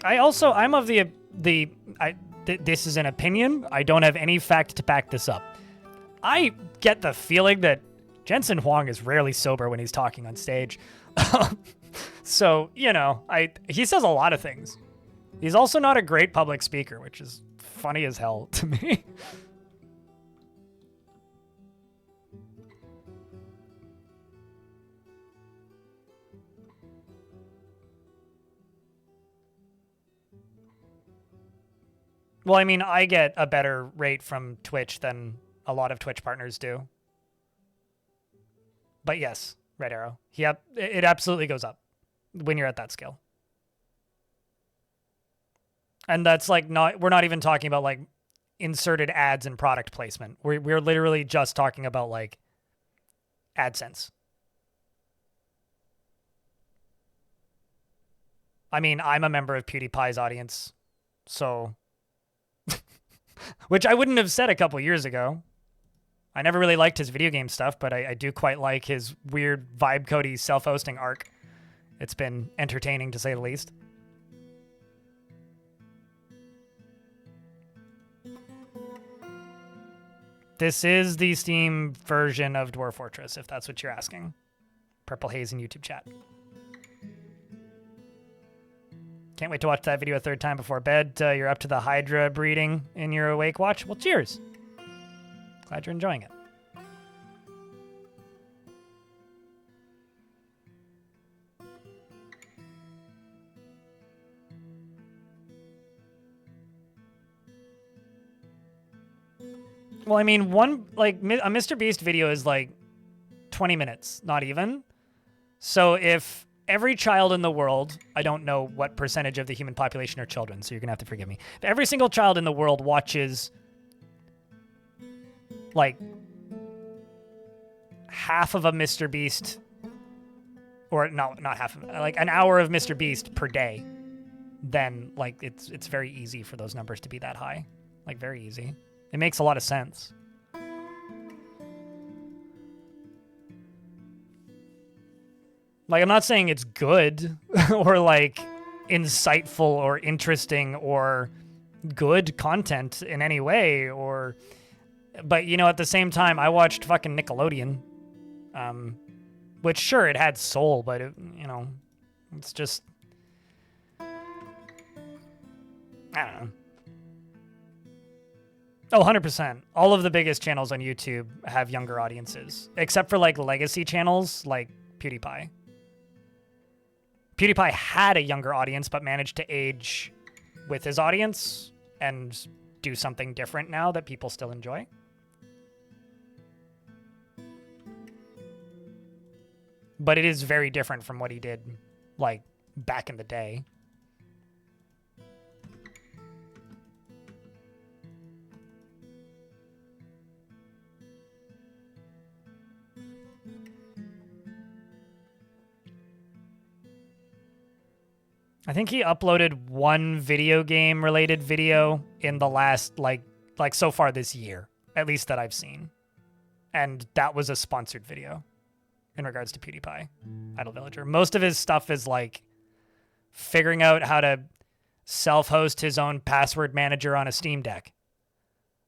I'm of this is an opinion. I don't have any fact to back this up. I get the feeling that Jensen Huang is rarely sober when he's talking on stage. So, you know, he says a lot of things. He's also not a great public speaker, which is funny as hell to me. Well, I mean, I get a better rate from Twitch than a lot of Twitch partners do. But yes, Red Arrow. Yep, it absolutely goes up when you're at that scale. And that's like we're not even talking about like inserted ads and product placement. We're literally just talking about like AdSense. I mean, I'm a member of PewDiePie's audience, so... Which I wouldn't have said a couple years ago. I never really liked his video game stuff, but I do quite like his weird Vibe Cody self-hosting arc. It's been entertaining, to say the least. This is the Steam version of Dwarf Fortress, if that's what you're asking. Purple Haze in YouTube chat. Can't wait to watch that video a 3rd time before bed. You're up to the Hydra breeding in your Awake watch. Well, cheers. Glad you're enjoying it. Well, I mean, a Mr. Beast video is like 20 minutes, not even. So if every child in the world, I don't know what percentage of the human population are children, so you're going to have to forgive me. If every single child in the world watches, like, half of a Mr. Beast, or no, not half of, like, an hour of Mr. Beast per day, then, like, it's very easy for those numbers to be that high. Like, very easy. It makes a lot of sense. Like, I'm not saying it's good or, like, insightful or interesting or good content in any way, but, you know, at the same time, I watched fucking Nickelodeon, which, sure, it had soul, but, you know, it's just, I don't know. Oh, 100%. All of the biggest channels on YouTube have younger audiences, except for, like, legacy channels like PewDiePie. PewDiePie had a younger audience, but managed to age with his audience and do something different now that people still enjoy. But it is very different from what he did, like, back in the day. I think he uploaded one video game related video in the last, like so far this year, at least that I've seen. And that was a sponsored video in regards to PewDiePie, Idle Villager. Most of his stuff is like figuring out how to self-host his own password manager on a Steam Deck,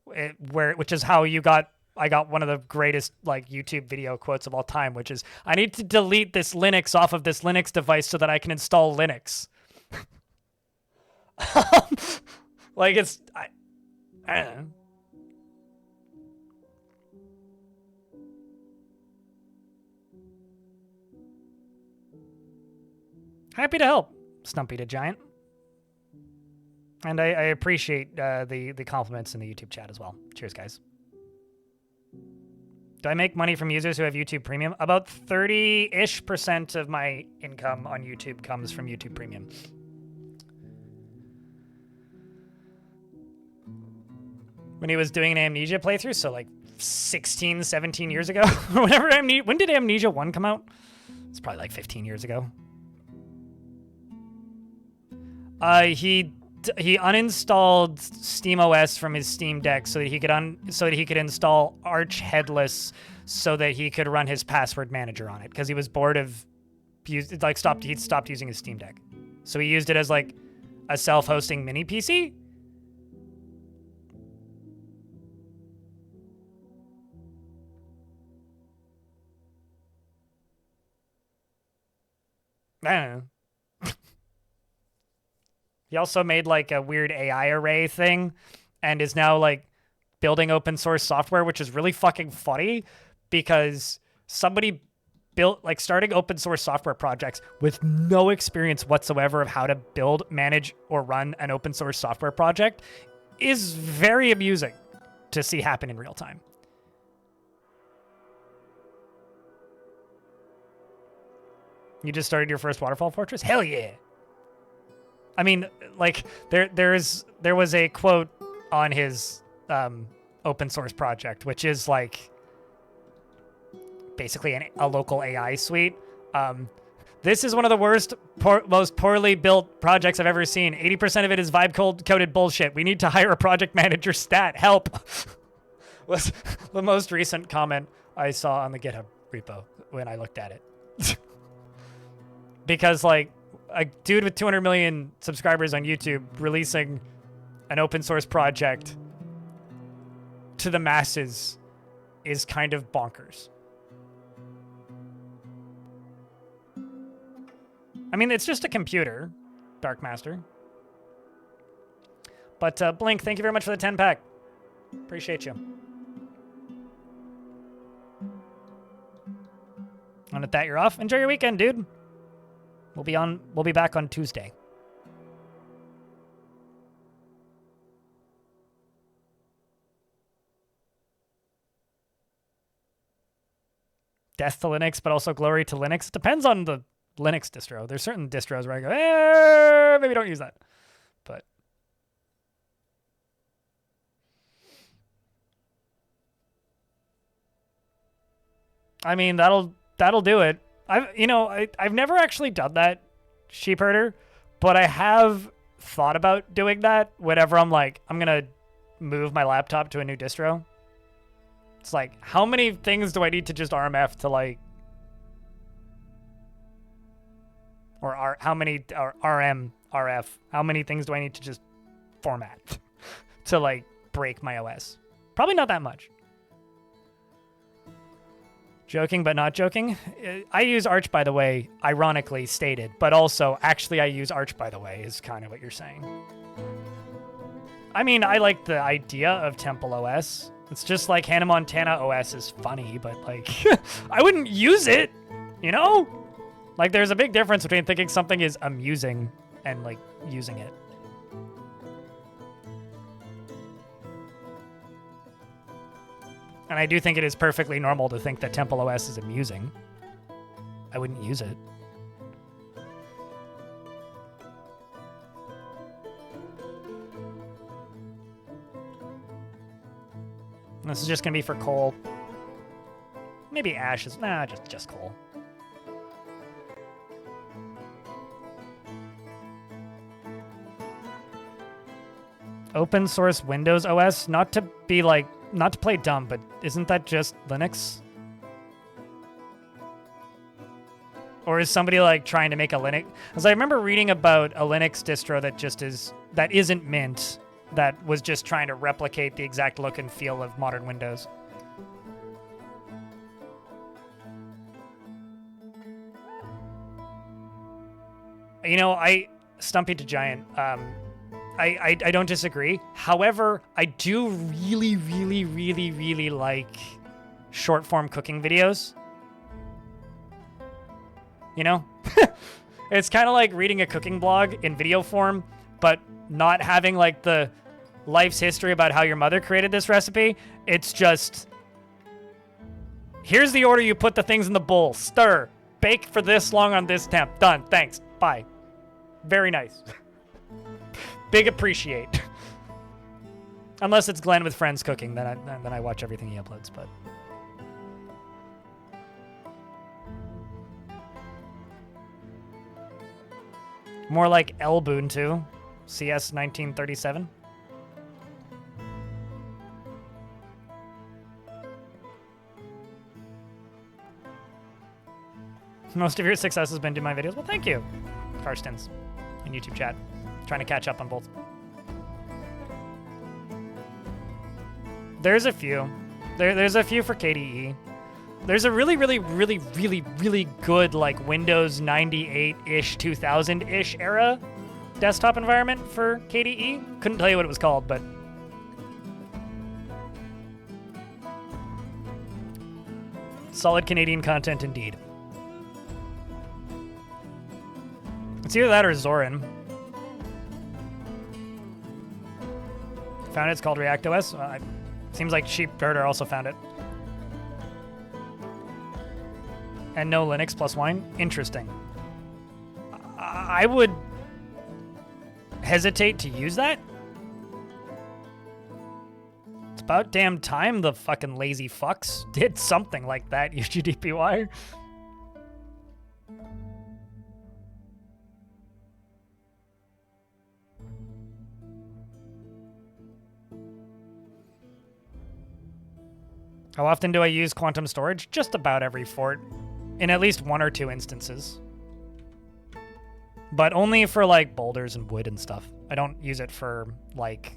which is how I got one of the greatest like YouTube video quotes of all time, which is, I need to delete this Linux off of this Linux device so that I can install Linux. Like I don't know. Happy to help, Stumpy the Giant. And I appreciate the compliments in the YouTube chat as well. Cheers, guys. Do I make money from users who have YouTube Premium? About 30-ish% of my income on YouTube comes from YouTube Premium. When he was doing an Amnesia playthrough, so like 16, 17 years ago. Whenever when did Amnesia 1 come out? It's probably like 15 years ago. He uninstalled SteamOS from his Steam Deck so that he could install Arch Headless so that he could run his password manager on it, because he was bored of he'd stopped using his Steam Deck. So he used it as like a self-hosting mini PC. I don't know. He also made like a weird AI array thing and is now like building open source software, which is really fucking funny because somebody starting open source software projects with no experience whatsoever of how to build, manage, or run an open source software project is very amusing to see happen in real time. You just started your first waterfall fortress? Hell yeah. I mean, like there was a quote on his open source project, which is like basically a local AI suite. This is one of the most poorly built projects I've ever seen. 80% of it is vibe-coded bullshit. We need to hire a project manager stat. Help. Was the most recent comment I saw on the GitHub repo when I looked at it. Because like, a dude with 200 million subscribers on YouTube releasing an open source project to the masses is kind of bonkers. I mean, it's just a computer, Dark Master. But Blink, thank you very much for the 10-pack. Appreciate you. And with that, you're off. Enjoy your weekend, dude. We'll be back on Tuesday. Death to Linux, but also glory to Linux. It depends on the Linux distro. There's certain distros where I go, maybe don't use that. But I mean, that'll do it. I've never actually done that, sheep herder, but I have thought about doing that whenever I'm like, I'm gonna move my laptop to a new distro. It's like, how many things do I need to just RMF to like, or how many RM, RF, how many things do I need to just format to like break my OS? Probably not that much. Joking, but not joking. I use Arch, by the way, ironically stated, but also actually I use Arch, by the way, is kind of what you're saying. I mean, I like the idea of Temple OS. It's just like Hannah Montana OS is funny, but like, I wouldn't use it, you know? Like, there's a big difference between thinking something is amusing and like using it. And I do think it is perfectly normal to think that Temple OS is amusing. I wouldn't use it. This is just going to be for coal. Maybe ashes. Nah, just coal. Open source Windows OS, not to play dumb, but isn't that just Linux? Or is somebody like trying to make a Linux? Because I remember reading about a Linux distro that isn't Mint, that was just trying to replicate the exact look and feel of modern Windows. You know, Stumpy to Giant, I don't disagree. However, I do really, really, really, really like short form cooking videos. You know? It's kind of like reading a cooking blog in video form, but not having like the life's history about how your mother created this recipe. It's just, here's the order you put the things in the bowl. Stir. Bake for this long on this temp. Done. Thanks. Bye. Very nice. Big appreciate. Unless it's Glenn with friends cooking, then I watch everything he uploads, but... More like Ubuntu, CS 1937. Most of your success has been doing my videos. Well, thank you, Karstens, in YouTube chat. Trying to catch up on both. There's a few. There's a few for KDE. There's a really, really, really, really, really good, like, Windows 98-ish, 2000-ish era desktop environment for KDE. Couldn't tell you what it was called, but... solid Canadian content indeed. It's either that or Zorin. Found it. It's called ReactOS. Seems like Sheep Herder also found it. And no Linux plus wine? Interesting. I would hesitate to use that. It's about damn time the fucking lazy fucks did something like that, UGDPY. How often do I use quantum storage? Just about every fort. In at least 1 or 2 instances. But only for, like, boulders and wood and stuff. I don't use it for, like,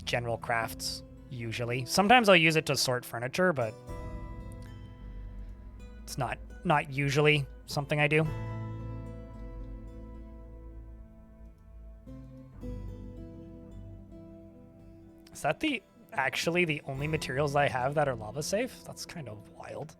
general crafts, usually. Sometimes I'll use it to sort furniture, but it's not usually something I do. Is that actually the only materials I have that are lava safe? That's kind of wild.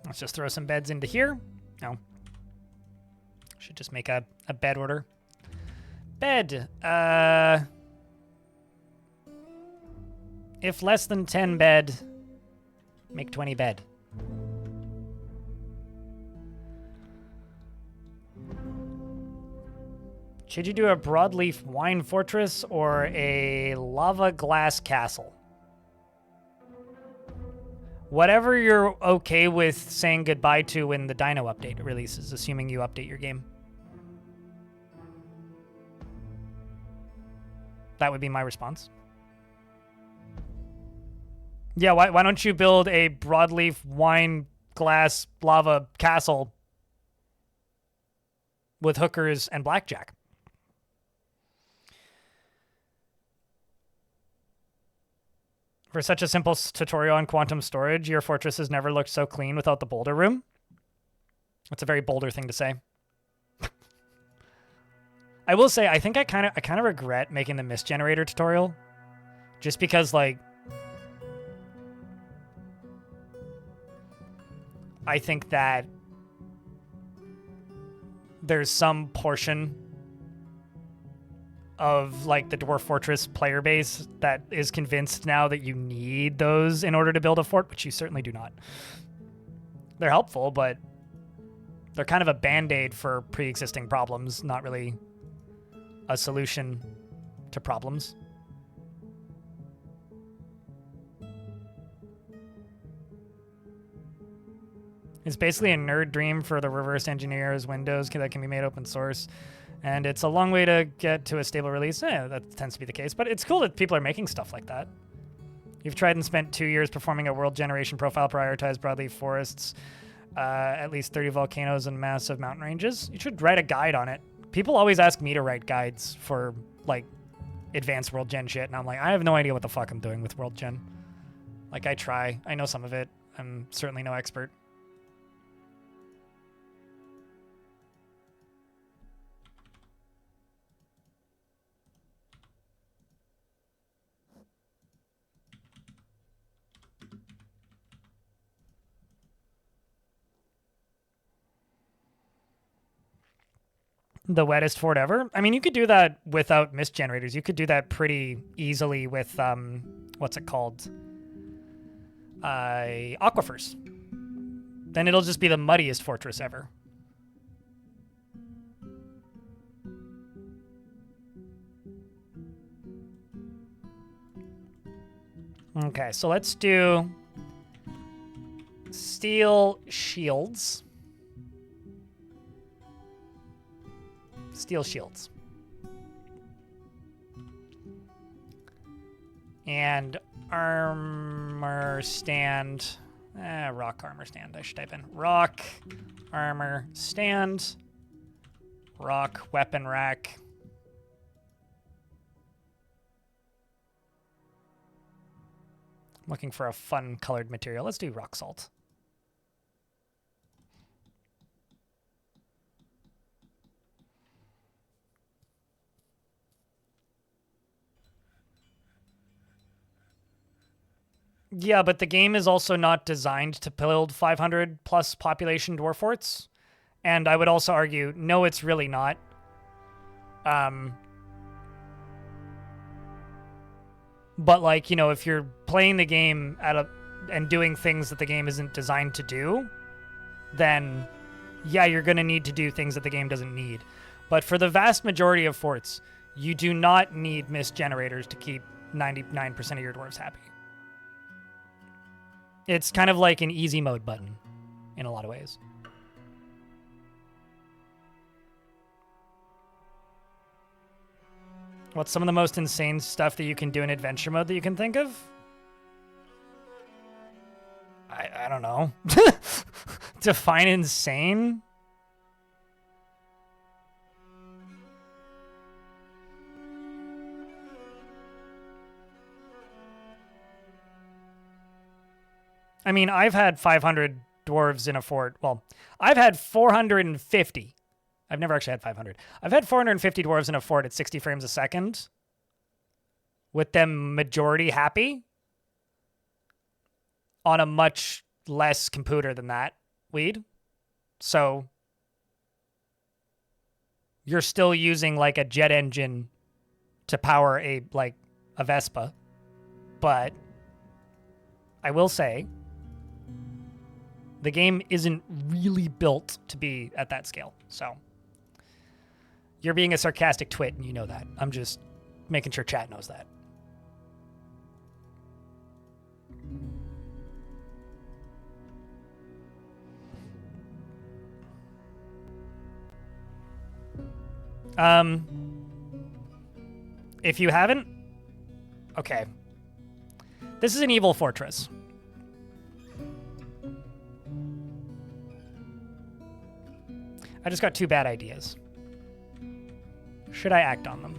Let's just throw some beds into here. No. Should just make a bed order. Bed. If less than 10 bed, make 20 bed. Should you do a broadleaf wine fortress or a lava glass castle? Whatever you're okay with saying goodbye to when the Dino update releases, assuming you update your game. That would be my response. Yeah, why don't you build a broadleaf wine glass lava castle with hookers and blackjack? For such a simple tutorial on quantum storage, your fortress has never looked so clean without the boulder room. That's a very Boulder thing to say. I will say, I think I kind of regret making the mist generator tutorial, just because, like, I think that there's some portion of, like, the Dwarf Fortress player base that is convinced now that you need those in order to build a fort, which you certainly do not. They're helpful, but they're kind of a band-aid for pre-existing problems, not really a solution to problems. It's basically a nerd dream for the reverse engineers Windows that can be made open source. And it's a long way to get to a stable release. That tends to be the case. But it's cool that people are making stuff like that. You've tried and spent 2 years performing a world generation profile, prioritized broadleaf forests, at least 30 volcanoes and massive mountain ranges. You should write a guide on it. People always ask me to write guides for, like, advanced world gen shit. And I'm like, I have no idea what the fuck I'm doing with world gen. Like, I try. I know some of it. I'm certainly no expert. The wettest fort ever? I mean, you could do that without mist generators. You could do that pretty easily with, what's it called? Aquifers. Then it'll just be the muddiest fortress ever. Okay, so let's do steel shields. Steel shields. And armor stand. Rock armor stand. I should type in rock armor stand. Rock weapon rack. I'm looking for a fun colored material. Let's do rock salt. Yeah, but the game is also not designed to build 500 plus population dwarf forts. And I would also argue, no, it's really not. But like, you know, if you're playing the game and doing things that the game isn't designed to do, then yeah, you're going to need to do things that the game doesn't need. But for the vast majority of forts, you do not need mist generators to keep 99% of your dwarves happy. It's kind of like an easy mode button in a lot of ways. What's some of the most insane stuff that you can do in adventure mode that you can think of? I don't know. Define insane? I mean, I've had 500 dwarves in a fort. Well, I've had 450. I've never actually had 500. I've had 450 dwarves in a fort at 60 frames a second, with them majority happy on a much less computer than that, weed. So you're still using like a jet engine to power a Vespa. But I will say, the game isn't really built to be at that scale. So you're being a sarcastic twit, and you know that. I'm just making sure chat knows that. If you haven't, okay. This is an evil fortress. I just got 2 bad ideas. Should I act on them?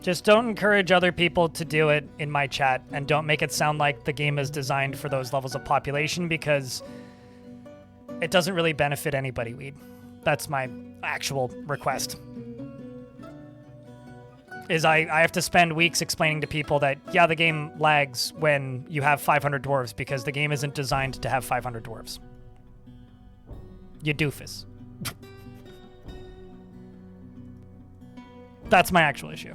Just don't encourage other people to do it in my chat, and don't make it sound like the game is designed for those levels of population, because it doesn't really benefit anybody, weed. That's my actual request. Is I have to spend weeks explaining to people that, yeah, the game lags when you have 500 dwarves, because the game isn't designed to have 500 dwarves. You doofus. That's my actual issue.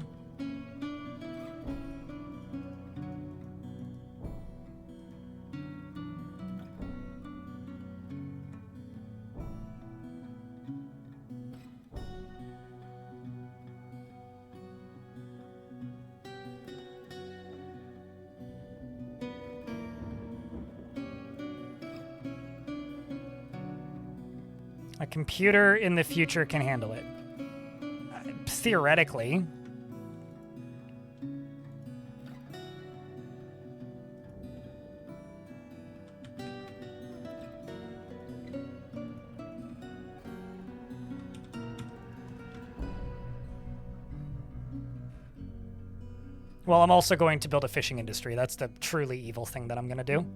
A computer in the future can handle it. Theoretically. Well, I'm also going to build a fishing industry. That's the truly evil thing that I'm going to do.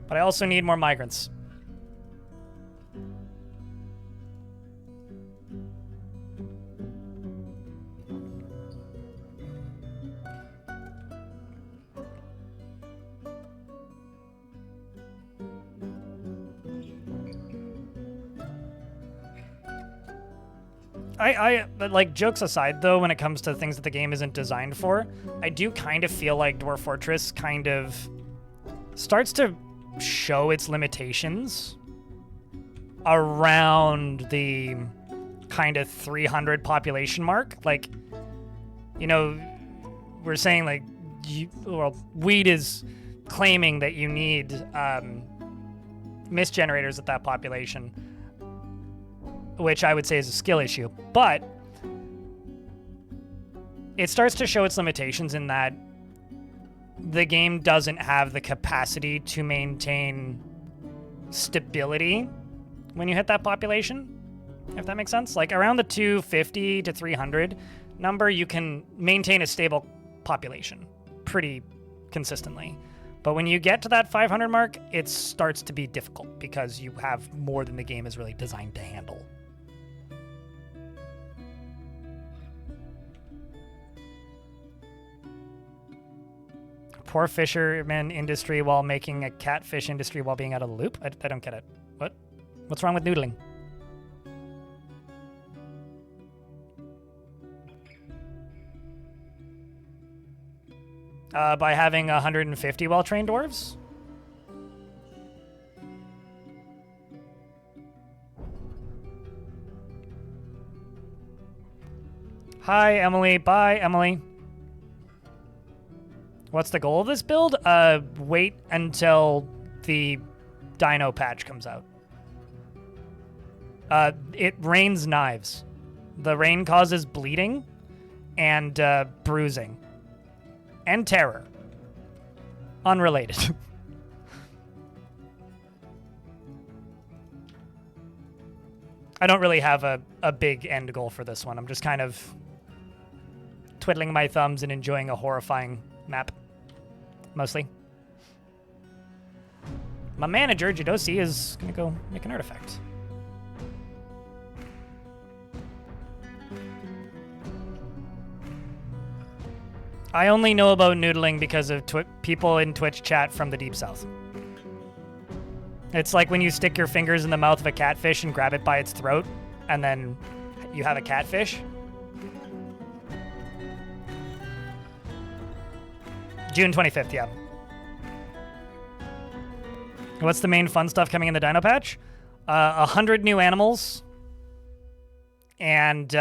But I also need more migrants. Like, jokes aside, though, when it comes to things that the game isn't designed for, I do kind of feel like Dwarf Fortress kind of starts to show its limitations around the kind of 300 population mark. Like, you know, we're saying, like, Weed is claiming that you need mist generators at that population, which I would say is a skill issue. But it starts to show its limitations in that the game doesn't have the capacity to maintain stability when you hit that population, if that makes sense. Like, around the 250 to 300 number, you can maintain a stable population pretty consistently. But when you get to that 500 mark, it starts to be difficult because you have more than the game is really designed to handle. Poor fisherman industry while making a catfish industry while being out of the loop? I don't get it. What? What's wrong with noodling? By having 150 well-trained dwarves? Hi, Emily. Bye, Emily. What's the goal of this build? Wait until the dino patch comes out. It rains knives. The rain causes bleeding and bruising. And terror. Unrelated. I don't really have a big end goal for this one. I'm just kind of twiddling my thumbs and enjoying a horrifying map. Mostly. My manager, Jadosi, is going to go make an artifact. I only know about noodling because of people in Twitch chat from the Deep South. It's like when you stick your fingers in the mouth of a catfish and grab it by its throat, and then you have a catfish. June 25th, yeah. What's the main fun stuff coming in the Dino Patch? 100 new animals and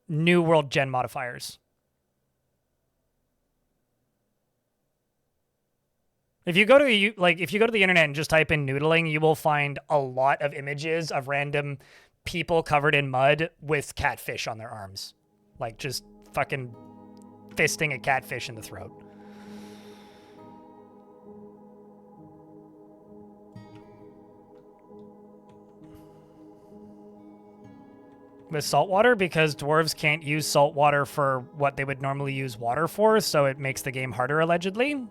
new world gen modifiers. If you go to the internet and just type in noodling, you will find a lot of images of random people covered in mud with catfish on their arms, like just fucking fisting a catfish in the throat. With saltwater, because dwarves can't use saltwater for what they would normally use water for, so it makes the game harder, allegedly.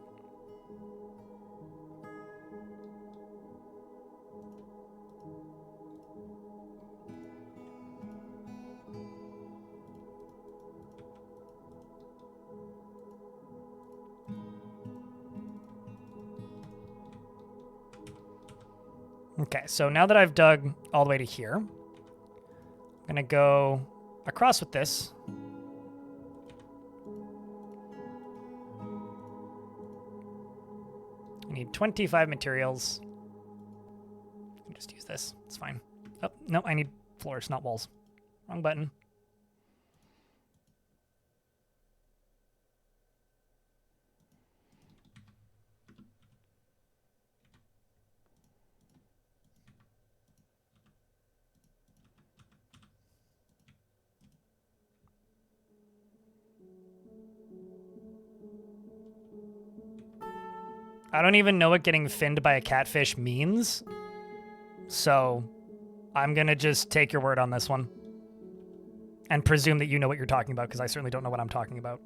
Okay, so now that I've dug all the way to here, I'm gonna go across with this. I need 25 materials. I can just use this. It's fine. Oh, no, I need floors, not walls. Wrong button. I don't even know what getting finned by a catfish means. So I'm going to just take your word on this one. And presume that you know what you're talking about, because I certainly don't know what I'm talking about.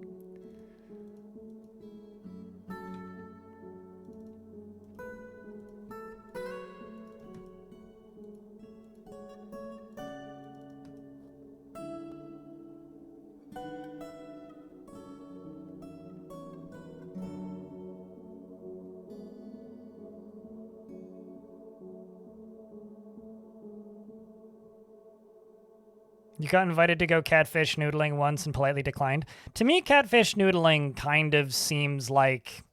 You got invited to go catfish noodling once and politely declined. To me, catfish noodling kind of seems like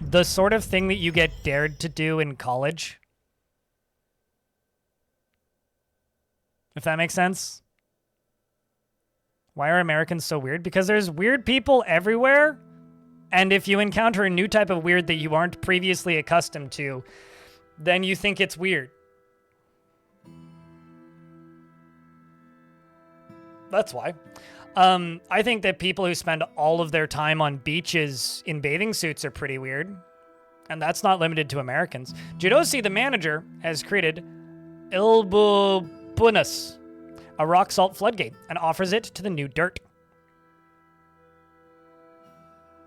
the sort of thing that you get dared to do in college. If that makes sense. Why are Americans so weird? Because there's weird people everywhere. And if you encounter a new type of weird that you aren't previously accustomed to, then you think it's weird. That's why. I think that people who spend all of their time on beaches in bathing suits are pretty weird. And that's not limited to Americans. Judosi, the manager, has created Ilbubunus, a rock salt floodgate, and offers it to the new dirt.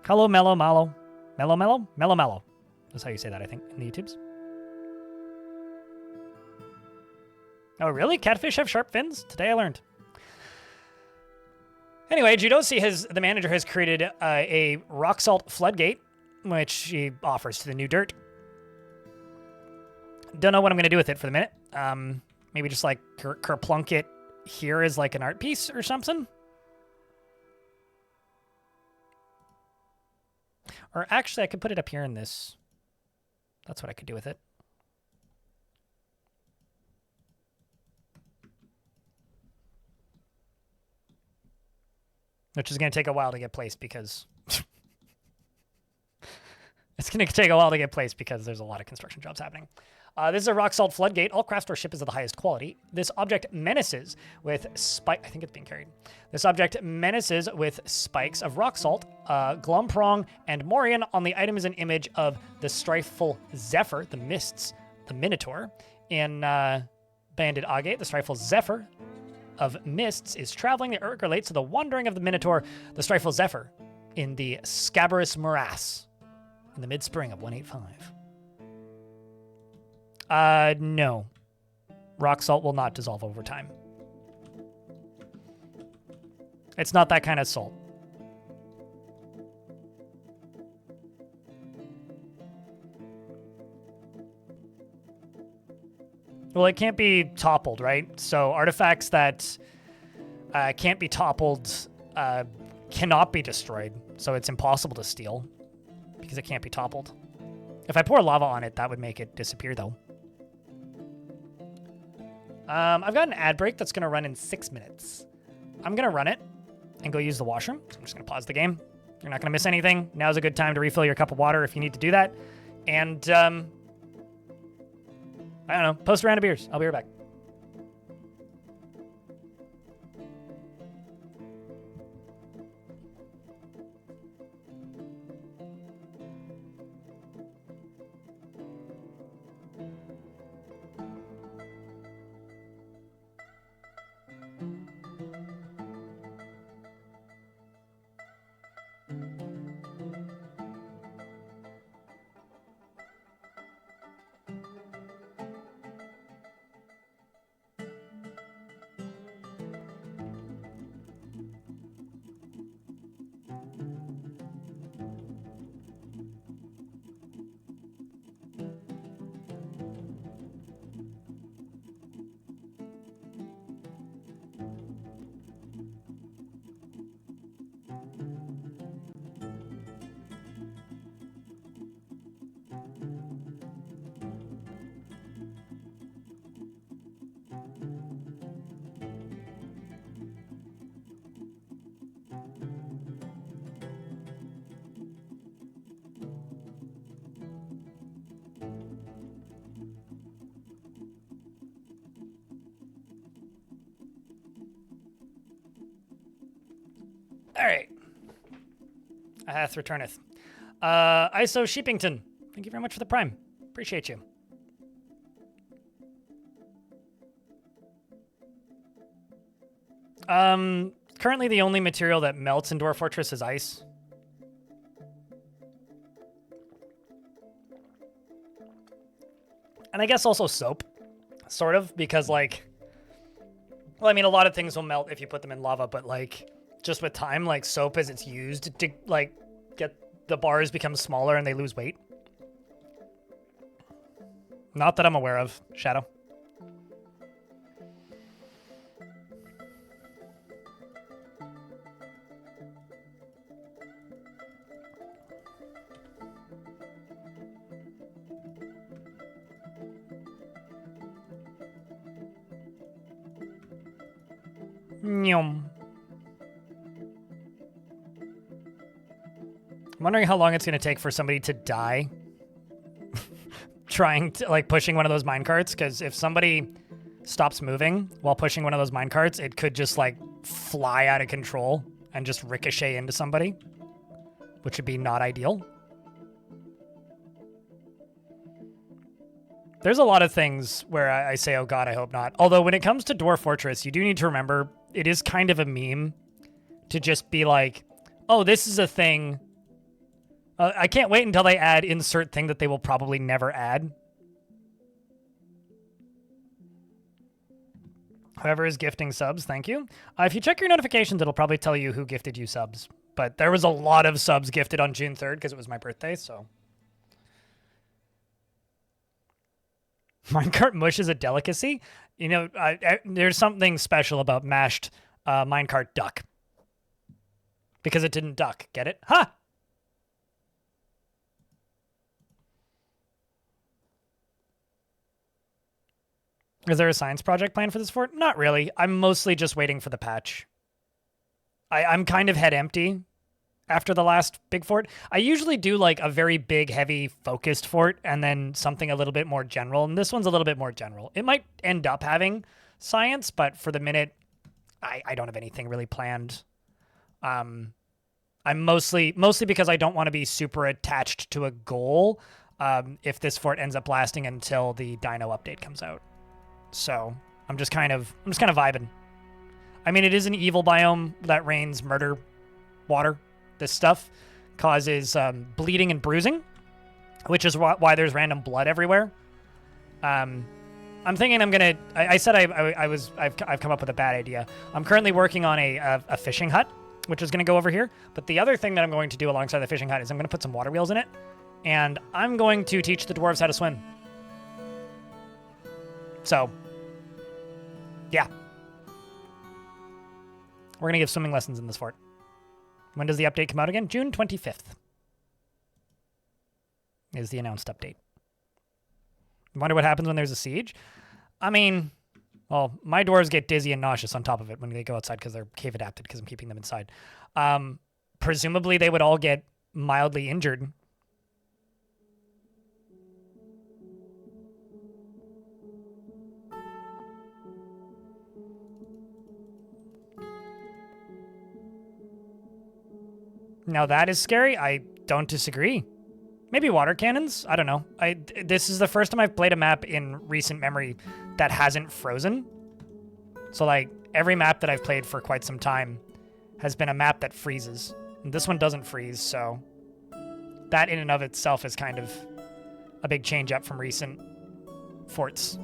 Hello, Mellow Mallow. Mellow Mellow? Mellow Mallow. That's how you say that, I think, in the YouTubes. Oh, really? Catfish have sharp fins? Today I learned. Anyway, Judosi, the manager, has created a rock salt floodgate, which he offers to the new dirt. Don't know what I'm going to do with it for the minute. Maybe just like kerplunk it here as like an art piece or something. Or actually, I could put it up here in this. That's what I could do with it. Which is going to take a while to get placed because... it's going to take a while to get placed because there's a lot of construction jobs happening. This is a rock salt floodgate. All craft store ship is of the highest quality. This object menaces with I think it's being carried. This object menaces with spikes of rock salt, glumprong, and morion. On the item is an image of the strifeful Zephyr, the Mists, the Minotaur. In Banded Agate, the strifeful Zephyr of Mists is traveling. The Urk relates to the wandering of the Minotaur, the strifeful Zephyr, in the scabrous morass in the mid-spring of 185. No. Rock salt will not dissolve over time. It's not that kind of salt. Well, it can't be toppled, right? So artifacts that can't be toppled cannot be destroyed. So it's impossible to steal because it can't be toppled. If I pour lava on it, that would make it disappear, though. I've got an ad break that's going to run in 6 minutes. I'm going to run it and go use the washroom. So I'm just going to pause the game. You're not going to miss anything. Now's a good time to refill your cup of water if you need to do that. And, I don't know, post a round of beers. I'll be right back. All right. Hath returneth. ISO Sheepington. Thank you very much for the prime. Appreciate you. Currently the only material that melts in Dwarf Fortress is ice. And I guess also soap, sort of, because like, well, I mean, a lot of things will melt if you put them in lava, but like, just with time, like soap as it's used to like get the bars become smaller and they lose weight. Not that I'm aware of, Shadow. Nyum. I'm wondering how long it's going to take for somebody to die trying to, like, pushing one of those minecarts, because if somebody stops moving while pushing one of those minecarts, it could just, like, fly out of control and just ricochet into somebody, which would be not ideal. There's a lot of things where I say, oh god, I hope not. Although when it comes to Dwarf Fortress, you do need to remember it is kind of a meme to just be like, oh, this is a thing. I can't wait until they add insert thing that they will probably never add. Whoever is gifting subs, thank you. If you check your notifications, it'll probably tell you who gifted you subs. But there was a lot of subs gifted on June 3rd because it was my birthday, so. Minecart mush is a delicacy. You know, there's something special about mashed minecart duck. Because it didn't duck. Get it? Ha! Is there a science project plan for this fort? Not really. I'm mostly just waiting for the patch. I'm kind of head empty after the last big fort. I usually do like a very big, heavy, focused fort and then something a little bit more general. And this one's a little bit more general. It might end up having science, but for the minute, I don't have anything really planned. I'm mostly because I don't want to be super attached to a goal if this fort ends up lasting until the Dino update comes out. So I'm just kind of vibing. I mean, it is an evil biome that rains murder water. This stuff causes bleeding and bruising, which is why there's random blood everywhere. I'm thinking I'm gonna. I said I've come up with a bad idea. I'm currently working on a fishing hut, which is gonna go over here. But the other thing that I'm going to do alongside the fishing hut is I'm gonna put some water wheels in it, and I'm going to teach the dwarves how to swim. So, yeah. We're going to give swimming lessons in this fort. When does the update come out again? June 25th is the announced update. Wonder what happens when there's a siege? I mean, well, my dwarves get dizzy and nauseous on top of it when they go outside because they're cave adapted because I'm keeping them inside. Presumably they would all get mildly injured. Now that is scary. I don't disagree. Maybe water cannons? I don't know. This is the first time I've played a map in recent memory that hasn't frozen. So like every map that I've played for quite some time has been a map that freezes. And this one doesn't freeze, so that in and of itself is kind of a big change up from recent forts.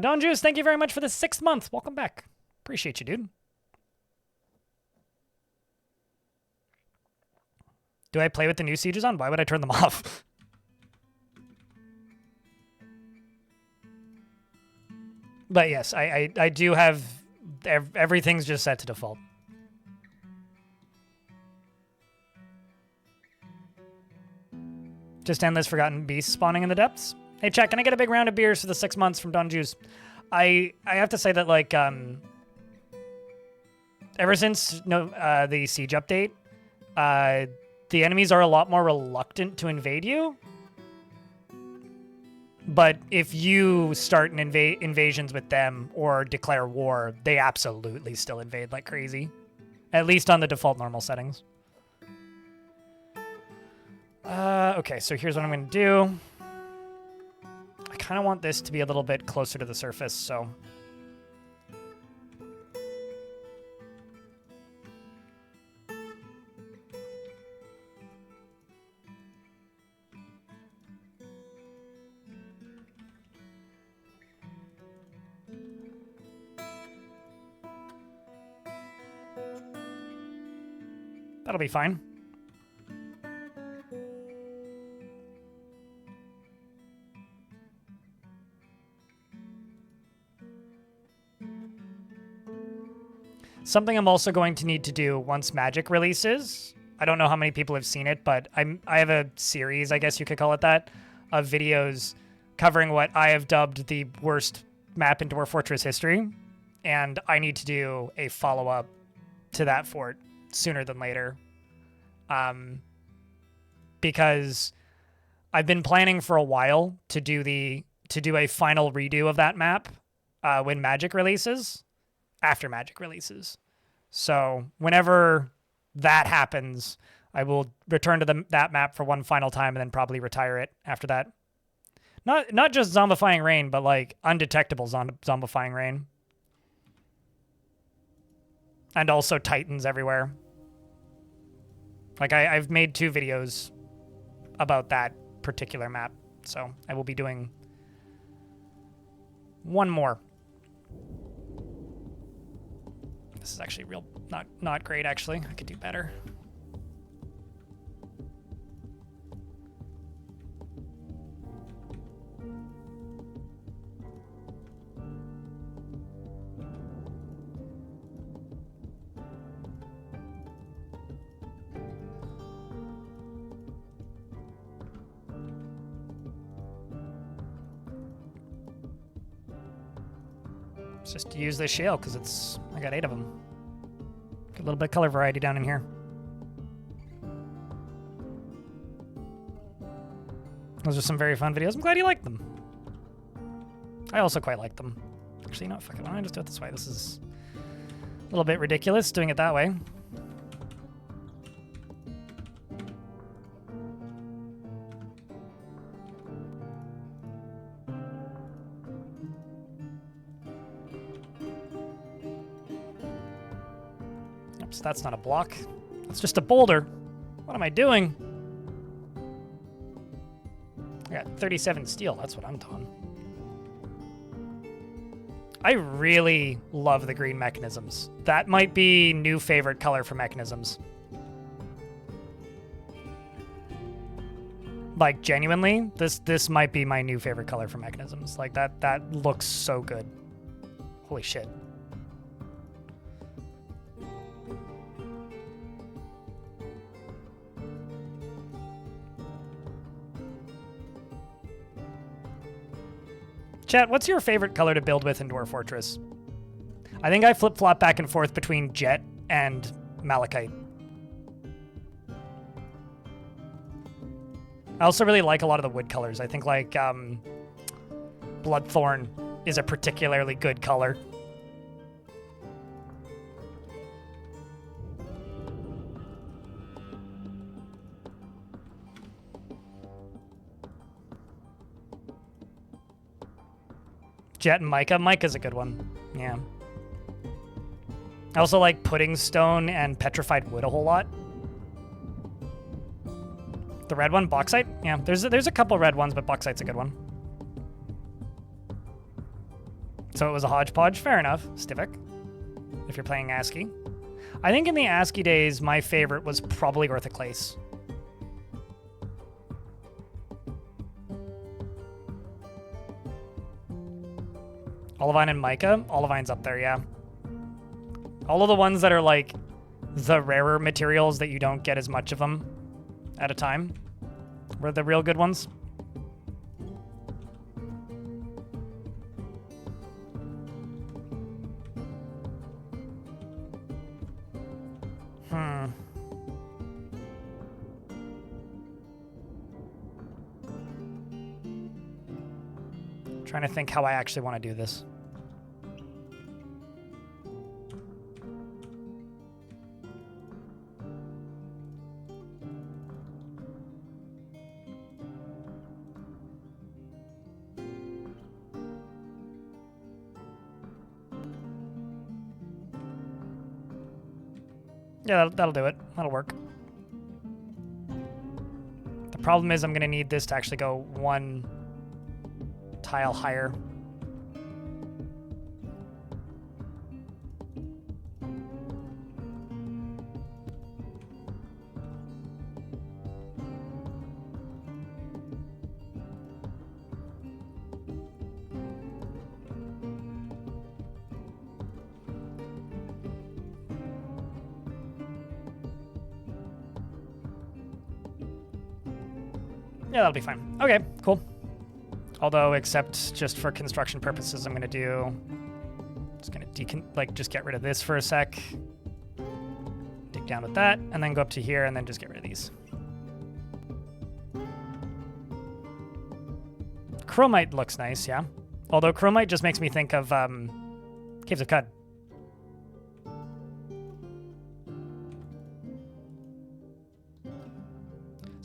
Don Juice, thank you very much for the 6th month. Welcome back. Appreciate you, dude. Do I play with the new sieges on? Why would I turn them off? But yes, I do have... Everything's just set to default. Just endless forgotten beasts spawning in the depths. Hey, chat, can I get a big round of beers for the 6 months from Don Juice? I have to say that like ever since the siege update, the enemies are a lot more reluctant to invade you. But if you start an invasions with them or declare war, they absolutely still invade like crazy. At least on the default normal settings. Okay, so here's what I'm going to do. I kind of want this to be a little bit closer to the surface, so... That'll be fine. Something I'm also going to need to do once Magic releases, I don't know how many people have seen it, but I have a series, I guess you could call it that, of videos covering what I have dubbed the worst map in Dwarf Fortress history, and I need to do a follow-up to that fort sooner than later. Because I've been planning for a while to do a final redo of that map when Magic releases, after Magic releases. So whenever that happens, I will return to that map for one final time and then probably retire it after that. Not just Zombifying Rain, but like undetectable Zombifying Rain. And also Titans everywhere. Like, I've made 2 videos about that particular map, so I will be doing one more. This is actually not great, actually. I could do better. Just to use this shale because I got 8 of them. Get a little bit of color variety down in here. Those are some very fun videos. I'm glad you liked them. I also quite like them. Actually, you know what? Fuck it. Why don't I just do it this way? This is a little bit ridiculous doing it that way. So that's not a block. That's just a boulder. What am I doing? I got 37 steel. That's what I'm doing. I really love the green mechanisms. That might be new favorite color for mechanisms. Like, genuinely, this might be my new favorite color for mechanisms. Like, that looks so good. Holy shit. Chat, what's your favorite color to build with in Dwarf Fortress? I think I flip-flop back and forth between Jet and Malachite. I also really like a lot of the wood colors. I think like Bloodthorn is a particularly good color. Jet and Mica. Mica's a good one. Yeah. I also like Pudding Stone and Petrified Wood a whole lot. The red one, Bauxite? Yeah, there's a couple red ones, but Bauxite's a good one. So it was a hodgepodge. Fair enough, Stivik, if you're playing ASCII. I think in the ASCII days, my favorite was probably Orthoclase. Olivine and Mica? Olivine's up there, yeah. All of the ones that are like the rarer materials that you don't get as much of them at a time were the real good ones. Trying to think how I actually want to do this. Yeah, that'll do it. That'll work. The problem is I'm going to need this to actually go one tile higher. Yeah, that'll be fine. Okay, cool. Although, except just for construction purposes, I'm gonna just get rid of this for a sec. Dig down with that, and then go up to here, and then just get rid of these. Chromite looks nice, yeah. Although chromite just makes me think of Caves of Cud.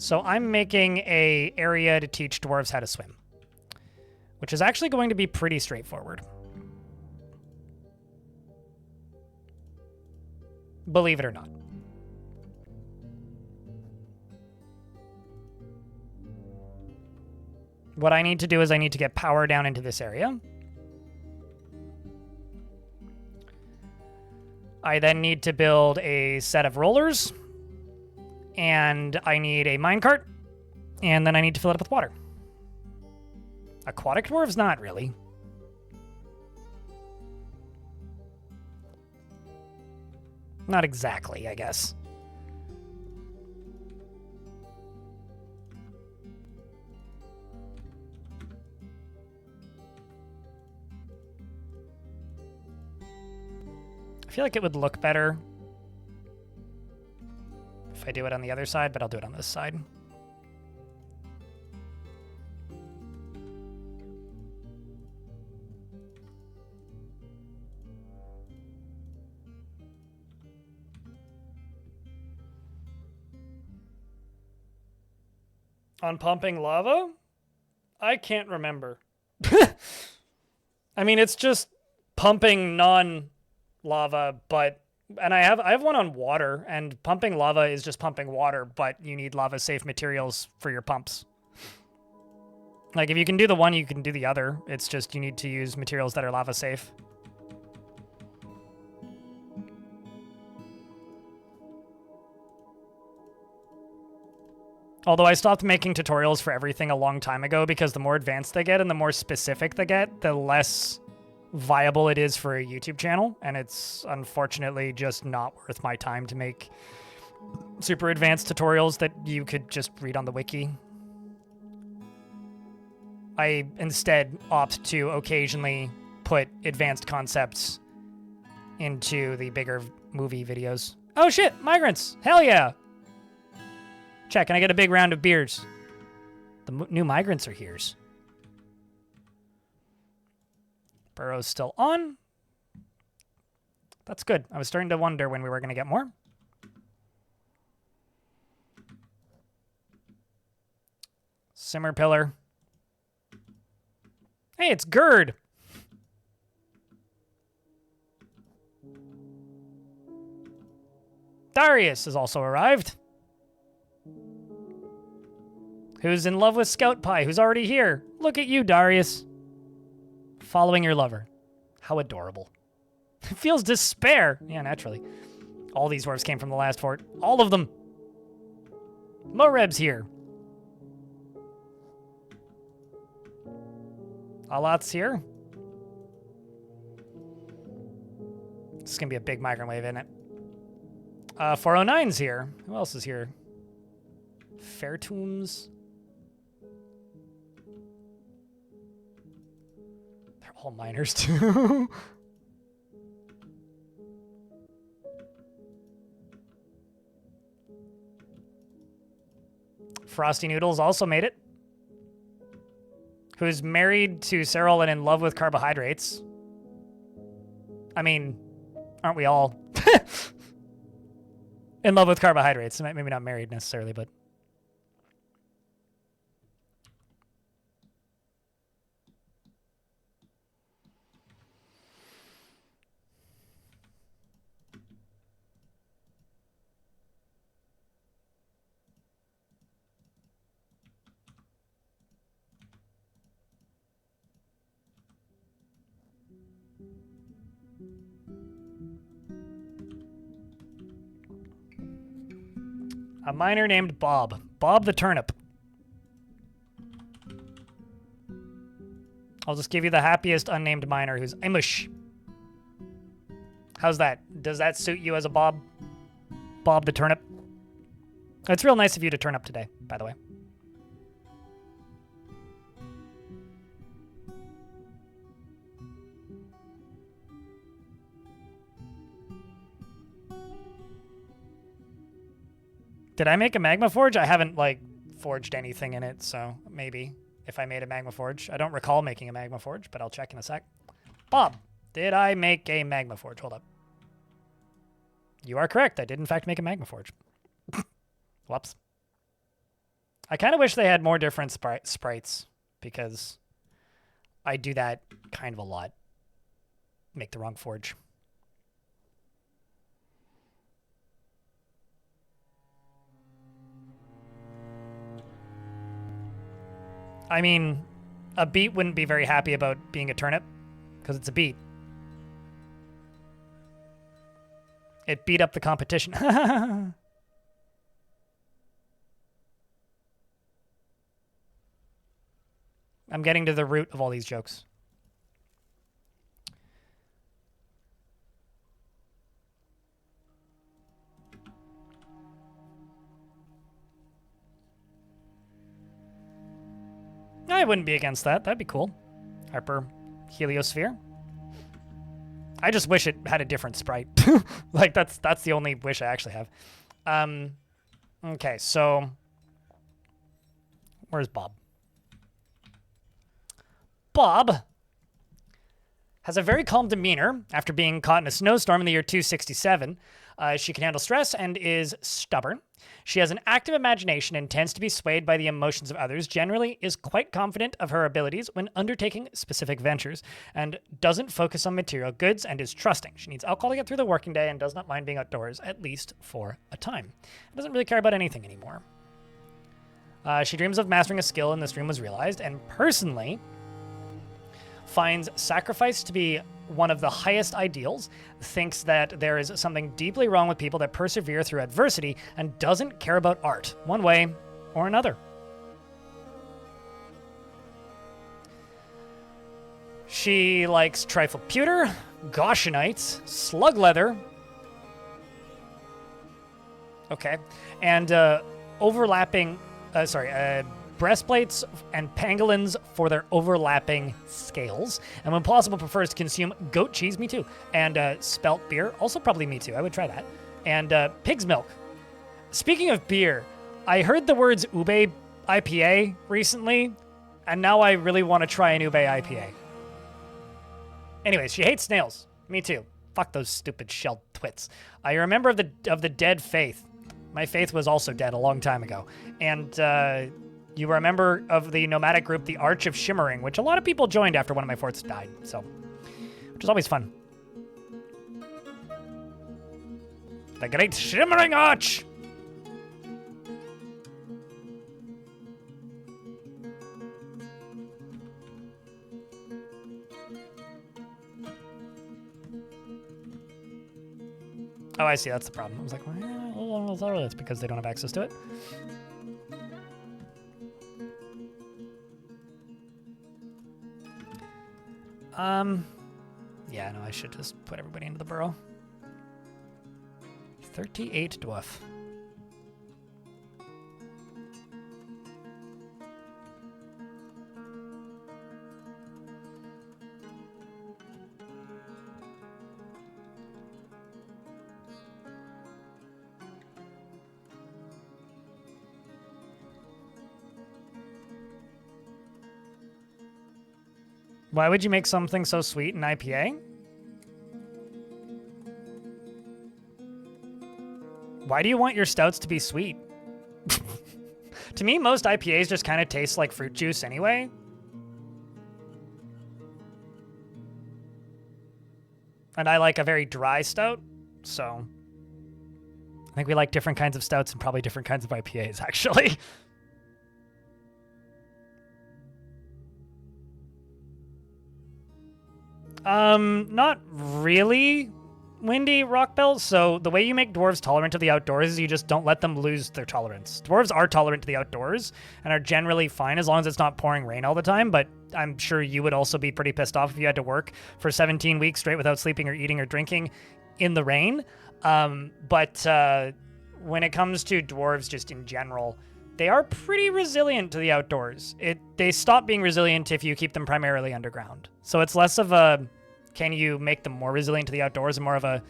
So I'm making a area to teach dwarves how to swim, which is actually going to be pretty straightforward. Believe it or not. What I need to do is I need to get power down into this area. I then need to build a set of rollers. And I need a minecart, and then I need to fill it up with water. Aquatic dwarves? Not really. Not exactly, I guess. I feel like it would look better if I do it on the other side, but I'll do it on this side. On pumping lava? I can't remember. I mean, it's just pumping non-lava, but... And I have one on water, and pumping lava is just pumping water, but you need lava-safe materials for your pumps. Like, if you can do the one, you can do the other. It's just you need to use materials that are lava-safe. Although I stopped making tutorials for everything a long time ago, because the more advanced they get and the more specific they get, the less viable it is for a YouTube channel, and it's unfortunately just not worth my time to make super advanced tutorials that you could just read on the wiki. I instead opt to occasionally put advanced concepts into the bigger movie videos. Oh shit, migrants! Hell yeah! Check, can I get a big round of beers? The new migrants are here. Burrow's still on. That's good. I was starting to wonder when we were going to get more. Simmer pillar. Hey, it's Gerd. Darius has also arrived. Who's in love with Scout Pie, who's already here. Look at you, Darius. Following your lover. How adorable. It feels despair. Yeah, naturally. All these dwarves came from the last fort. All of them. Moreb's here. Alat's here. This is going to be a big migrant wave, isn't it? 409's here. Who else is here? Fairtombs. They're all miners, too. Frosty Noodles also made it. who's married to Cyril and in love with carbohydrates. I mean, aren't we all in love with carbohydrates? Maybe not married necessarily, but... A miner named Bob. Bob the Turnip. I'll just give you the happiest unnamed miner who's Amish. How's that? Does that suit you as a Bob? Bob the Turnip? It's real nice of you to turn up today, by the way. Did I make a magma forge? I haven't, like, forged anything in it, so maybe if I made a magma forge. I don't recall making a magma forge, but I'll check in a sec. Bob, did I make a magma forge? Hold up. You are correct. I did, in fact, make a magma forge. Whoops. I kind of wish they had more different sprites, because I do that kind of a lot. Make the wrong forge. I mean, a beet wouldn't be very happy about being a turnip, because it's a beet. It beat up the competition. I'm getting to the root of all these jokes. I wouldn't be against that. That'd be cool. Harper Heliosphere. I just wish it had a different sprite. Like, that's the only wish I actually have. Okay, so... Where's Bob? Bob has a very calm demeanor after being caught in a snowstorm in the year 267. She can handle stress and is stubborn. She has an active imagination and tends to be swayed by the emotions of others, generally is quite confident of her abilities when undertaking specific ventures, and doesn't focus on material goods and is trusting. She needs alcohol to get through the working day and does not mind being outdoors, at least for a time. Doesn't really care about anything anymore. She dreams of mastering a skill, and this dream was realized, and personally finds sacrifice to be one of the highest ideals, thinks that there is something deeply wrong with people that persevere through adversity, and doesn't care about art, one way or another. She likes trifle pewter, gauchenites, slug leather, okay, and breastplates and pangolins for their overlapping scales. And when possible, prefers to consume goat cheese, me too. And spelt beer, also probably me too. I would try that. And pig's milk. Speaking of beer, I heard the words ube IPA recently, and now I really want to try an ube IPA. Anyways, she hates snails. Me too. Fuck those stupid shelled twits. I remember of the dead faith. My faith was also dead a long time ago. And you were a member of the nomadic group, the Arch of Shimmering, which a lot of people joined after one of my forts died, so, which is always fun. The Great Shimmering Arch! Oh, I see, that's the problem. I was like, well, it's because they don't have access to it. Yeah, no, I should just put everybody into the burrow. 38 dwarf. Why would you make something so sweet in IPA? Why do you want your stouts to be sweet? To me, most IPAs just kind of taste like fruit juice anyway. And I like a very dry stout, so I think we like different kinds of stouts and probably different kinds of IPAs, actually. Not really, Windy Rockbell. So the way you make dwarves tolerant to the outdoors is you just don't let them lose their tolerance. Dwarves are tolerant to the outdoors and are generally fine as long as it's not pouring rain all the time, but I'm sure you would also be pretty pissed off if you had to work for 17 weeks straight without sleeping or eating or drinking in the rain. But when it comes to dwarves just in general, they are pretty resilient to the outdoors. They stop being resilient if you keep them primarily underground. So it's less of a, can you make them more resilient to the outdoors, and more of a,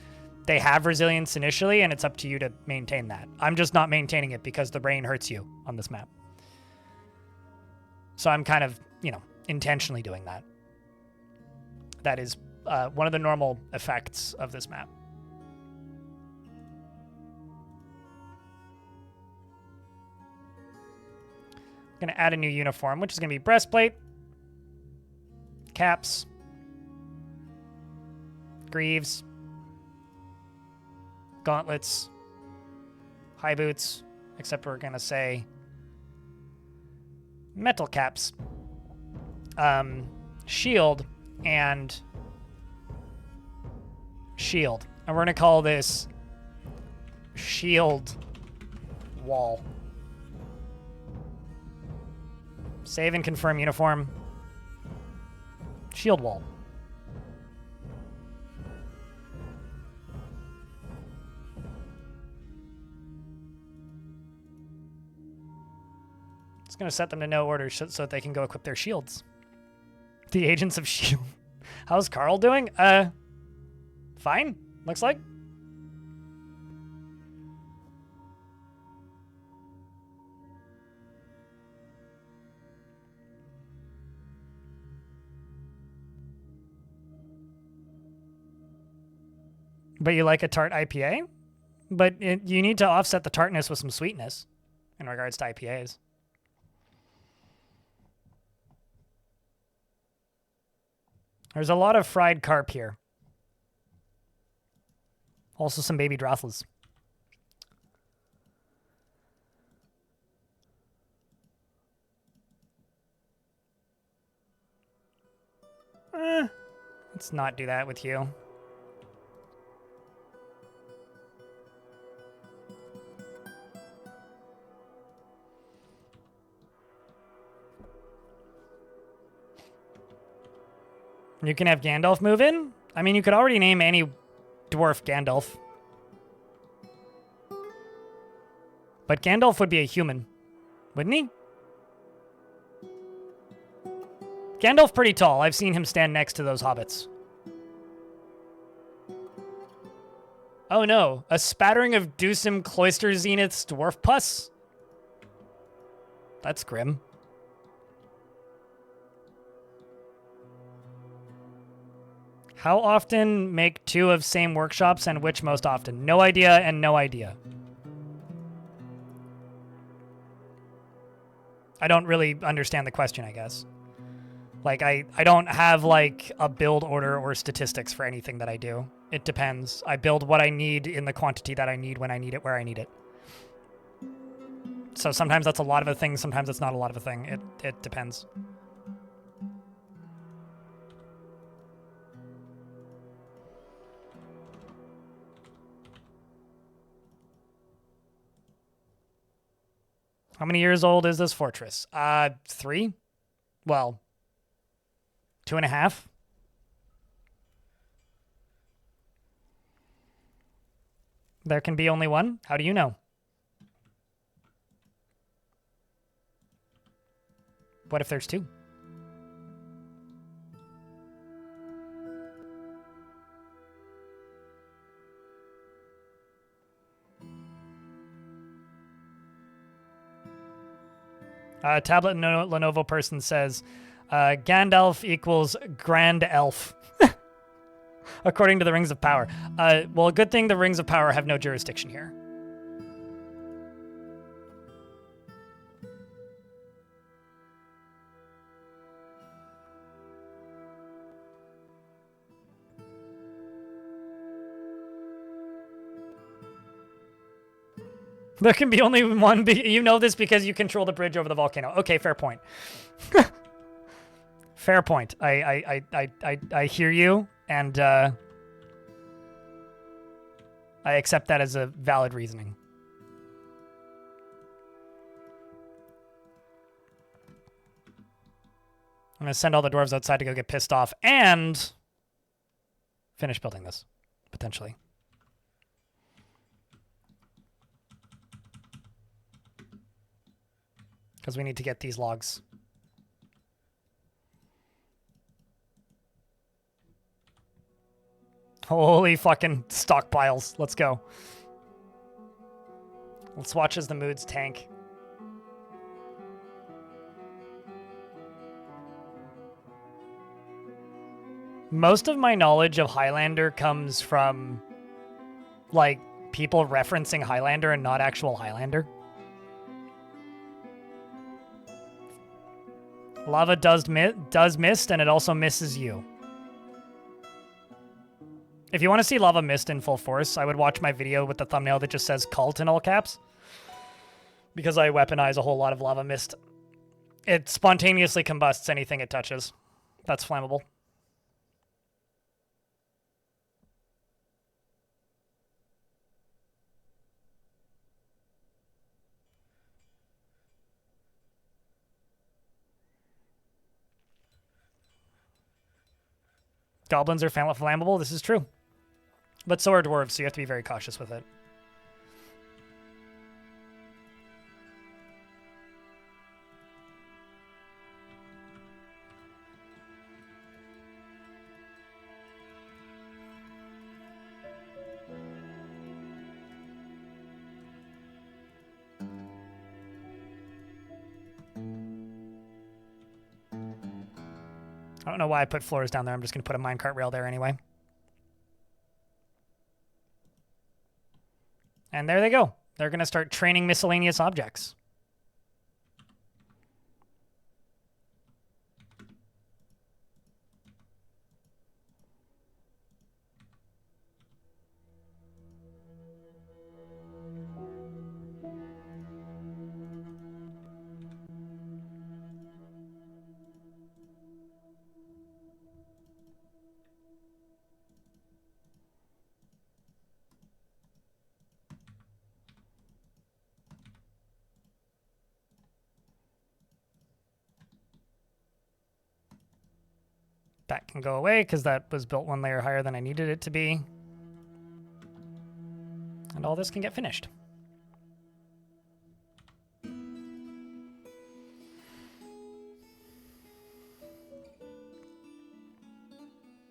they have resilience initially and it's up to you to maintain that. I'm just not maintaining it because the rain hurts you on this map. So I'm kind of, intentionally doing that. That is one of the normal effects of this map. I'm going to add a new uniform, which is going to be breastplate, caps, greaves, gauntlets, high boots, except we're going to say metal caps, shield, and shield. And we're going to call this shield wall. Save and confirm uniform. Shield wall. It's going to set them to no order so that they can go equip their shields. The Agents of S.H.I.E.L.D. How's Carl doing? Fine, looks like. But you like a tart IPA? But you need to offset the tartness with some sweetness in regards to IPAs. There's a lot of fried carp here. Also some baby drossels. Let's not do that with you. You can have Gandalf move in? I mean, you could already name any dwarf Gandalf. But Gandalf would be a human, wouldn't he? Gandalf pretty tall. I've seen him stand next to those hobbits. Oh no, a spattering of Dusum Cloister Zenith's dwarf pus? That's grim. How often make two of same workshops and which most often? No idea and no idea. I don't really understand the question, I guess. Like, I don't have, like, a build order or statistics for anything that I do. It depends. I build what I need in the quantity that I need when I need it, where I need it. So sometimes that's a lot of a thing, sometimes it's not a lot of a thing. It depends. How many years old is this fortress? 3? Well, 2.5. There can be only one? How do you know? What if there's 2? Tablet Lenovo person says, Gandalf equals Grand Elf. According to the Rings of Power. Well, good thing the Rings of Power have no jurisdiction here. There can be only one. You know this because you control the bridge over the volcano. Okay, fair point. Fair point. I hear you, and I accept that as a valid reasoning. I'm gonna send all the dwarves outside to go get pissed off and finish building this, potentially. Because we need to get these logs. Holy fucking stockpiles. Let's go. Let's watch as the moods tank. Most of my knowledge of Highlander comes from, like, people referencing Highlander and not actual Highlander. Lava does mist, and it also misses you. If you want to see lava mist in full force, I would watch my video with the thumbnail that just says cult in all caps. Because I weaponize a whole lot of lava mist. It spontaneously combusts anything it touches. That's flammable. Goblins are flammable. This is true. But so are dwarves, so you have to be very cautious with it. I don't know why I put floors down there. I'm just going to put a minecart rail there anyway. And there they go. They're going to start training miscellaneous objects. That can go away because that was built one layer higher than I needed it to be. And all this can get finished.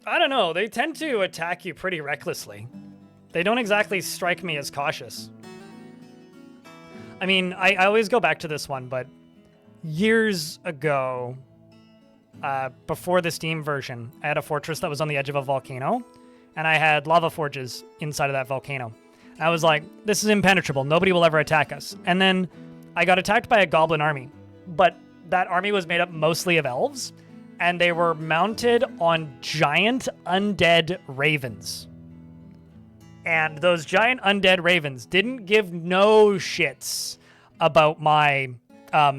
I don't know. They tend to attack you pretty recklessly. They don't exactly strike me as cautious. I mean, I always go back to this one, but years ago, before the Steam version, I had a fortress that was on the edge of a volcano, and I had lava forges inside of that volcano. I was like, this is impenetrable. Nobody will ever attack us. And then I got attacked by a goblin army, but that army was made up mostly of elves, and they were mounted on giant undead ravens. And those giant undead ravens didn't give no shits about my, how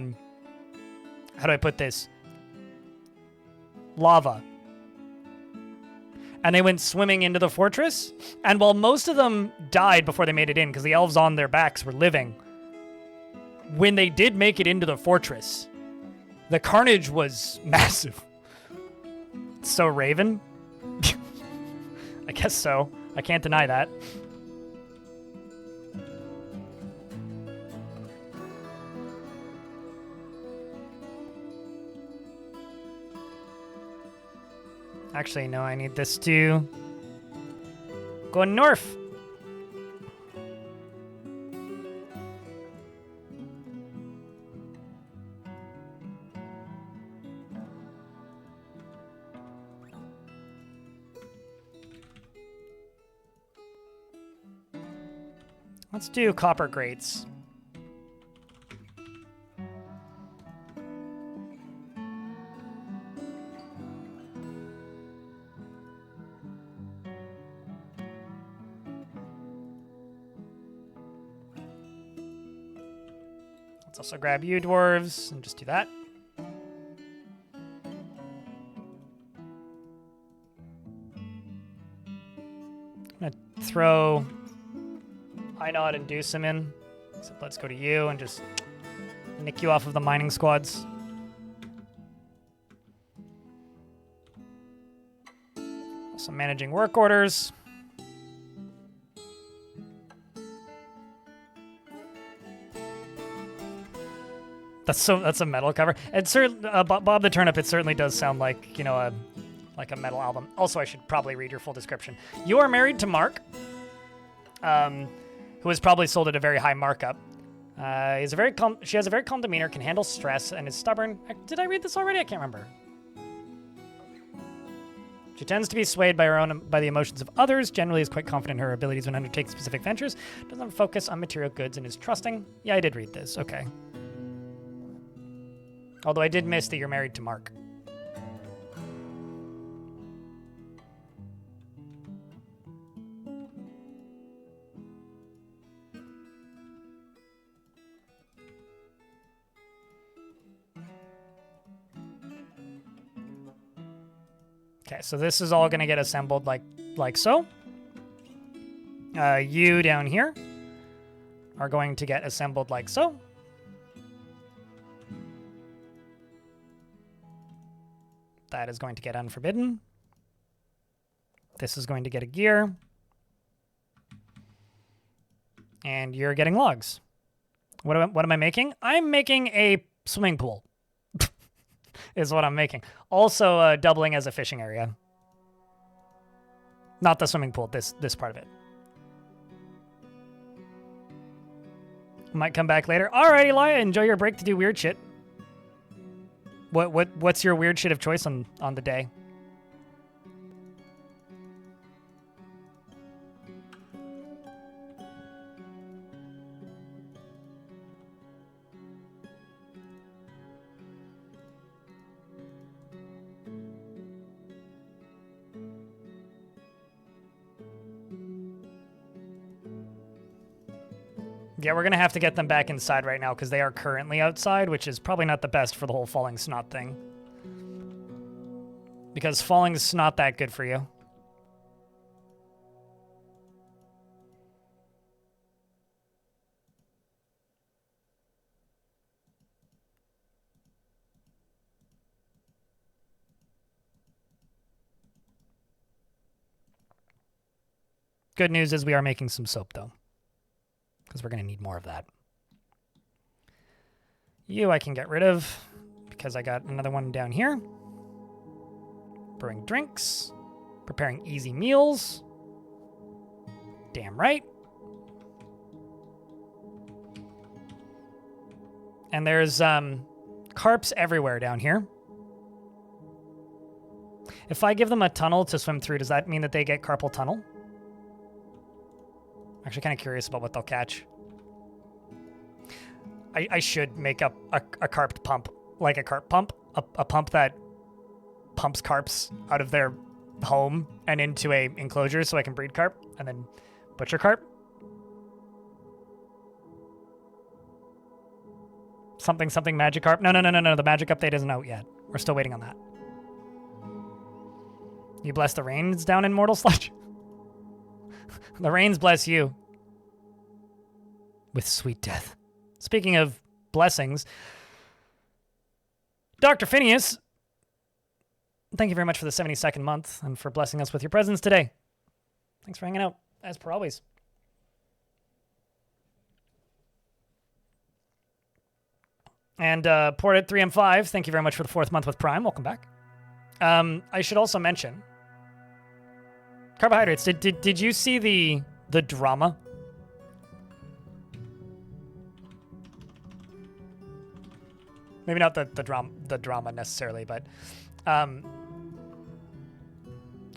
do I put this? Lava. And they went swimming into the fortress. And while most of them died before they made it in, because the elves on their backs were living, when they did make it into the fortress, the carnage was massive. So Raven? I guess so. I can't deny that. Actually, no, I need this to go north. Let's do copper grates. Let's also grab you, dwarves, and just do that. I'm gonna throw Einod and Deucem in. So let's go to you and just nick you off of the mining squads. Also managing work orders. That's a metal cover. And Bob the Turnip, it certainly does sound like, you know, like a metal album. Also, I should probably read your full description. You are married to Mark, who is probably sold at a very high markup. She has a very calm demeanor, can handle stress, and is stubborn. Did I read this already? I can't remember. She tends to be swayed by the emotions of others, generally is quite confident in her abilities when undertaking specific ventures, doesn't focus on material goods, and is trusting. Yeah, I did read this. Okay. Although I did miss that you're married to Mark. Okay, so this is all going to get assembled like so. You down here are going to get assembled like so. That is going to get unforbidden. This is going to get a gear. And you're getting logs. What am I making? I'm making a swimming pool. Is what I'm making. Also doubling as a fishing area. Not the swimming pool, this part of it. Might come back later. Alright, Eli, enjoy your break to do weird shit. What's your weird shit of choice on the day? Yeah, we're going to have to get them back inside right now because they are currently outside, which is probably not the best for the whole falling snot thing. Because falling snot that good for you. Good news is we are making some soap, though. Because we're going to need more of that. You I can get rid of, because I got another one down here. Brewing drinks. Preparing easy meals. Damn right. And there's carps everywhere down here. If I give them a tunnel to swim through, does that mean that they get carpal tunnel? Actually kind of curious about what they'll catch. I should make up a carp pump, like a carp pump, a pump that pumps carps out of their home and into a enclosure so I can breed carp and then butcher carp. Something magic carp. No, the magic update isn't out yet. We're still waiting on that. You bless the rains down in Mortalsludge? The rains bless you. With sweet death. Speaking of blessings, Dr. Phineas, thank you very much for the 72nd month and for blessing us with your presence today. Thanks for hanging out, as per always. And Port at 3M5, thank you very much for the 4th month with Prime. Welcome back. I should also mention, carbohydrates. Did you see the drama? Maybe not the drama necessarily, but where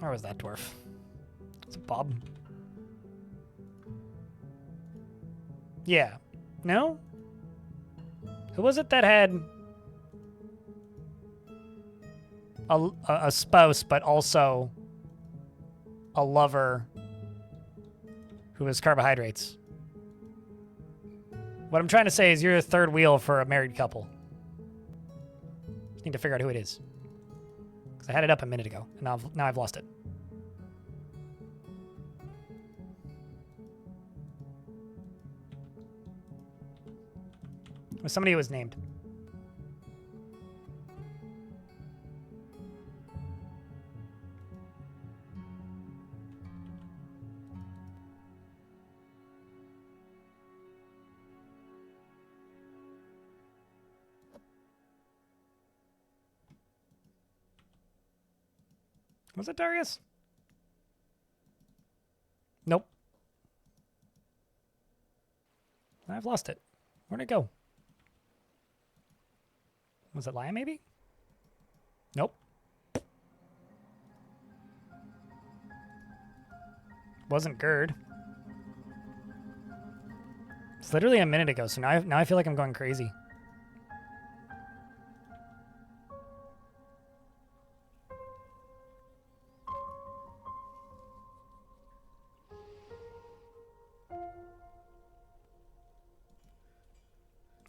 was that dwarf? Is it Bob? Yeah. No? Who was it that had a spouse, but also a lover who was carbohydrates? What I'm trying to say is you're a third wheel for a married couple. Just need to figure out who it is. Because I had it up a minute ago, and now I've lost it. It was somebody who was named. Was it Darius? Nope. I've lost it. Where'd it go? Was it Laya, maybe? Nope. Wasn't Gerd. It's literally a minute ago, so now I feel like I'm going crazy.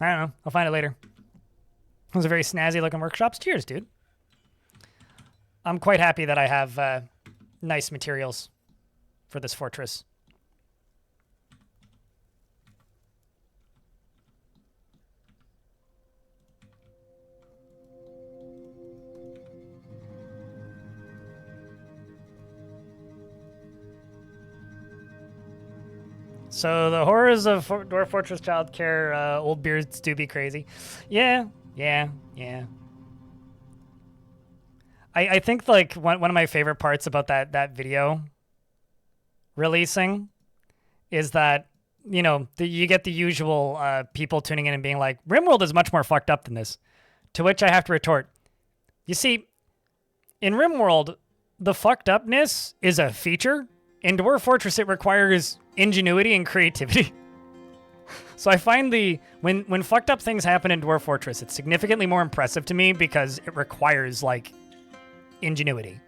I don't know. I'll find it later. Those are very snazzy looking workshops. Cheers, dude. I'm quite happy that I have nice materials for this fortress. So the horrors of Dwarf Fortress childcare, old beards do be crazy. Yeah. I think like one of my favorite parts about that video releasing is that, you know, you get the usual people tuning in and being like, RimWorld is much more fucked up than this. To which I have to retort, you see, in RimWorld, the fucked upness is a feature. In Dwarf Fortress, it requires ingenuity and creativity. So I find when fucked up things happen in Dwarf Fortress, it's significantly more impressive to me because it requires like ingenuity.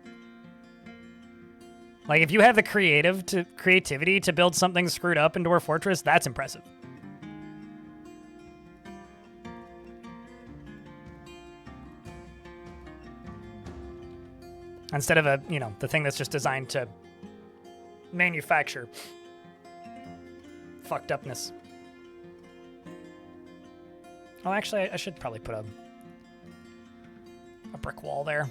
Like if you have the creativity to build something screwed up in Dwarf Fortress, that's impressive. Instead of the thing that's just designed to manufacture fucked upness. Oh, actually, I should probably put a brick wall there.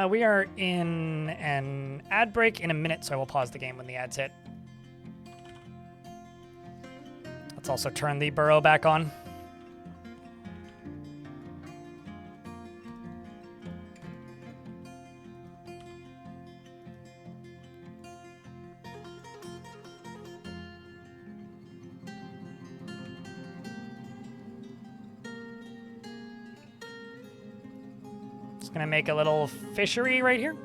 We are in an ad break in a minute, so I will pause the game when the ads hit. Let's also turn the burrow back on. Gonna make a little fishery right here.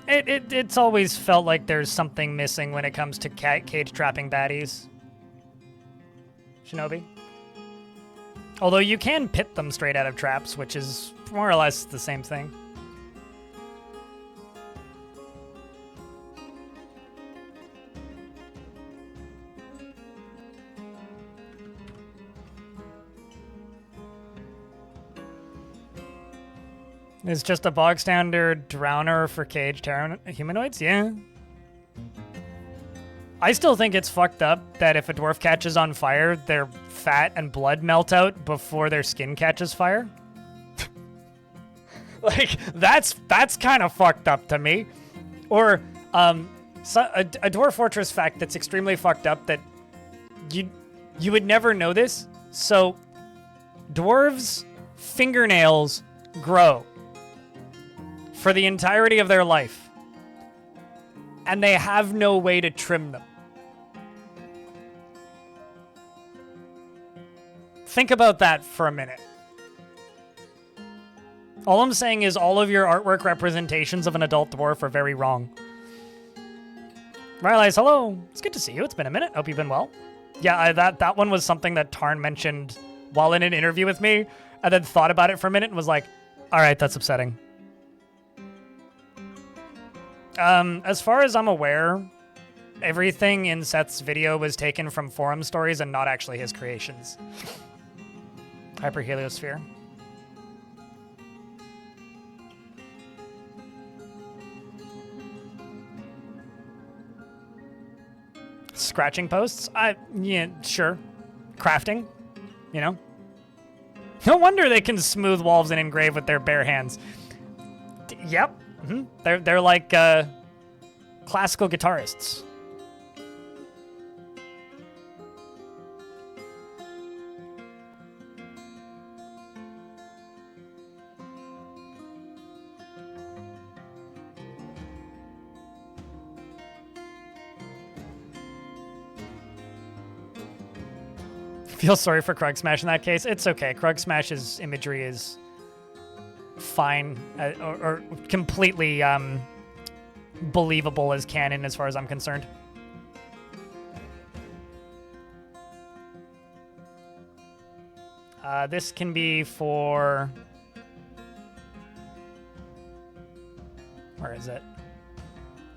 It's always felt like there's something missing when it comes to cage trapping baddies. Shinobi. Although you can pit them straight out of traps, which is more or less the same thing. It's just a bog standard drowner for caged humanoids? Yeah. I still think it's fucked up that if a dwarf catches on fire, their fat and blood melt out before their skin catches fire. Like, that's kind of fucked up to me. Or a Dwarf Fortress fact that's extremely fucked up that you would never know this. So, dwarves' fingernails grow for the entirety of their life, and they have no way to trim them. Think about that for a minute. All I'm saying is all of your artwork representations of an adult dwarf are very wrong. Riley's, hello. It's good to see you. It's been a minute. Hope you've been well. Yeah, that one was something that Tarn mentioned while in an interview with me, and then thought about it for a minute and was like, all right, that's upsetting. As far as I'm aware, everything in Seth's video was taken from forum stories and not actually his creations. Hyperheliosphere. Scratching posts? Yeah, sure. Crafting, you know? No wonder they can smooth walls and engrave with their bare hands. Yep. Mm-hmm. They're like classical guitarists. Feel sorry for Krug Smash in that case. It's okay. Krug Smash's imagery is fine or completely believable as canon as far as I'm concerned. This can be for... Where is it?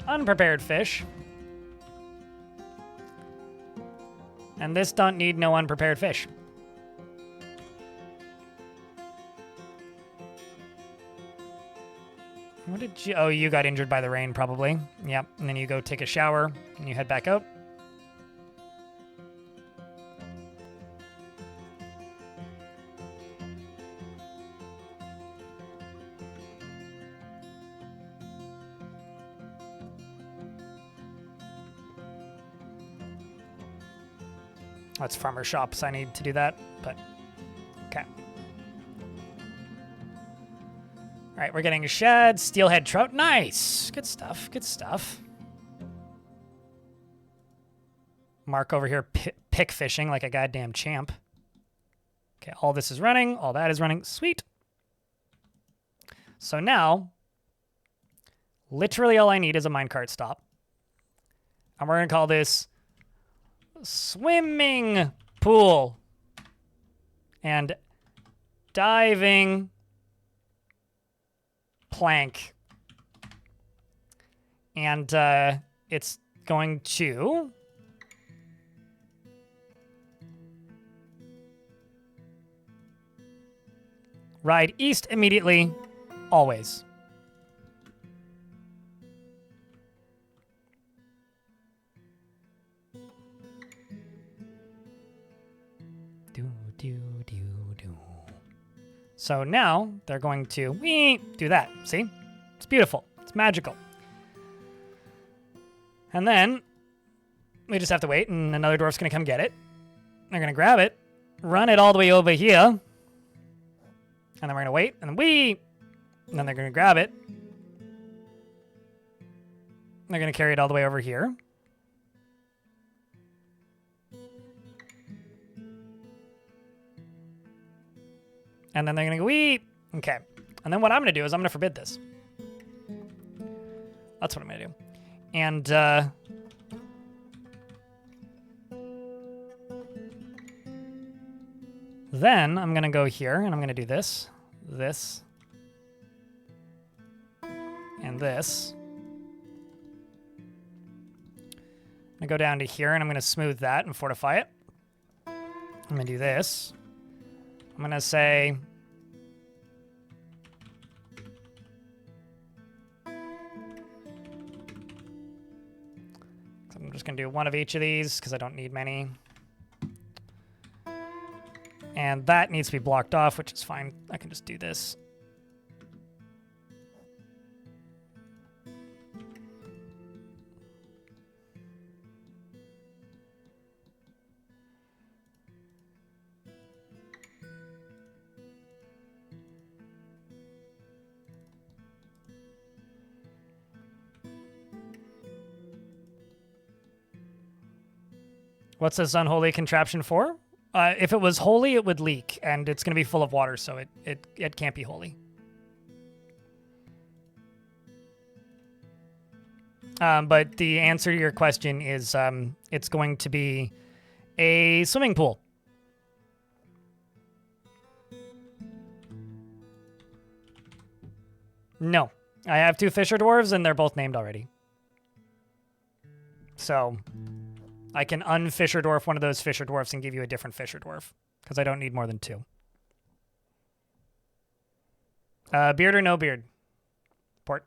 Unprepared fish. And this don't need no unprepared fish. What did you... Oh, you got injured by the rain, probably. Yep. And then you go take a shower, and you head back out. That's farmer shops. I need to do that, but okay. All right, we're getting a shed, steelhead trout. Nice. Good stuff. Good stuff. Mark over here pick fishing like a goddamn champ. Okay, all this is running. All that is running. Sweet. So now, literally all I need is a minecart stop. And we're going to call this swimming pool and diving plank. And it's going to ride east immediately, always. So now they're going to do that. See? It's beautiful. It's magical. And then we just have to wait, and another dwarf's going to come get it. They're going to grab it, run it all the way over here, and then we're going to wait, and then and then they're going to grab it. They're going to carry it all the way over here. And then they're going to go, Okay. And then what I'm going to do is I'm going to forbid this. That's what I'm going to do. And, then I'm going to go here, and I'm going to do this, and this. I'm going to go down to here, and I'm going to smooth that and fortify it. I'm going to do this. I'm going to say... I'm just going to do one of each of these because I don't need many. And that needs to be blocked off, which is fine. I can just do this. What's this unholy contraption for? If it was holy, it would leak, and it's going to be full of water, so it can't be holy. But the answer to your question is it's going to be a swimming pool. No. I have 2 fisher dwarves, and they're both named already. So I can unfisher dwarf one of those fisher dwarfs and give you a different fisher dwarf, because I don't need more than 2. Beard or no beard? Port.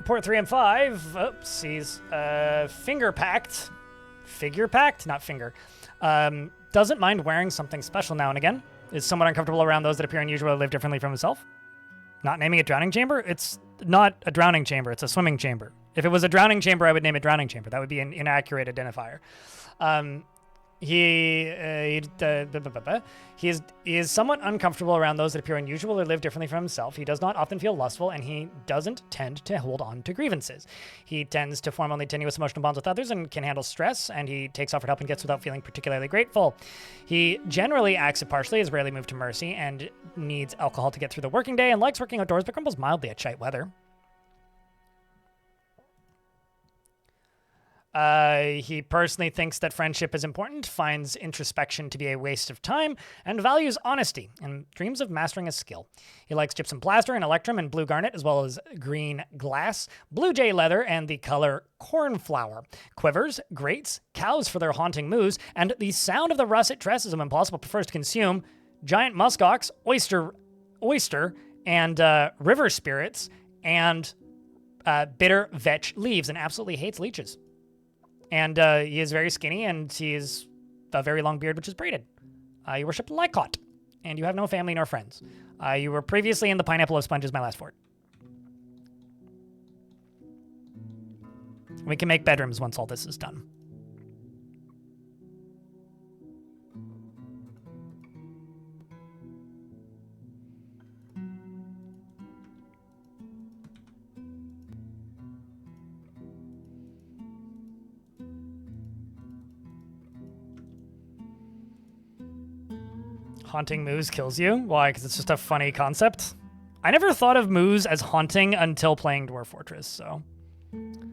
Port 3 and 5. Oopsies. Finger packed. Figure packed? Not finger. Doesn't mind wearing something special now and again. Is somewhat uncomfortable around those that appear unusual or live differently from himself. Not naming it drowning chamber? It's not a drowning chamber. It's a swimming chamber. If it was a drowning chamber, I would name it drowning chamber. That would be an inaccurate identifier. He is somewhat uncomfortable around those that appear unusual or live differently from himself. He does not often feel lustful, and he doesn't tend to hold on to grievances. He tends to form only tenuous emotional bonds with others and can handle stress, and he takes offered help and gets without feeling particularly grateful. He generally acts impartially, is rarely moved to mercy, and needs alcohol to get through the working day, and likes working outdoors but grumbles mildly at shite weather. He personally thinks that friendship is important, finds introspection to be a waste of time, and values honesty, and dreams of mastering a skill. He likes gypsum plaster and electrum and blue garnet, as well as green glass, blue jay leather, and the color cornflower. Quivers, grates, cows for their haunting moos, and the sound of the russet tresses of impossible prefers to consume giant muskox, oyster, and river spirits, and bitter vetch leaves, and absolutely hates leeches. And he is very skinny, and he has a very long beard, which is braided. You worship Lycott, and you have no family nor friends. You were previously in the Pineapple of Sponges, my last fort. We can make bedrooms once all this is done. Haunting moos kills you? Why? Because it's just a funny concept? I never thought of moos as haunting until playing Dwarf Fortress, so...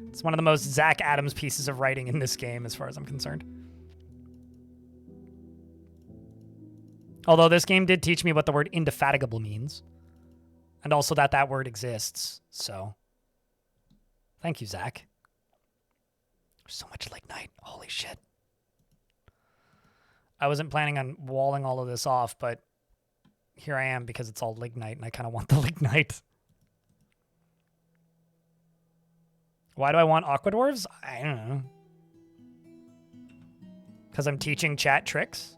It's one of the most Zach Adams pieces of writing in this game, as far as I'm concerned. Although this game did teach me what the word indefatigable means. And also that that word exists, so... Thank you, Zach. There's so much lignite. Holy shit. I wasn't planning on walling all of this off, but here I am because it's all lignite, and I kind of want the lignite. Why do I want aqua dwarves? I don't know. Because I'm teaching chat tricks?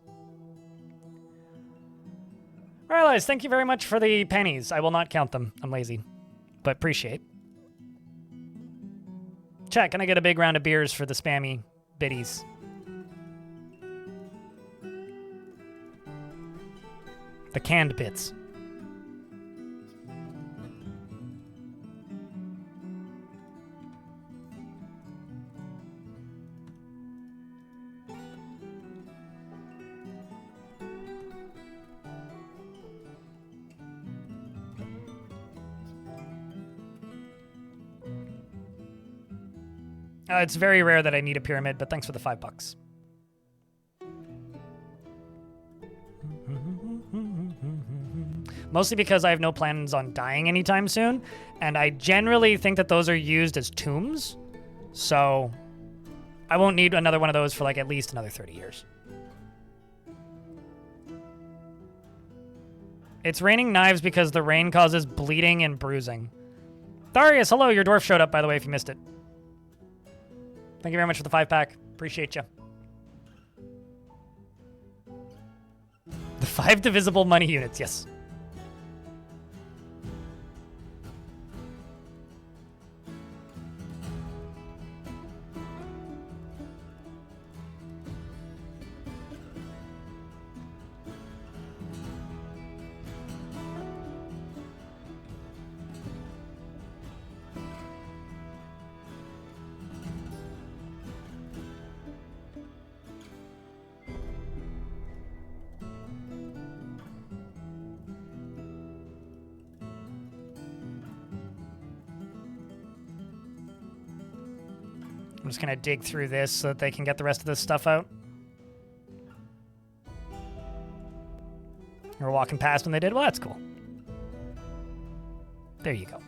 Realize, thank you very much for the pennies. I will not count them. I'm lazy. But appreciate. Chat, can I get a big round of beers for the spammy biddies? The canned bits. It's very rare that I need a pyramid, but thanks for the $5. Mostly because I have no plans on dying anytime soon, and I generally think that those are used as tombs, so I won't need another one of those for like at least another 30 years. It's raining knives because the rain causes bleeding and bruising. Darius, hello, your dwarf showed up, by the way, if you missed it. Thank you very much for the 5-pack. Appreciate you. The 5 divisible money units, yes. I'm just gonna dig through this so that they can get the rest of this stuff out. We're walking past when they did. Well, that's cool. There you go.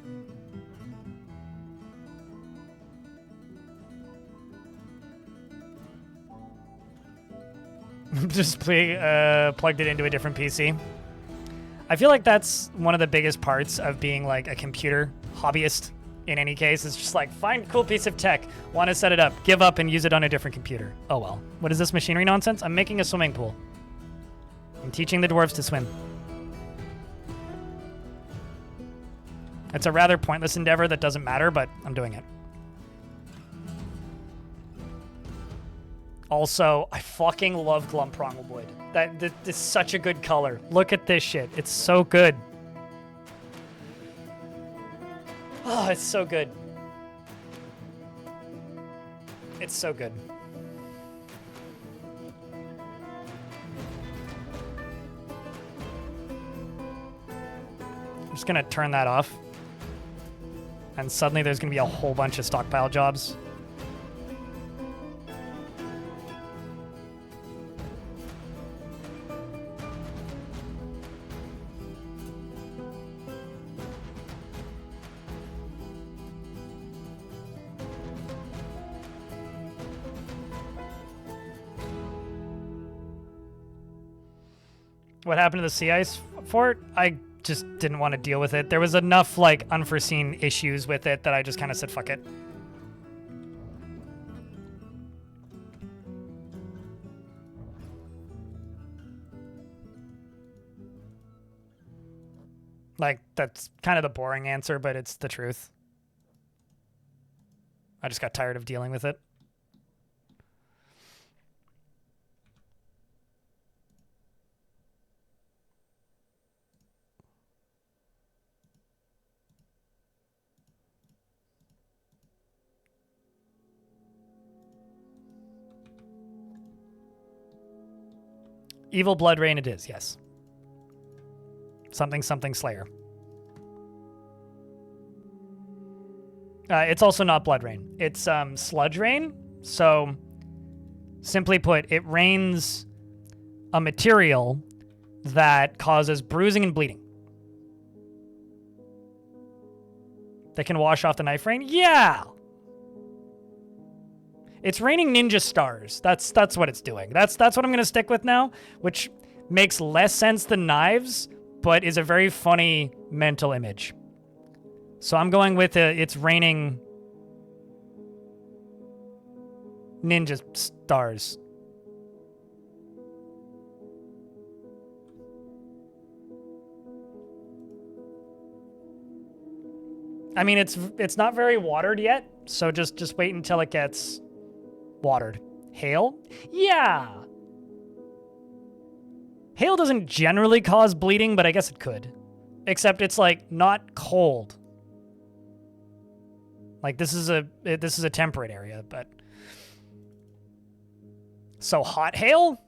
Just plugged it into a different PC. I feel like that's one of the biggest parts of being like a computer hobbyist in any case. It's just like, find a cool piece of tech, want to set it up, give up and use it on a different computer. Oh well. What is this machinery nonsense? I'm making a swimming pool. I'm teaching the dwarves to swim. It's a rather pointless endeavor that doesn't matter, but I'm doing it. Also, I fucking love Glumpronglewood. That is such a good color. Look at this shit. It's so good. Oh, it's so good. It's so good. I'm just gonna turn that off. And suddenly there's gonna be a whole bunch of stockpile jobs. What happened to the sea ice fort? I just didn't want to deal with it. There was enough like unforeseen issues with it that I just kind of said, fuck it. Like, that's kind of the boring answer, but it's the truth. I just got tired of dealing with it. Evil Blood Rain it is, yes. Something something Slayer. It's also not Blood Rain. It's Sludge Rain. So, simply put, it rains a material that causes bruising and bleeding. That can wash off the knife rain? Yeah! It's raining ninja stars. That's what it's doing. That's what I'm going to stick with now, which makes less sense than knives, but is a very funny mental image. So I'm going with it's raining ninja stars. I mean, it's not very watered yet, so just wait until it gets watered. Hail? Yeah. Hail doesn't generally cause bleeding, but I guess it could. Except it's like not cold. Like this is a temperate area, but so hot hail?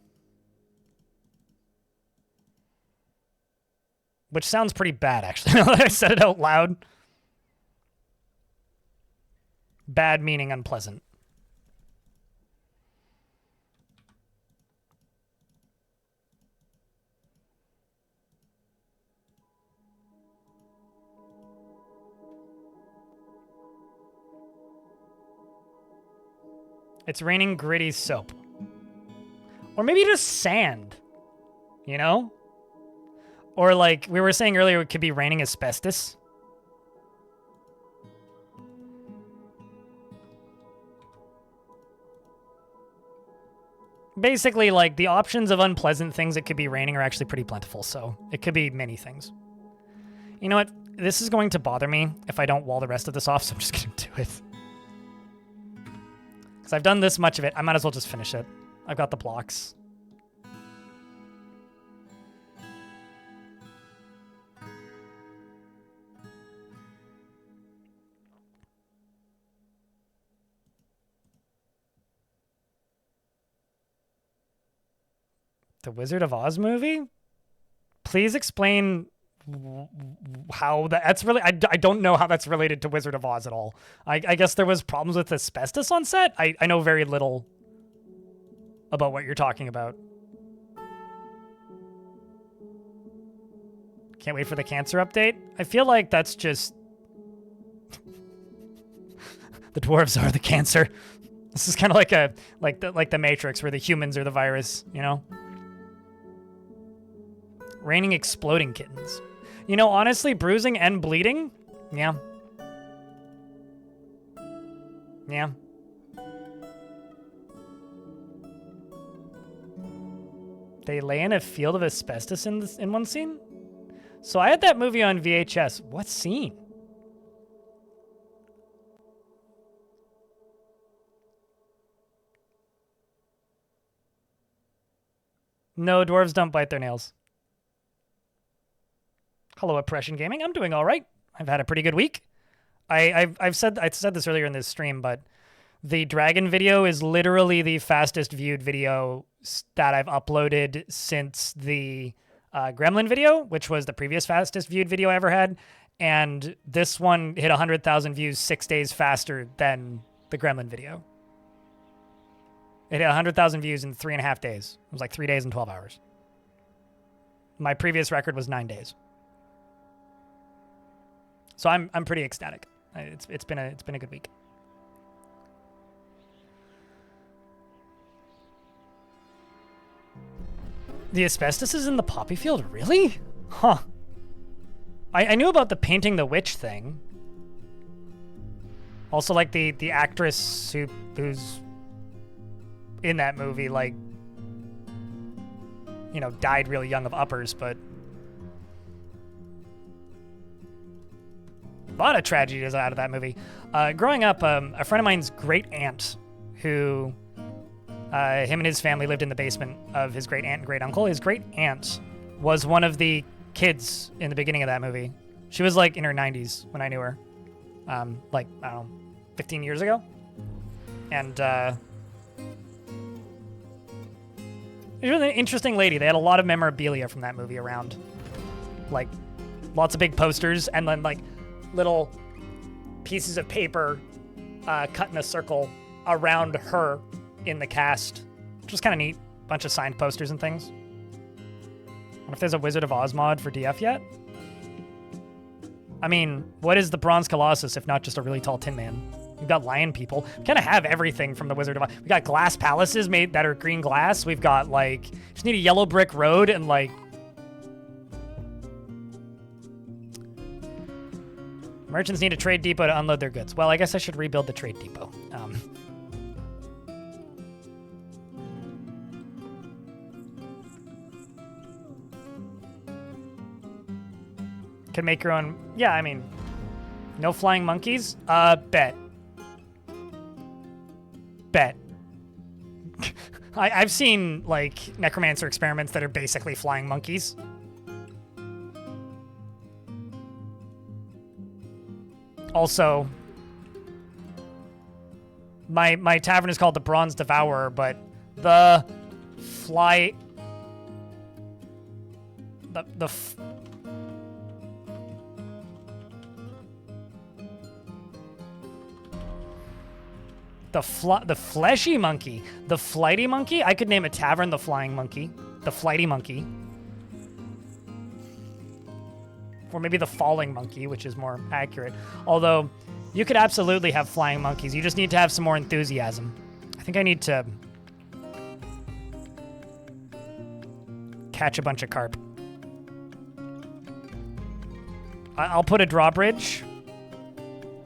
Which sounds pretty bad actually. Now that I said it out loud. Bad meaning unpleasant. It's raining gritty soap. Or maybe just sand. You know? Or like we were saying earlier, it could be raining asbestos. Basically, like, the options of unpleasant things it could be raining are actually pretty plentiful, so it could be many things. You know what? This is going to bother me if I don't wall the rest of this off, so I'm just going to do it. Because I've done this much of it, I might as well just finish it. I've got the blocks. The Wizard of Oz movie? Please explain how that's really, I don't know how that's related to Wizard of Oz at all. I guess there was problems with asbestos on set. I know very little about what you're talking about. Can't wait for the cancer update. I feel like that's just the dwarves are the cancer. This is kind of like the Matrix, where the humans are the virus, you know? Raining exploding kittens. You know, honestly, bruising and bleeding? Yeah. Yeah. They lay in a field of asbestos in one scene? So I had that movie on VHS. What scene? No, dwarves don't bite their nails. Hello, Oppression Gaming. I'm doing all right. I've had a pretty good week. I said this earlier in this stream, but the dragon video is literally the fastest viewed video that I've uploaded since the Gremlin video, which was the previous fastest viewed video I ever had. And this one hit 100,000 views 6 days faster than the Gremlin video. It hit 100,000 views in 3.5 days. It was like 3 days and 12 hours. My previous record was 9 days. So I'm pretty ecstatic. It's been a good week. The asbestos is in the poppy field? Really? Huh. I knew about the painting the witch thing. Also, like, the actress who's in that movie, like, you know, died really young of uppers, but a lot of tragedies out of that movie. Growing up, a friend of mine's great aunt, who him and his family lived in the basement of his great aunt and great uncle. His great aunt was one of the kids in the beginning of that movie. She was like in her 90s when I knew her, like, I don't know, 15 years ago. And she was an interesting lady. They had a lot of memorabilia from that movie around, like lots of big posters, and then like little pieces of paper cut in a circle around her in the cast, which was kind of neat. Bunch of signed posters and things. Wonder if there's a Wizard of Oz mod for DF yet? I mean, what is the Bronze Colossus if not just a really tall Tin Man? We've got lion people. We kind of have everything from the Wizard of Oz. We got glass palaces made that are green glass. We've got, like, just need a yellow brick road and, like, merchants need a trade depot to unload their goods. Well, I guess I should rebuild the trade depot. Can make your own. Yeah, I mean, no flying monkeys? Bet. I've seen, like, necromancer experiments that are basically flying monkeys. Also, my tavern is called the Bronze Devourer, but the fly... The fleshy monkey. The flighty monkey? I could name a tavern the Flying Monkey. The flighty monkey. Or maybe the falling monkey, which is more accurate. Although, you could absolutely have flying monkeys. You just need to have some more enthusiasm. I think I need to catch a bunch of carp. I'll put a drawbridge,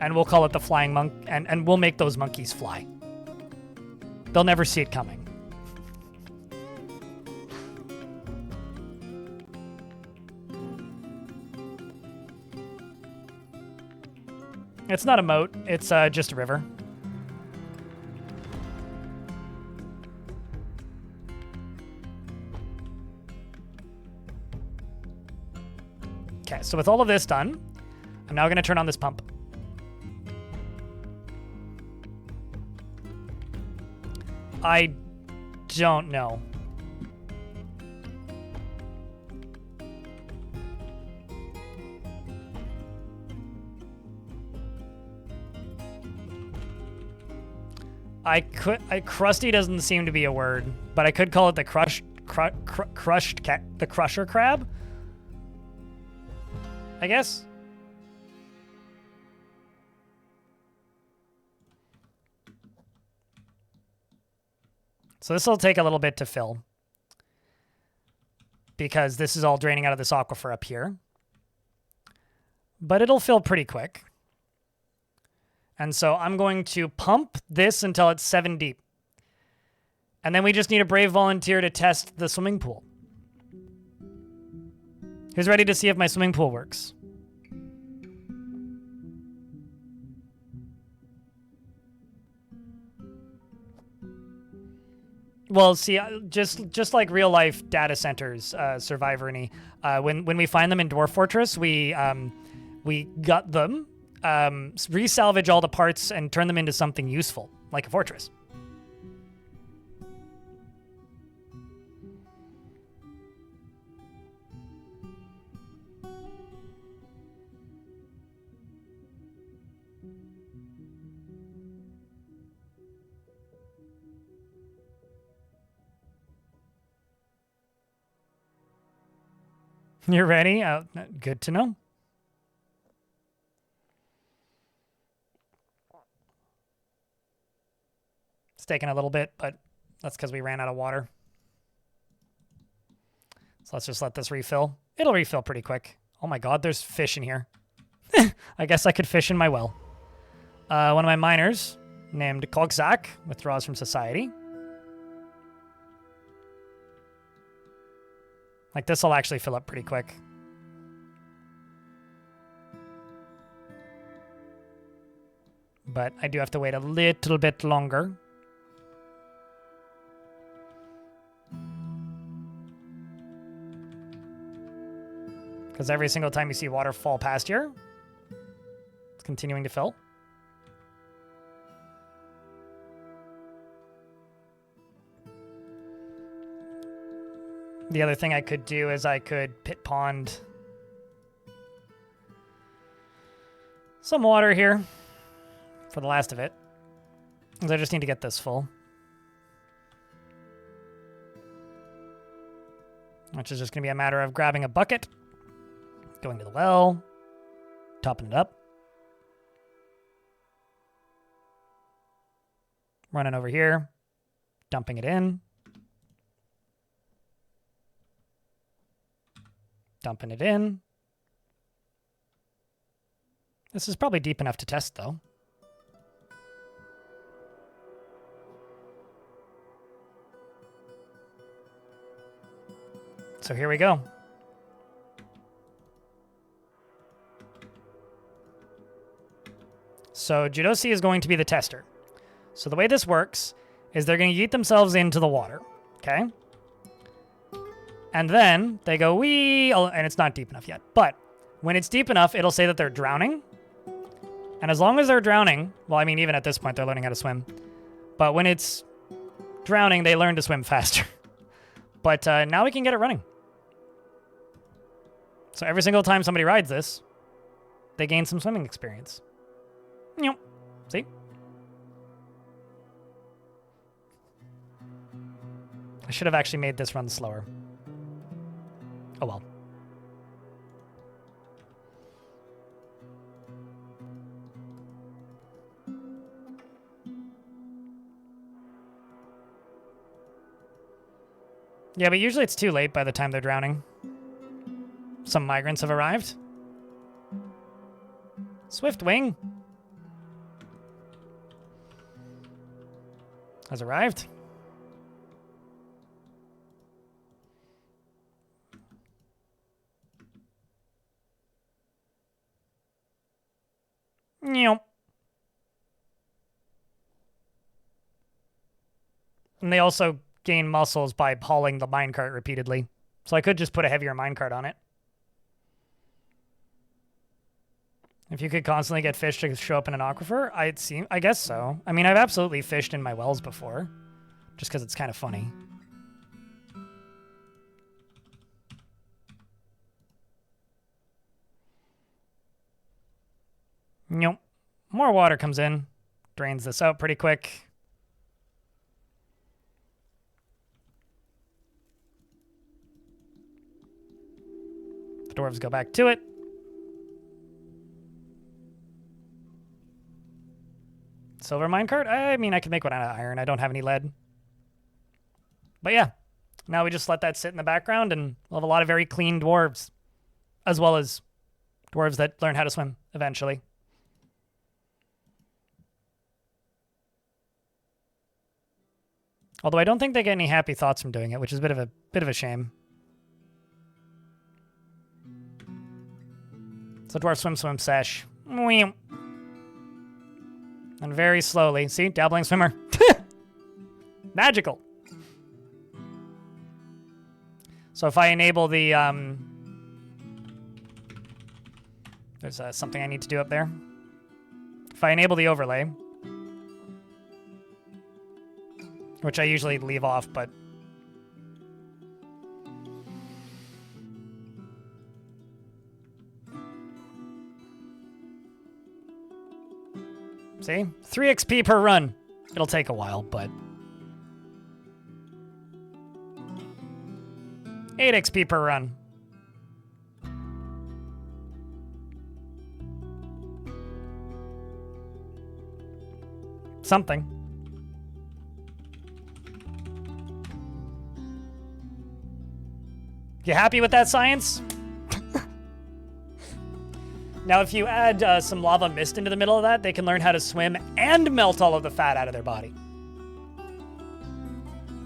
and we'll call it the Flying Monk, and we'll make those monkeys fly. They'll never see it coming. It's not a moat, it's just a river. Okay, so with all of this done, I'm now going to turn on this pump. I don't know. Crusty doesn't seem to be a word, but I could call it the the crusher crab, I guess. So this will take a little bit to fill because this is all draining out of this aquifer up here. But it'll fill pretty quick. And so I'm going to pump this until it's 7 deep. And then we just need a brave volunteer to test the swimming pool. Who's ready to see if my swimming pool works? Well, see, just like real life data centers, Survivor-y, when we find them in Dwarf Fortress, we gut them, resalvage all the parts, and turn them into something useful, like a fortress. You're ready? Good to know. It's taking a little bit, but that's because we ran out of water. So let's just let this refill. It'll refill pretty quick. Oh my god, there's fish in here. I guess I could fish in my well. One of my miners, named Kolkzak, withdraws from society. Like, this will actually fill up pretty quick. But I do have to wait a little bit longer. Because every single time you see water fall past here, it's continuing to fill. The other thing I could do is I could pit pond some water here for the last of it, because I just need to get this full. Which is just going to be a matter of grabbing a bucket, going to the well, topping it up, running over here, dumping it in, dumping it in. This is probably deep enough to test, though. So here we go. So Judosi is going to be the tester. So the way this works is they're going to yeet themselves into the water, okay? And then they go, wee, and it's not deep enough yet. But when it's deep enough, it'll say that they're drowning. And as long as they're drowning, well, I mean, even at this point, they're learning how to swim. But when it's drowning, they learn to swim faster. But now we can get it running. So every single time somebody rides this, they gain some swimming experience. Yep. See? I should have actually made this run slower. Oh well. Yeah, but usually it's too late by the time they're drowning. Some migrants have arrived. Swiftwing has arrived. Yep. And they also gain muscles by hauling the minecart repeatedly. So I could just put a heavier minecart on it. If you could constantly get fish to show up in an aquifer, I guess so. I mean, I've absolutely fished in my wells before, just because it's kind of funny. Nope. More water comes in, drains this out pretty quick. Dwarves go back to it. Silver minecart? I mean, I could make one out of iron. I don't have any lead. But yeah, now we just let that sit in the background and we'll have a lot of very clean dwarves, as well as dwarves that learn how to swim eventually. Although I don't think they get any happy thoughts from doing it, which is a bit of a shame. So dwarf swim sesh. And very slowly. See? Dabbling swimmer. Magical. So if I enable the... there's something I need to do up there. If I enable the overlay, which I usually leave off, but... See? 3 XP per run. It'll take a while, but... 8 XP per run. Something. You happy with that science? Now, if you add some lava mist into the middle of that, they can learn how to swim and melt all of the fat out of their body.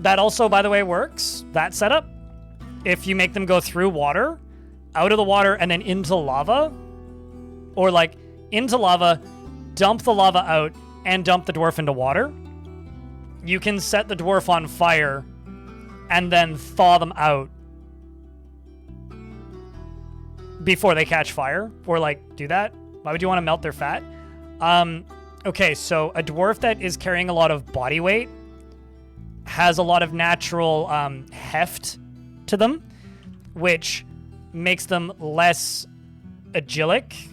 That also, by the way, works, that setup. If you make them go through water, out of the water, and then into lava, or like into lava, dump the lava out, and dump the dwarf into water, you can set the dwarf on fire and then thaw them out before they catch fire, or like do that. Why would you want to melt their fat? Okay, so a dwarf that is carrying a lot of body weight has a lot of natural heft to them, which makes them less agilic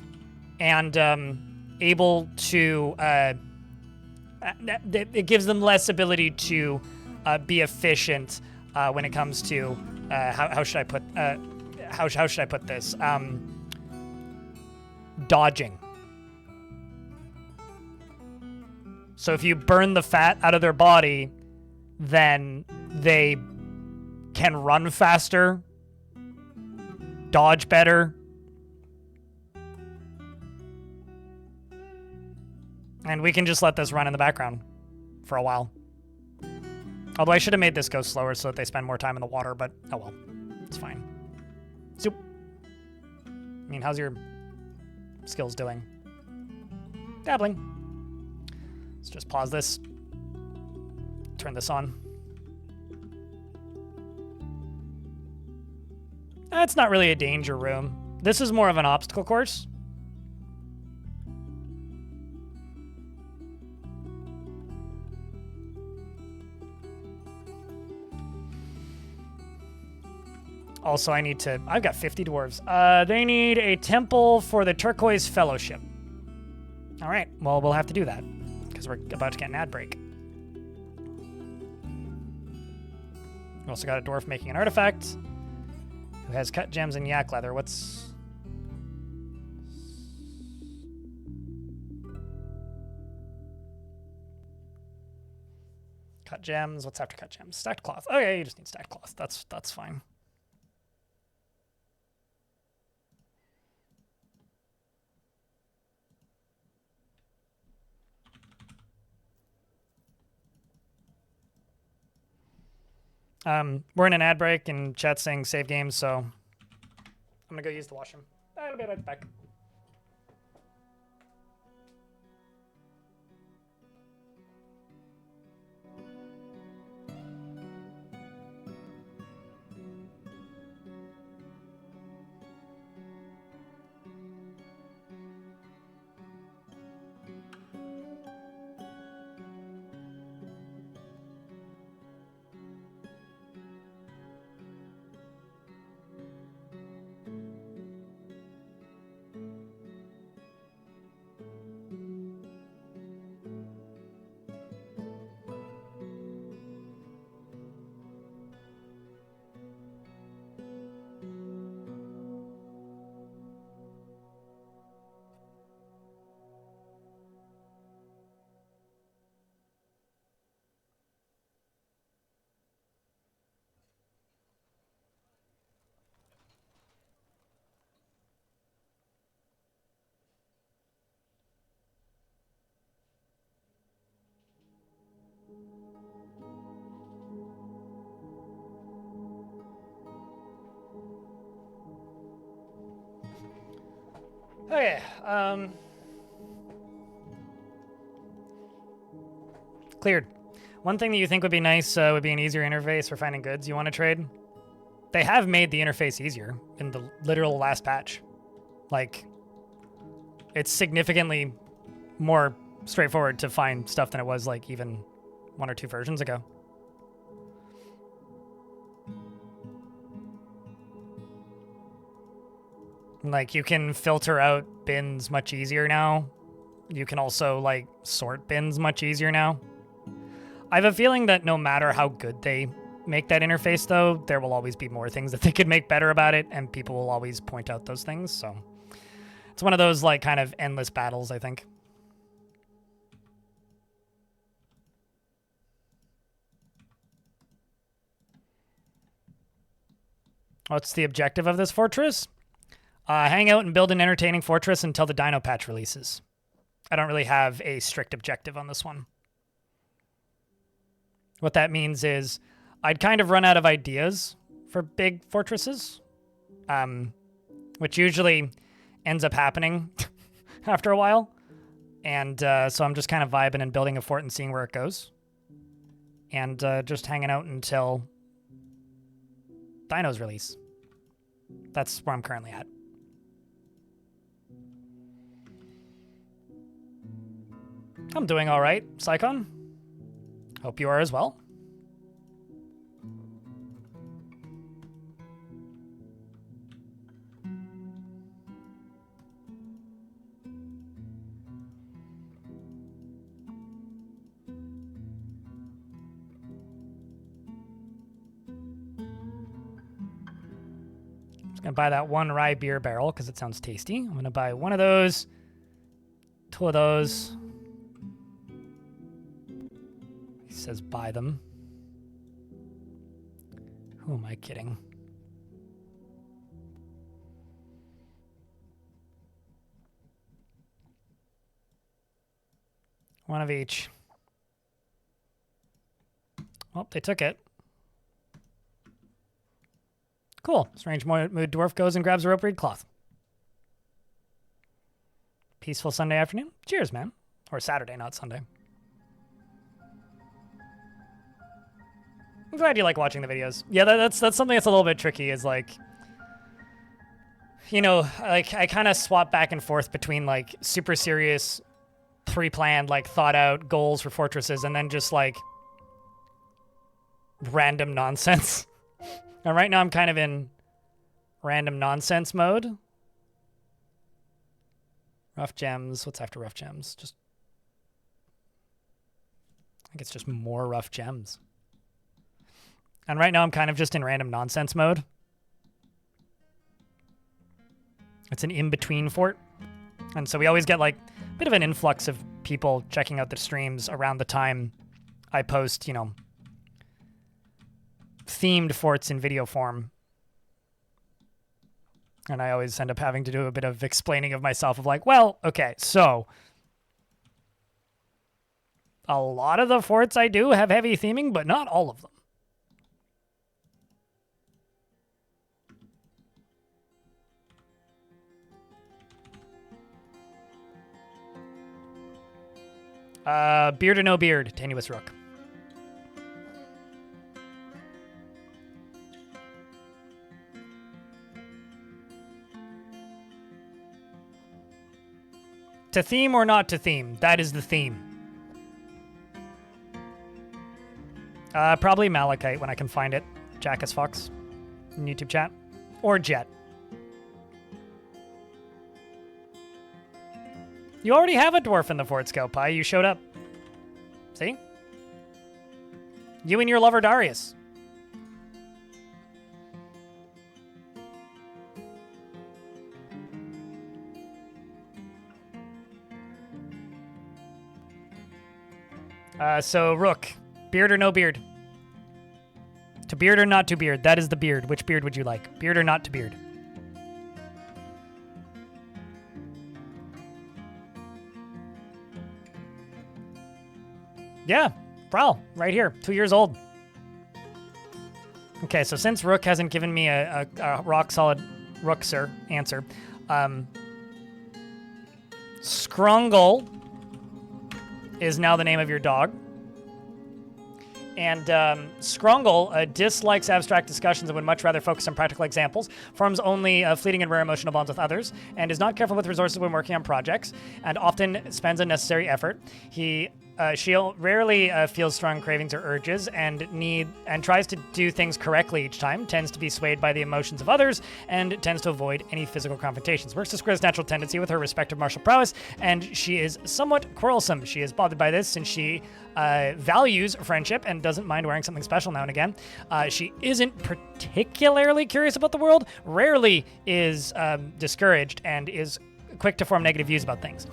and able to it gives them less ability to be efficient when it comes to how should I put how should I put this? Dodging. So if you burn the fat out of their body, then they can run faster, dodge better, and we can just let this run in the background for a while. Although I should have made this go slower so that they spend more time in the water, but oh well, it's fine. Soup. I mean, how's your skills doing? Dabbling. Let's just pause this. Turn this on. It's not really a danger room. This is more of an obstacle course. Also, I've got 50 dwarves. They need a temple for the Turquoise Fellowship. All right, well, we'll have to do that because we're about to get an ad break. We also got a dwarf making an artifact who has cut gems and yak leather. What's... Cut gems. What's after cut gems? Stacked cloth. Okay, you just need stacked cloth. That's fine. We're in an ad break and chat's saying save games, so I'm gonna go use the washroom. I'll be right back. Okay, cleared. One thing that you think would be nice would be an easier interface for finding goods you want to trade. They have made the interface easier in the literal last patch. Like, it's significantly more straightforward to find stuff than it was like even 1 or 2 versions ago. Like, you can filter out bins much easier now. You can also, like, sort bins much easier now. I have a feeling that no matter how good they make that interface, though, there will always be more things that they could make better about it, and people will always point out those things, so... It's one of those, like, kind of endless battles, I think. What's the objective of this fortress? Hang out and build an entertaining fortress until the Dino patch releases. I don't really have a strict objective on this one. What that means is I'd kind of run out of ideas for big fortresses, which usually ends up happening after a while. And so I'm just kind of vibing and building a fort and seeing where it goes. And just hanging out until Dino's release. That's where I'm currently at. I'm doing all right, Psychon. Hope you are as well. I'm just gonna buy that 1 rye beer barrel because it sounds tasty. I'm gonna buy 1 of those, 2 of those. Says buy them. Who am I kidding? One of each. Well, they took it. Cool. Strange mood dwarf goes and grabs a rope reed cloth. Peaceful Sunday afternoon. Cheers, man. Or Saturday, not Sunday. I'm glad you like watching the videos. Yeah, that's something that's a little bit tricky is like, you know, like I kind of swap back and forth between like super serious, pre-planned, like thought out goals for fortresses and then just like random nonsense. And right now I'm kind of in random nonsense mode. Rough gems. What's after rough gems? Just, I think it's just more rough gems. And right now I'm kind of just in random nonsense mode. It's an in-between fort. And so we always get like a bit of an influx of people checking out the streams around the time I post, you know, themed forts in video form. And I always end up having to do a bit of explaining of myself of like, well, okay, so a lot of the forts I do have heavy theming, but not all of them. Beard or no beard, tenuous rook. To theme or not to theme, that is the theme. Probably Malachite when I can find it. Jackass Fox in YouTube chat. Or Jet. You already have a dwarf in the fort, Scout Pie. You showed up. See? You and your lover Darius. So, Rook. Beard or no beard? To beard or not to beard? That is the beard. Which beard would you like? Beard or not to beard? Yeah, Prowl, right here, 2 years old. Okay, so since Rook hasn't given me a rock-solid Rook, sir, answer, Scrungle is now the name of your dog. And Scrungle dislikes abstract discussions and would much rather focus on practical examples, forms only fleeting and rare emotional bonds with others, and is not careful with resources when working on projects, and often spends unnecessary effort. She rarely feels strong cravings or urges, and tries to do things correctly each time, tends to be swayed by the emotions of others, and tends to avoid any physical confrontations. Works to Squir's natural tendency with her respective martial prowess, and she is somewhat quarrelsome. She is bothered by this since she values friendship and doesn't mind wearing something special now and again. She isn't particularly curious about the world, rarely is discouraged, and is quick to form negative views about things.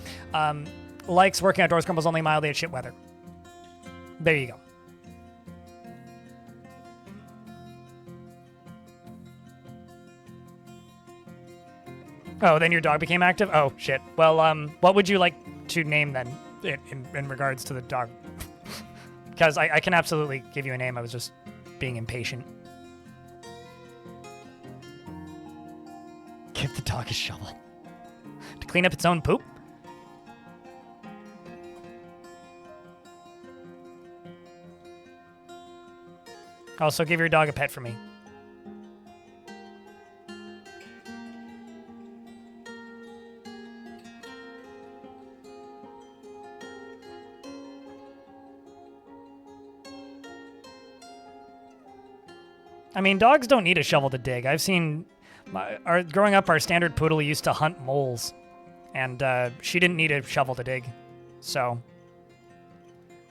Likes working outdoors, grumbles only mildly at shit weather. There you go. Oh, then your dog became active? Oh, shit. Well, what would you like to name then in regards to the dog? Because I can absolutely give you a name. I was just being impatient. Give the dog a shovel. To clean up its own poop? Also, give your dog a pet for me. I mean, dogs don't need a shovel to dig. I've seen... growing up, our standard poodle used to hunt moles. And she didn't need a shovel to dig. So...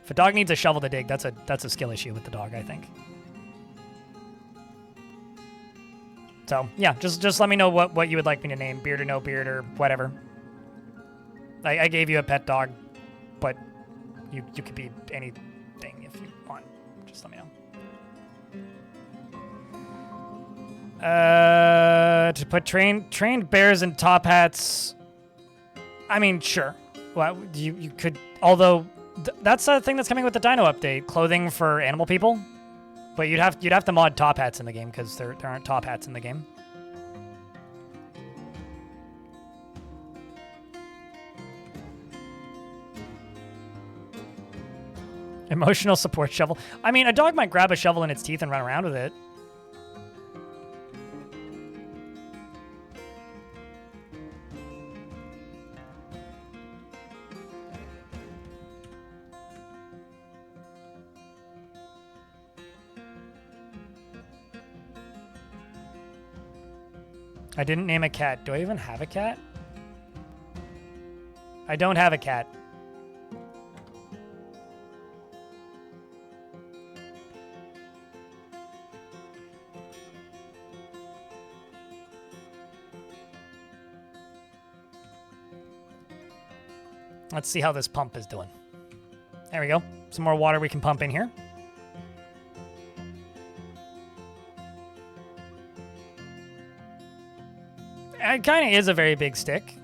if a dog needs a shovel to dig, that's a skill issue with the dog, I think. So, yeah, just let me know what you would like me to name. Beard or no beard or whatever. I gave you a pet dog, but you could be anything if you want. Just let me know. To put trained bears in top hats. I mean, sure. Well, you could, although that's a thing that's coming with the Dino update. Clothing for animal people. But you'd have to mod top hats in the game because there aren't top hats in the game. Emotional support shovel. I mean, a dog might grab a shovel in its teeth and run around with it. I didn't name a cat. Do I even have a cat? I don't have a cat. Let's see how this pump is doing. There we go. Some more water we can pump in here. It kind of is a very big stick.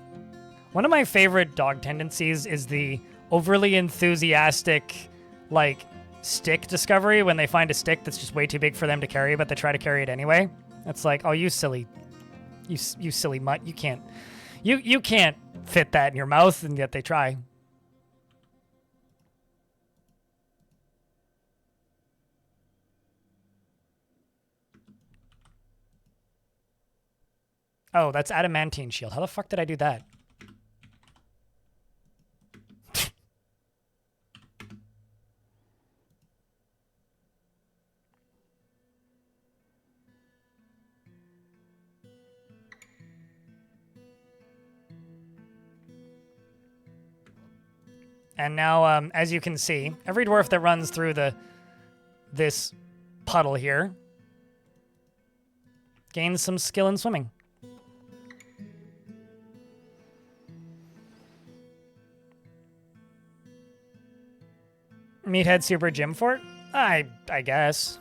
One of my favorite dog tendencies is the overly enthusiastic, like, stick discovery when they find a stick that's just way too big for them to carry, but they try to carry it anyway. It's like, oh, you silly mutt. You can't fit that in your mouth, and yet they try. Oh, that's adamantine shield. How the fuck did I do that? And now, as you can see, every dwarf that runs through this puddle here gains some skill in swimming. Meathead Super Gym Fort? I guess.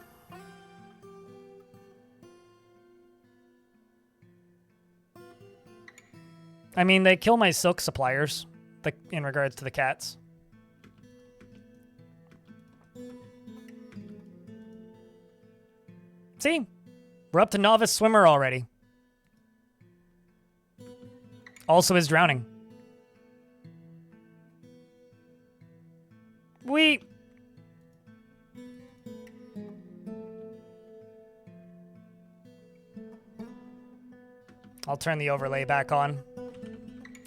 I mean, they kill my silk suppliers, in regards to the cats. See? We're up to novice swimmer already. Also is drowning. turn the overlay back on.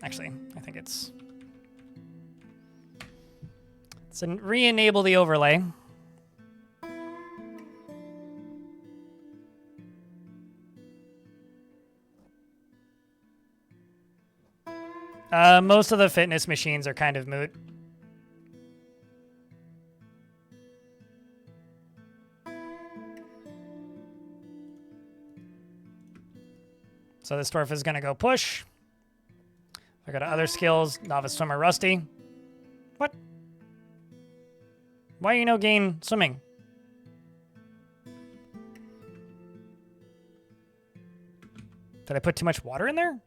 Actually, I think it's re-enable the overlay. Most of the fitness machines are kind of moot. So this dwarf is going to go push. I got other skills. Novice swimmer Rusty. What? Why you no gain swimming? Did I put too much water in there?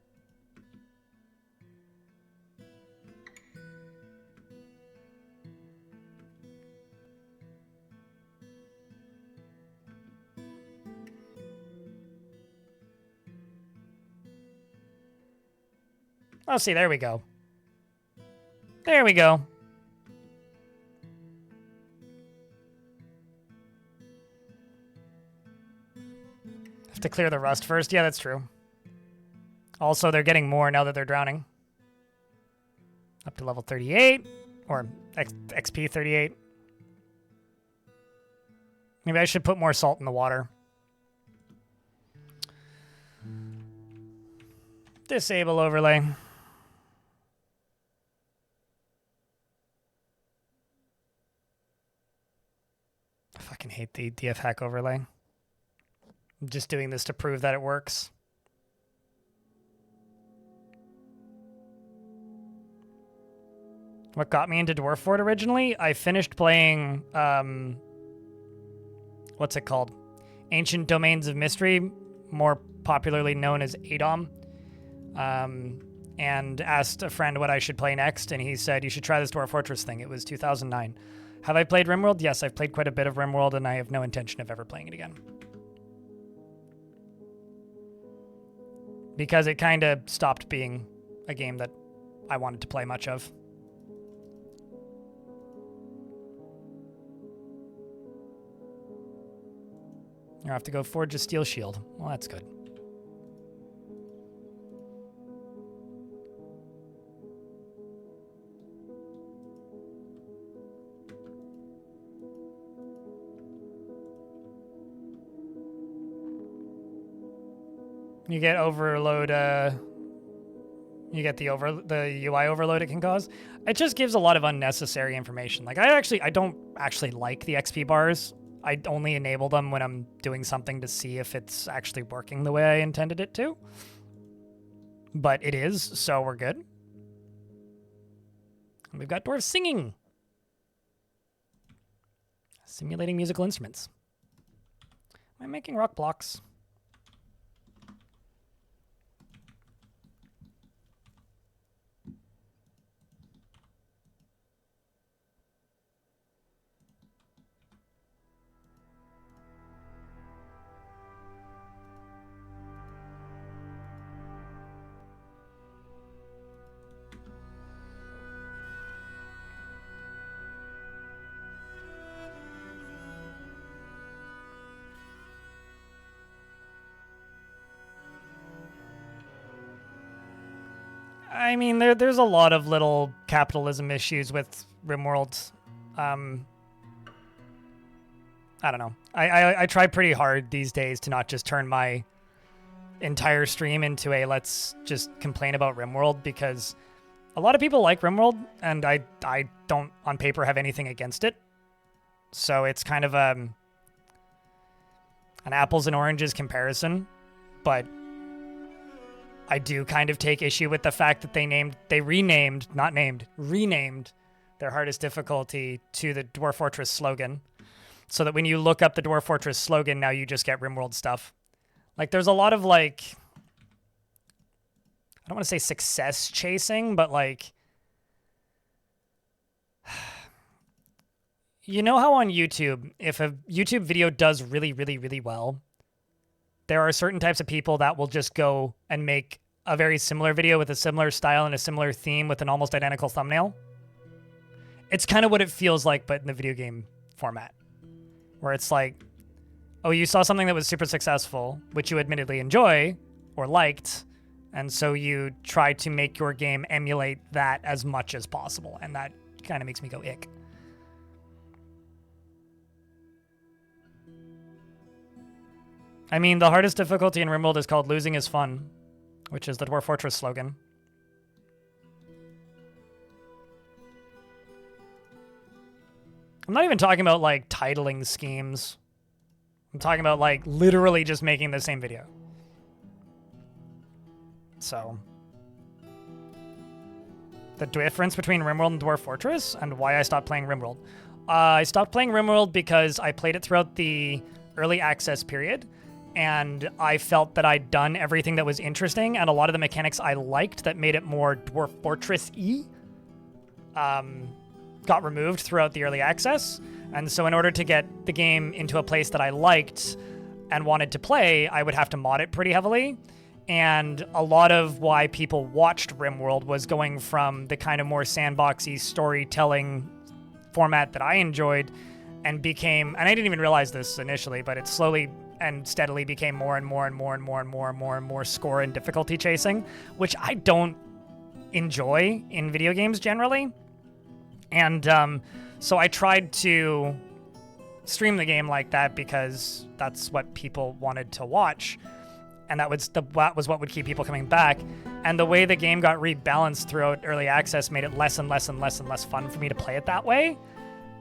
Oh, see, there we go. There we go. Have to clear the rust first. Yeah, that's true. Also, they're getting more now that they're drowning. Up to level 38, or XP 38. Maybe I should put more salt in the water. Disable overlay. I fucking hate the DF hack overlay. I'm just doing this to prove that it works. What got me into Dwarf Fort originally? I finished playing, what's it called? Ancient Domains of Mystery, more popularly known as ADOM. And asked a friend what I should play next, and he said, you should try this Dwarf Fortress thing. It was 2009. Have I played RimWorld? Yes, I've played quite a bit of RimWorld, and I have no intention of ever playing it again. Because it kind of stopped being a game that I wanted to play much of. You have to go forge a steel shield. Well, that's good. You get overload, you get the UI overload it can cause. It just gives a lot of unnecessary information. Like, I don't actually like the XP bars. I only enable them when I'm doing something to see if it's actually working the way I intended it to. But it is, so we're good. And we've got dwarves singing. Simulating musical instruments. Am I making rock blocks? I mean, there's a lot of little capitalism issues with RimWorld. I don't know. I try pretty hard these days to not just turn my entire stream into a let's just complain about RimWorld, because a lot of people like RimWorld, and I don't on paper have anything against it. So it's kind of an apples and oranges comparison, but I do kind of take issue with the fact that they renamed their hardest difficulty to the Dwarf Fortress slogan, so that when you look up the Dwarf Fortress slogan, now you just get RimWorld stuff. Like, there's a lot of, like, I don't want to say success chasing, but, like, you know how on YouTube, if a YouTube video does really, really, really well, there are certain types of people that will just go and make a very similar video with a similar style and a similar theme with an almost identical thumbnail. It's kind of what it feels like, but in the video game format, where it's like, oh, you saw something that was super successful, which you admittedly enjoy or liked, And so you try to make your game emulate that as much as possible. And that kind of makes me go ick. I mean, the hardest difficulty in RimWorld is called Losing is Fun, which is the Dwarf Fortress slogan. I'm not even talking about, like, titling schemes. I'm talking about, like, literally just making the same video. So, the difference between RimWorld and Dwarf Fortress and why I stopped playing RimWorld. I stopped playing RimWorld because I played it throughout the early access period, and I felt that I'd done everything that was interesting, and a lot of the mechanics I liked that made it more Dwarf Fortress-y got removed throughout the early access. And so in order to get the game into a place that I liked and wanted to play, I would have to mod it pretty heavily. And a lot of why people watched RimWorld was going from the kind of more sandboxy storytelling format that I enjoyed and became, and I didn't even realize this initially, but it slowly and steadily became more and more and more and more and more and more and more score and difficulty chasing, which I don't enjoy in video games generally. And so I tried to stream the game like that because that's what people wanted to watch. And that was what would keep people coming back. And the way the game got rebalanced throughout early access made it less and less and less and less fun for me to play it that way.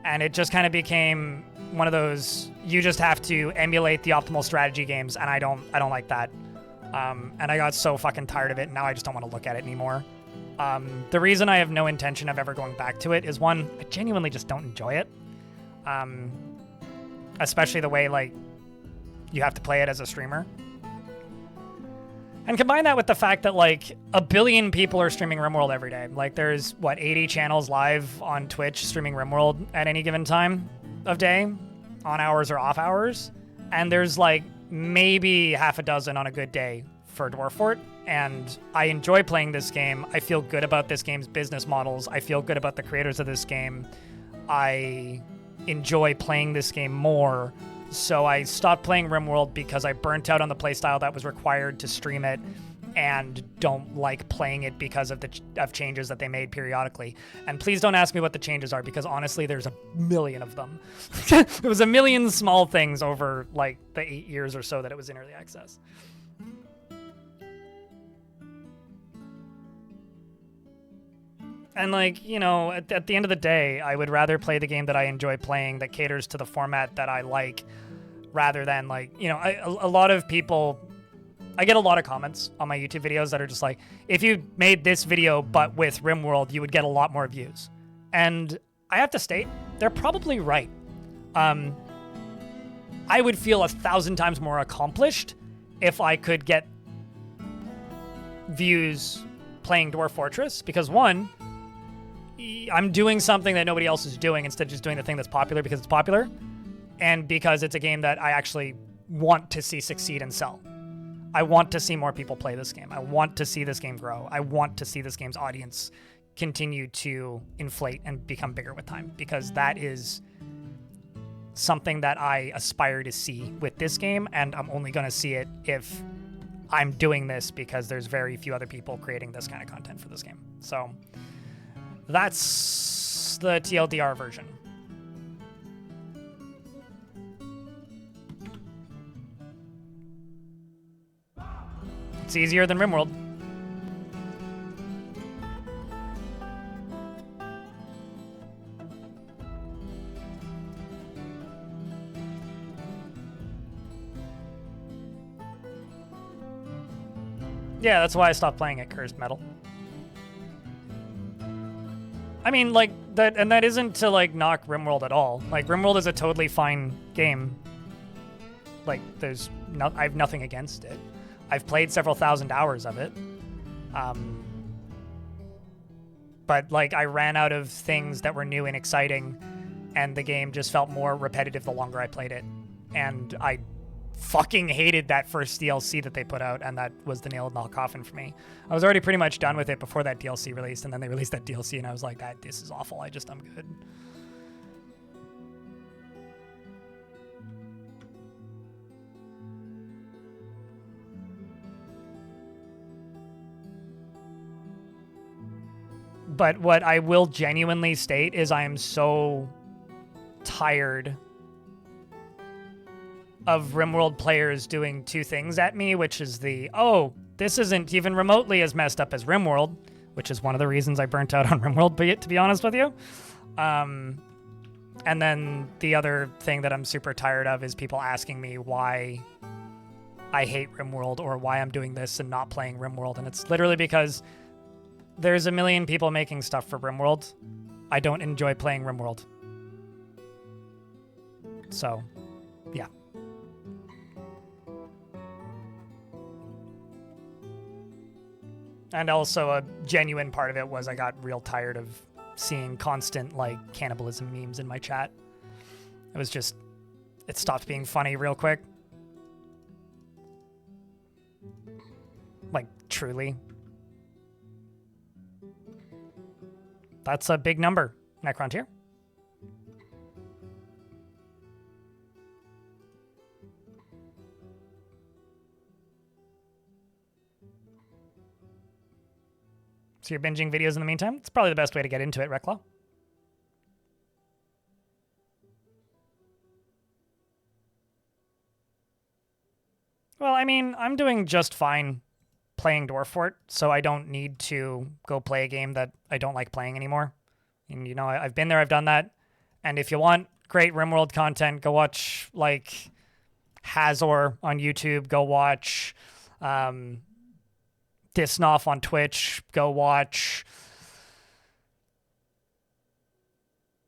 And it just kind of became one of those, you just have to emulate the optimal strategy games, and I don't like that. And I got so fucking tired of it, and now I just don't want to look at it anymore. The reason I have no intention of ever going back to it is, one, I genuinely just don't enjoy it. Especially the way, like, you have to play it as a streamer. And combine that with the fact that, like, 1 billion people are streaming RimWorld every day. Like, there's, 80 channels live on Twitch streaming RimWorld at any given time of day, on hours or off hours. And there's, like, maybe half a dozen on a good day for Dwarf Fort. And I enjoy playing this game. I feel good about this game's business models. I feel good about the creators of this game. I enjoy playing this game more. So I stopped playing RimWorld because I burnt out on the playstyle that was required to stream it, and don't like playing it because of changes that they made periodically. And please don't ask me what the changes are, because honestly, there's a million of them. There was a million small things over, like, the 8 years or so that it was in early access. And, like, you know, at the end of the day, I would rather play the game that I enjoy playing, that caters to the format that I like, rather than, like, you know, a lot of people, I get a lot of comments on my YouTube videos that are just like, if you made this video but with RimWorld, you would get a lot more views. And I have to state, they're probably right. I would feel 1,000 times more accomplished if I could get views playing Dwarf Fortress, because, one, I'm doing something that nobody else is doing instead of just doing the thing that's popular because it's popular, and because it's a game that I actually want to see succeed and sell. I want to see more people play this game. I want to see this game grow. I want to see this game's audience continue to inflate and become bigger with time, because that is something that I aspire to see with this game, and I'm only going to see it if I'm doing this because there's very few other people creating this kind of content for this game. So that's the TLDR version. It's easier than RimWorld. Yeah, that's why I stopped playing it, Cursed Metal. I mean, like, that, and that isn't to, like, knock RimWorld at all. Like, RimWorld is a totally fine game. Like, I have nothing against it. I've played several thousand hours of it. But, like, I ran out of things that were new and exciting, and the game just felt more repetitive the longer I played it. And I fucking hated that first DLC that they put out, and that was the nail in the coffin for me. I was already pretty much done with it before that DLC released, and then they released that DLC, and I was like, this is awful. I'm good. But what I will genuinely state is I am so tired of RimWorld players doing two things at me, which is oh, this isn't even remotely as messed up as RimWorld, which is one of the reasons I burnt out on RimWorld, to be honest with you. And then the other thing that I'm super tired of is people asking me why I hate RimWorld or why I'm doing this and not playing RimWorld. And it's literally because there's a million people making stuff for RimWorld. I don't enjoy playing RimWorld. So, yeah. And also a genuine part of it was I got real tired of seeing constant, like, cannibalism memes in my chat. It stopped being funny real quick. Like, truly. That's a big number, Necrontier. So you're binging videos in the meantime? It's probably the best way to get into it, Reclaw. Well, I mean, I'm doing just fine playing Dwarf Fort, so I don't need to go play a game that I don't like playing anymore. And, you know, I've been there, I've done that. And if you want great RimWorld content, go watch, like, Hazor on YouTube. Go watch Disnoff on Twitch. Go watch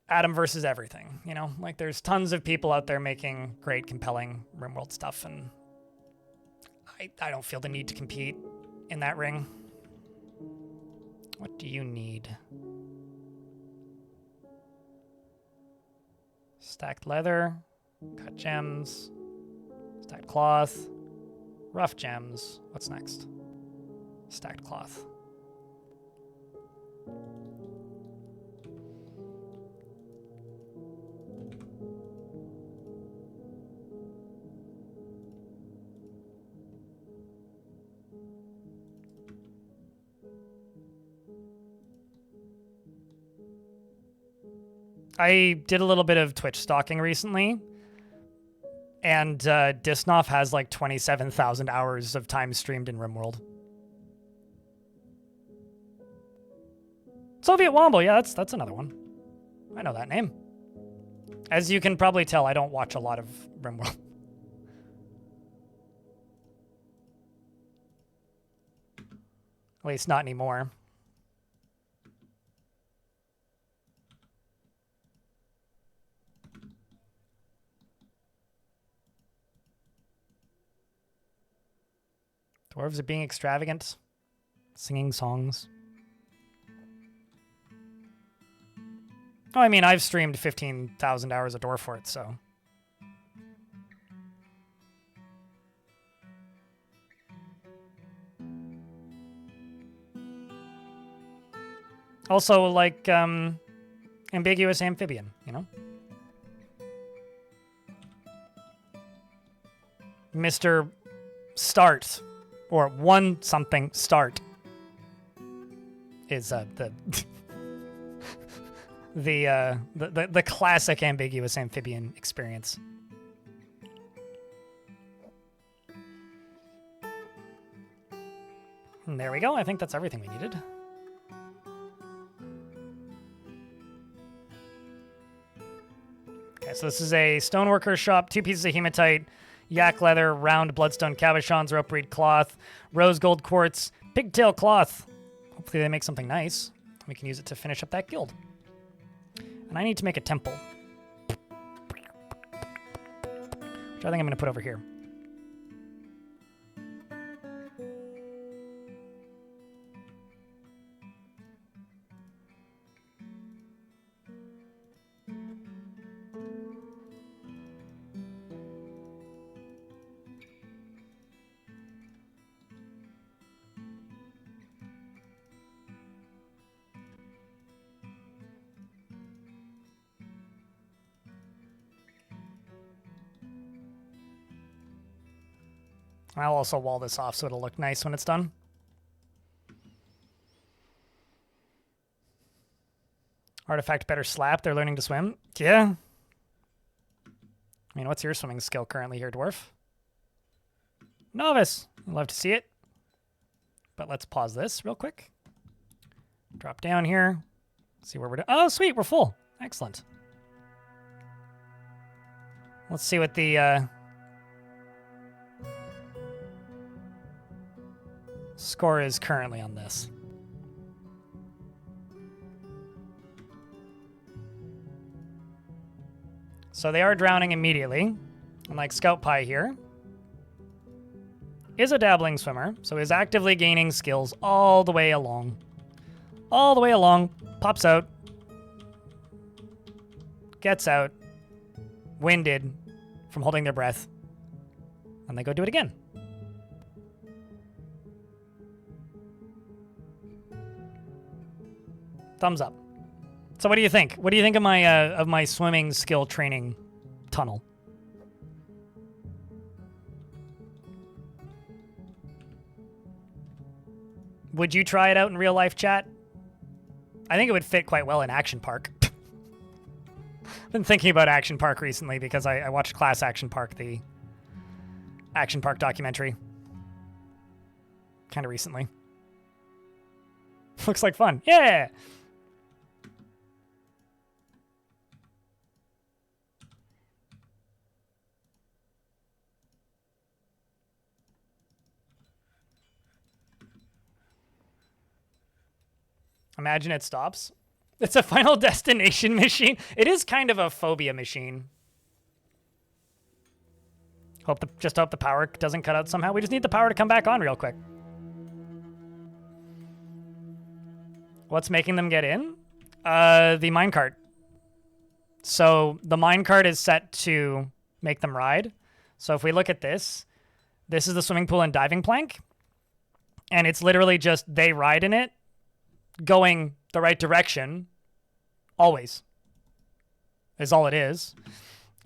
Adam versus Everything. You know, like, there's tons of people out there making great, compelling RimWorld stuff, and I don't feel the need to compete in that ring. What do you need? Stacked leather, cut gems, stacked cloth, rough gems. What's next? Stacked cloth. I did a little bit of Twitch stalking recently, and Disnoff has like 27,000 hours of time streamed in RimWorld. Soviet Womble, yeah, that's another one. I know that name. As you can probably tell, I don't watch a lot of RimWorld. At least not anymore. Dwarves are being extravagant, singing songs. Oh, I mean, I've streamed 15,000 hours of Dwarf Fort, so. Also, like, ambiguous amphibian, you know? Mr. Start, or one something start, is the classic ambiguous amphibian experience. And there we go. I think that's everything we needed. Okay, so this is a stoneworker shop, 2 pieces of hematite, yak leather, round bloodstone cabochons, rope reed cloth, rose gold quartz, pigtail cloth. Hopefully they make something nice. We can use it to finish up that guild. And I need to make a temple, which I think I'm going to put over here. I'll also wall this off so it'll look nice when it's done. Artifact better slap. They're learning to swim. Yeah. I mean, what's your swimming skill currently here, Dwarf? Novice. I'd love to see it. But let's pause this real quick. Drop down here. See where we're doing. Oh, sweet. We're full. Excellent. Let's see what the score is currently on this. So they are drowning immediately. Unlike Scout Pie here. Is a dabbling swimmer, so is actively gaining skills all the way along. All the way along. Pops out. Gets out. Winded from holding their breath. And they go do it again. Thumbs up. So what do you think? What do you think of my swimming skill training tunnel? Would you try it out in real life, chat? I think it would fit quite well in Action Park. Been thinking about Action Park recently because I watched Class Action Park, the Action Park documentary. Kind of recently. Looks like fun. Yeah! Imagine it stops. It's a Final Destination machine. It is kind of a phobia machine. Just hope the power doesn't cut out somehow. We just need the power to come back on real quick. What's making them get in? The minecart. So the minecart is set to make them ride. So if we look at this, this is the swimming pool and diving plank. And it's literally just they ride in it, going the right direction, always, is all it is.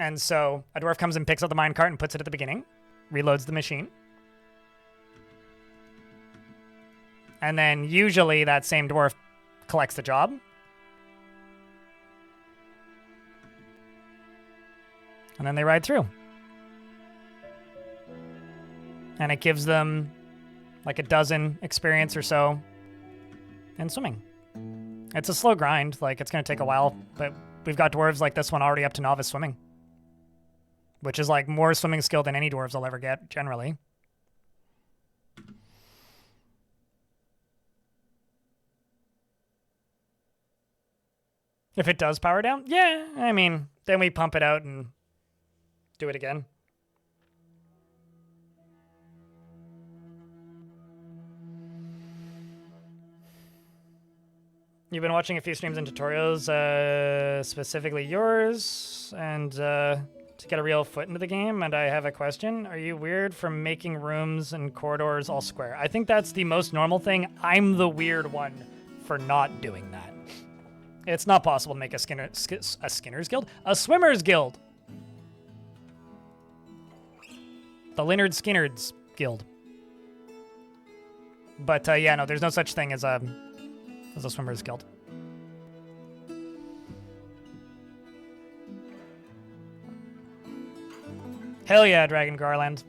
And so a dwarf comes and picks up the minecart and puts it at the beginning, reloads the machine. And then usually that same dwarf collects the job. And then they ride through. And it gives them like a dozen experience or so in swimming. It's a slow grind, like it's going to take a while, but we've got dwarves like this one already up to novice swimming, which is like more swimming skill than any dwarves will ever get, generally. If it does power down, yeah, I mean, then we pump it out and do it again. You've been watching a few streams and tutorials, specifically yours, and to get a real foot into the game, and I have a question. Are you weird for making rooms and corridors all square? I think that's the most normal thing. I'm the weird one for not doing that. It's not possible to make a Skinner's Guild? A Swimmer's Guild! The Leonard Skinner's Guild. But yeah, no, there's no such thing as a Swimmer's Guild. Hell yeah, Dragon Garland.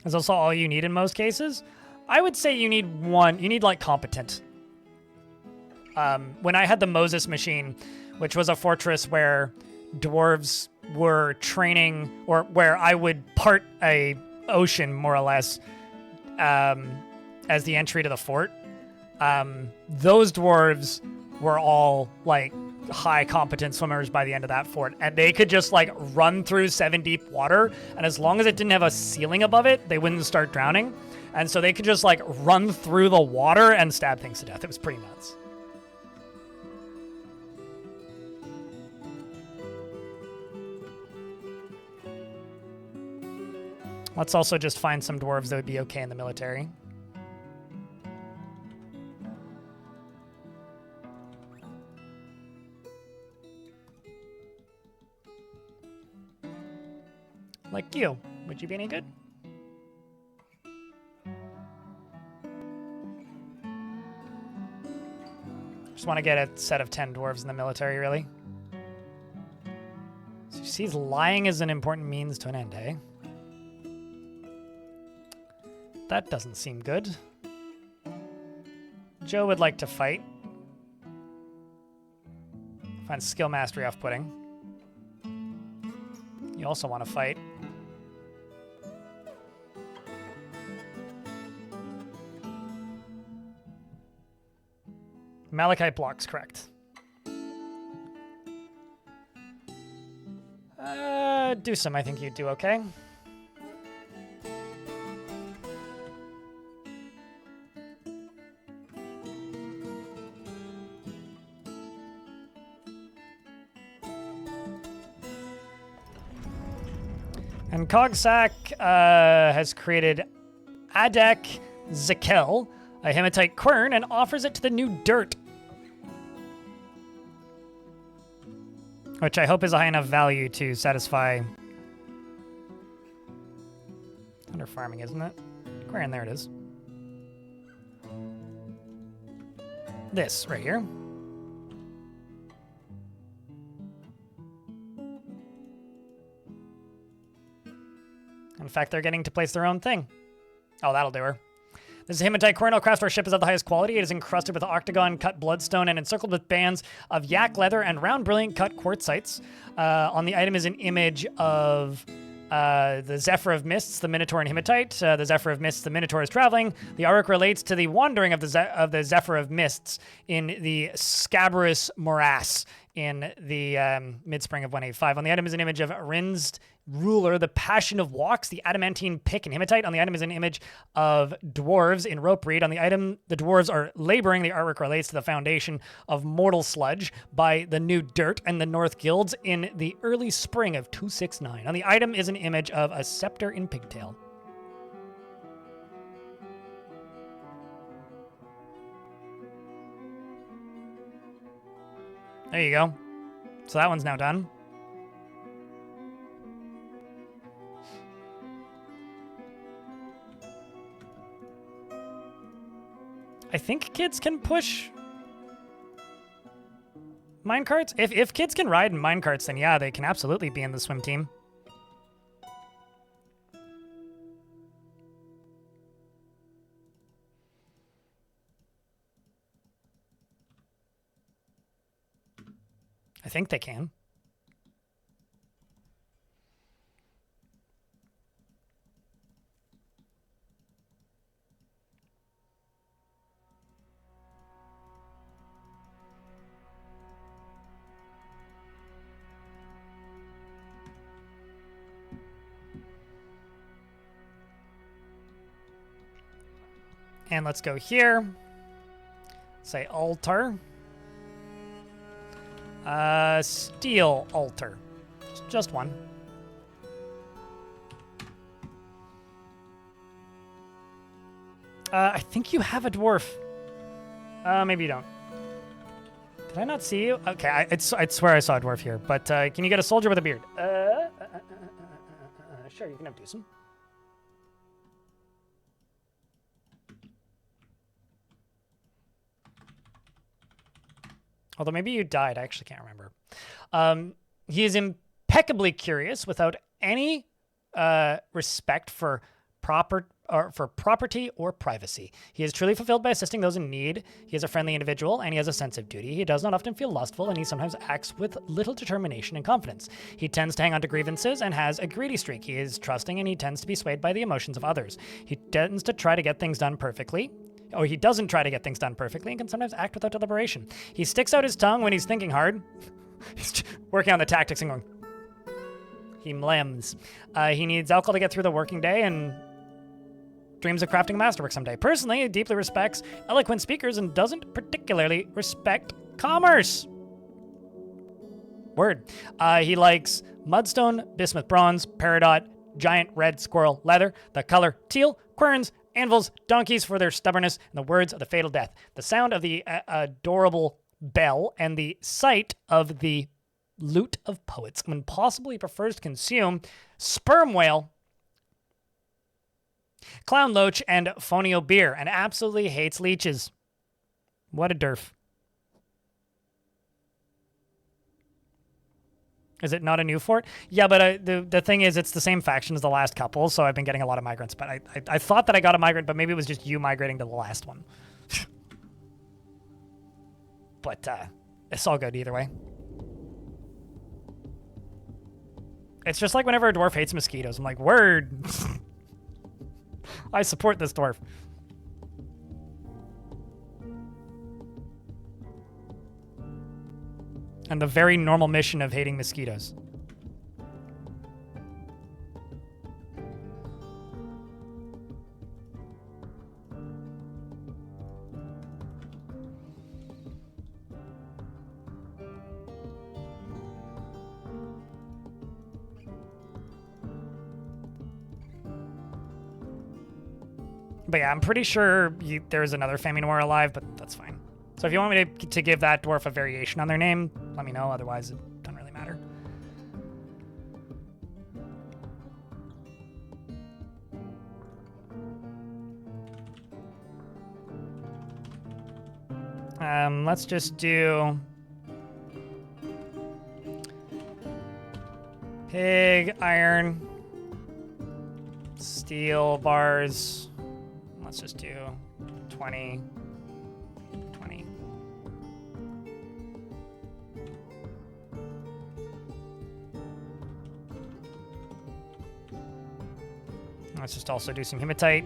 Is also all you need in most cases? I would say you need one. You need, like, competent. When I had the Moses machine, which was a fortress where dwarves were training, or where I would part a ocean, more or less, as the entry to the fort, those dwarves were all, like, high competent swimmers by the end of that fort, and they could just like run through 7 deep water, and as long as it didn't have a ceiling above it, they wouldn't start drowning. And so they could just like run through the water and stab things to death. It was pretty nuts. Let's also just find some dwarves that would be okay in the military. Like you. Would you be any good? Just want to get a set of 10 dwarves in the military, really. So she sees lying as an important means to an end, eh? That doesn't seem good. Joe would like to fight. Find skill mastery off-putting. You also want to fight. Malachite blocks, correct. Do some. I think you'd do okay. And Cogsack has created Adek Zakel, a hematite quern, and offers it to the new dirt. Which I hope is a high enough value to satisfy... Under farming, isn't it? Quern, there it is. This, right here. In fact, they're getting to place their own thing. Oh, that'll do her. This is hematite quern. Craftsware ship is of the highest quality. It is encrusted with octagon-cut bloodstone and encircled with bands of yak leather and round, brilliant-cut quartzites. On the item is an image of the Zephyr of Mists, the Minotaur and Hematite. The Zephyr of Mists, the Minotaur is traveling. The artwork relates to the wandering of the Zephyr of Mists in the Scabrous Morass in the mid-spring of 185. On the item is an image of Rinzed Ruler, the Passion of Walks, the Adamantine Pick and Hematite. On the item is an image of dwarves in rope reed. On the item, the dwarves are laboring. The artwork relates to the foundation of Mortalsludge by the New Dirt and the North Guilds in the early spring of 269. On the item is an image of a scepter in pigtail. There you go. So that one's now done. I think kids can push minecarts. If kids can ride in minecarts, then yeah, they can absolutely be in the swim team. I think they can. And let's go here. Say altar. Steel altar. Just one. I think you have a dwarf. Maybe you don't. Did I not see you? Okay, I swear I saw a dwarf here. But can you get a soldier with a beard? Sure, you can have Doosan. Although maybe you died. I actually can't remember. He is impeccably curious without any respect for property or privacy. He is truly fulfilled by assisting those in need. He is a friendly individual, and he has a sense of duty. He does not often feel lustful, and he sometimes acts with little determination and confidence. He tends to hang on to grievances and has a greedy streak. He is trusting, and he tends to be swayed by the emotions of others. He tends to try to get things done perfectly. Or he doesn't try to get things done perfectly and can sometimes act without deliberation. He sticks out his tongue when he's thinking hard. He's working on the tactics and going. He mlems. He needs alcohol to get through the working day and dreams of crafting a masterwork someday. Personally, he deeply respects eloquent speakers and doesn't particularly respect commerce. Word. He likes mudstone, bismuth bronze, peridot, giant red squirrel leather, the color teal, querns, anvils, donkeys for their stubbornness, and the words of the fatal death. The sound of the adorable bell and the sight of the lute of poets. When possible, he prefers to consume sperm whale, clown loach, and fonio beer, and absolutely hates leeches. What a derf. Is it not a new fort? Yeah, but the thing is, it's the same faction as the last couple, so I've been getting a lot of migrants. But I thought that I got a migrant, but maybe it was just you migrating to the last one. But it's all good either way. It's just like whenever a dwarf hates mosquitoes, I'm like, word. I support this dwarf. And the very normal mission of hating mosquitoes. But yeah, I'm pretty sure there's another Famine War alive, but that's fine. So if you want me to give that dwarf a variation on their name, let me know. Otherwise, it doesn't really matter. Let's just do pig, iron, steel, bars. Let's just do 20. Let's just also do some hematite.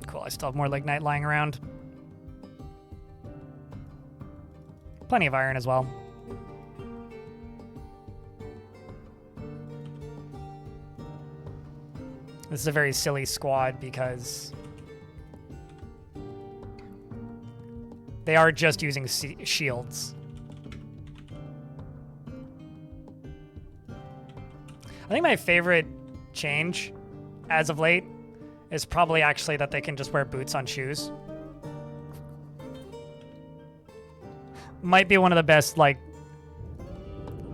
Cool, I still have more lignite lying around. Plenty of iron as well. This is a very silly squad because they are just using shields. I think my favorite change as of late is probably actually that they can just wear boots on shoes. Might be one of the best, like,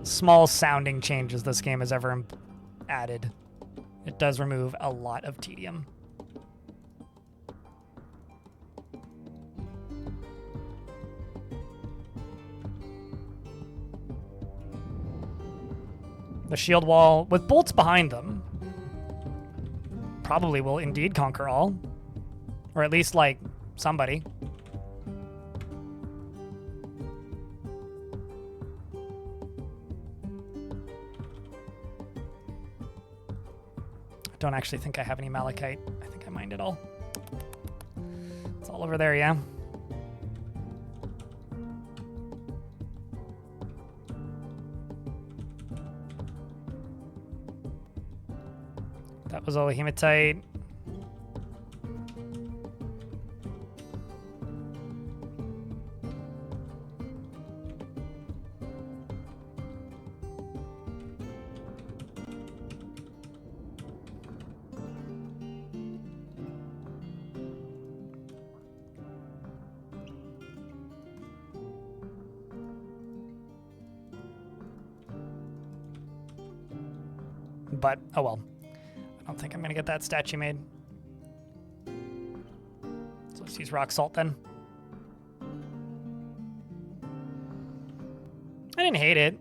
small sounding changes this game has ever added. It does remove a lot of tedium. The shield wall, with bolts behind them, probably will indeed conquer all. Or at least, like, somebody. I don't actually think I have any malachite. I think I mined it all. It's all over there, yeah? That was all hematite. But, oh well. I don't think I'm going to get that statue made. So let's use rock salt then. I didn't hate it.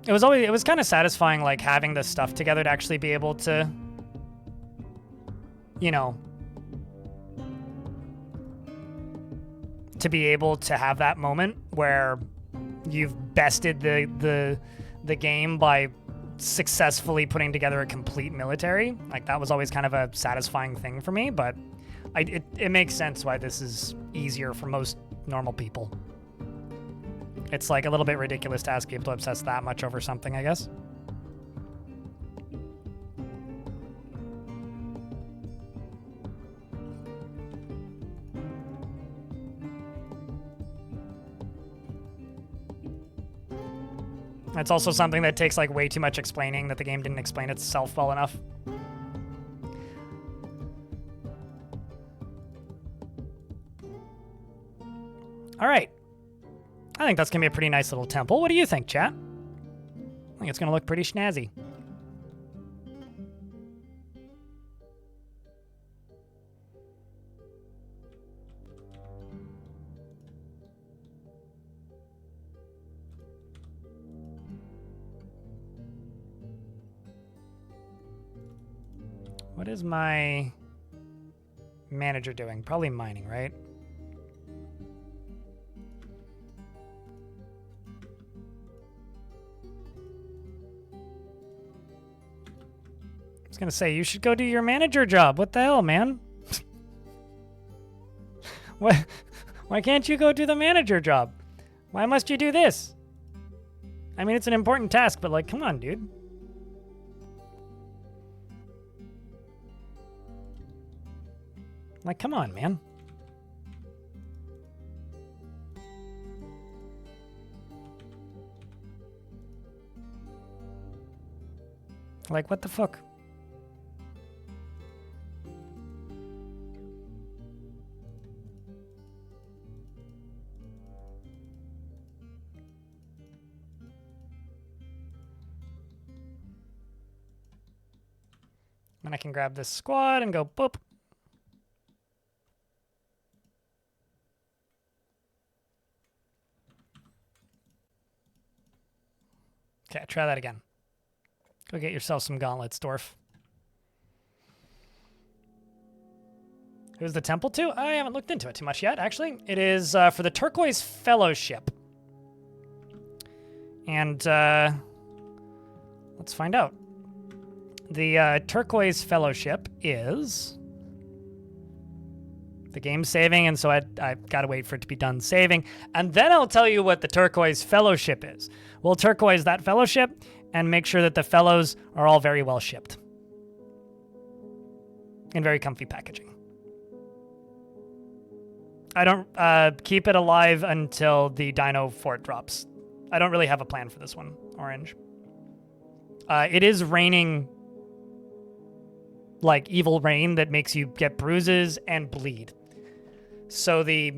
It was kind of satisfying, like, having the stuff together to actually be able to, you know, to be able to have that moment where you've bested the game by successfully putting together a complete military. Like, that was always kind of a satisfying thing for me, but it makes sense why this is easier for most normal people. It's like a little bit ridiculous to ask people to obsess that much over something, I guess. It's also something that takes like way too much explaining, that the game didn't explain itself well enough. All right. I think that's going to be a pretty nice little temple. What do you think, chat? I think it's going to look pretty snazzy. What is my manager doing? Probably mining, right? I was gonna say, you should go do your manager job. What the hell, man? What? Why can't you go do the manager job? Why must you do this? I mean, it's an important task, but like, come on, dude. Like, come on, man. Like, what the fuck? And I can grab this squad and go boop. Okay, try that again. Go get yourself some gauntlets, Dwarf. Who's the temple to? I haven't looked into it too much yet, actually. It is for the Turquoise Fellowship. And let's find out. The Turquoise Fellowship is... The game's saving, and so I've got to wait for it to be done saving. And then I'll tell you what the Turquoise Fellowship is. We'll turquoise that fellowship and make sure that the fellows are all very well shipped. In very comfy packaging. I don't keep it alive until the Dino Fort drops. I don't really have a plan for this one, Orange. It is raining like evil rain that makes you get bruises and bleed. So the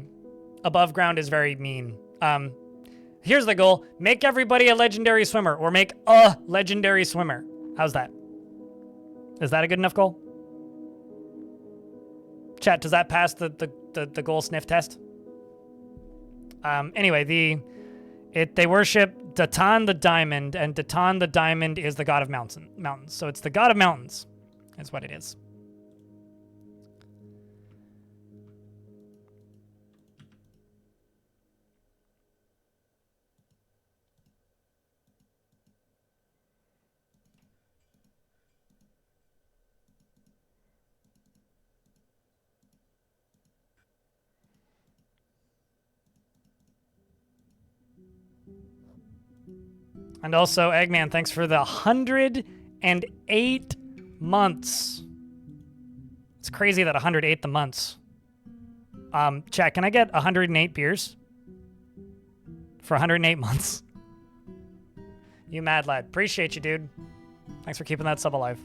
above ground is very mean. Here's the goal. Make everybody a legendary swimmer, or make a legendary swimmer. How's that? Is that a good enough goal? Chat, does that pass the goal sniff test? Anyway, they worship Datan the Diamond, and Datan the Diamond is the god of mountains. So it's the god of mountains, is what it is. And also, Eggman, thanks for the 108 months. It's crazy that 108 the months. Chat, can I get 108 beers? For 108 months. You mad lad. Appreciate you, dude. Thanks for keeping that sub alive.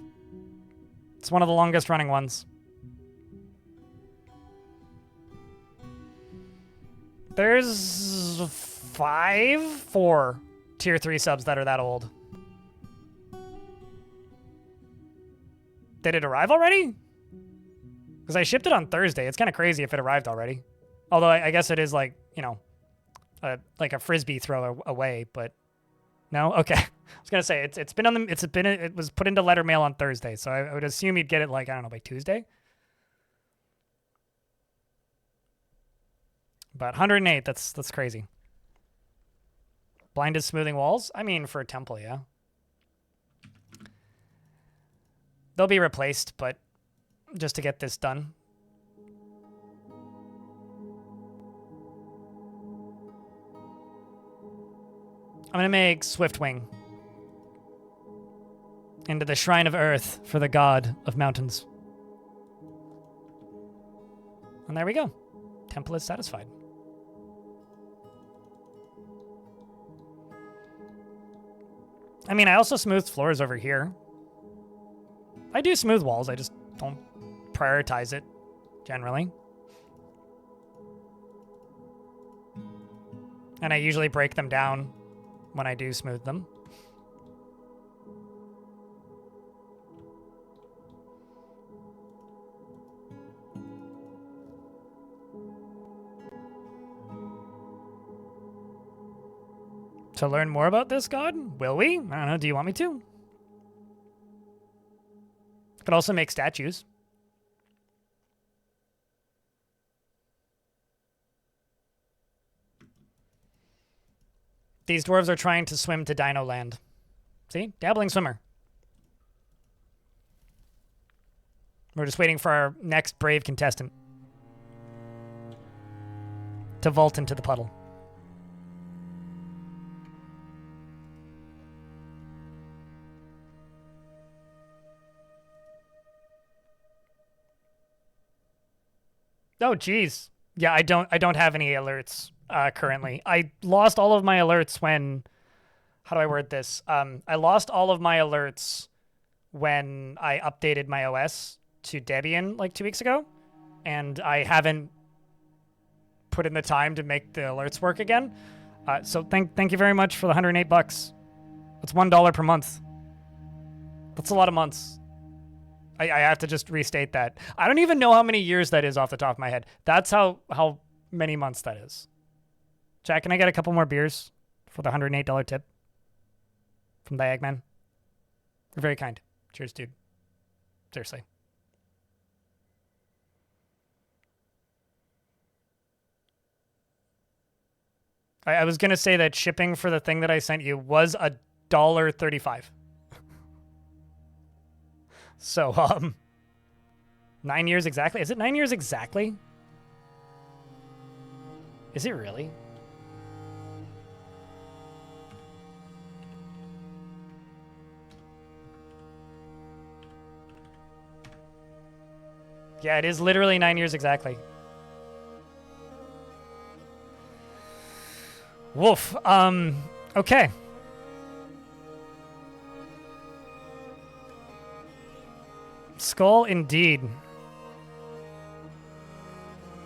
It's one of the longest running ones. There's 4 tier 3 subs that are that old. Did it arrive already? Because I shipped it on Thursday. It's kind of crazy if it arrived already. Although I guess it is like, you know, like a frisbee throw away, but no? Okay. I was going to say it was put into letter mail on Thursday, so I would assume you'd get it like, I don't know, by Tuesday. But 108, that's crazy. Blind is smoothing walls? I mean, for a temple, yeah. They'll be replaced, but just to get this done. I'm going to make Swiftwing into the Shrine of Earth for the god of mountains. And there we go. Temple is satisfied. I mean, I also smoothed floors over here. I do smooth walls, I just don't prioritize it, generally. And I usually break them down when I do smooth them. To learn more about this god? Will we? I don't know, do you want me to? Could also make statues. These dwarves are trying to swim to Dino Land. See? Dabbling swimmer. We're just waiting for our next brave contestant to vault into the puddle. Oh, geez. Yeah, I don't have any alerts currently. I lost all of my alerts when... How do I word this? I lost all of my alerts when I updated my OS to Debian like 2 weeks ago, and I haven't put in the time to make the alerts work again. So thank you very much for the $108. That's $1 per month. That's a lot of months. I have to just restate that. I don't even know how many years that is off the top of my head. That's how many months that is. Jack, can I get a couple more beers for the $108 tip from the Eggman? You're very kind. Cheers, dude. Seriously. I was going to say that shipping for the thing that I sent you was $1.35. So, 9 years exactly? Is it 9 years exactly? Is it really? Yeah, it is literally 9 years exactly. Woof. Okay. Skull indeed.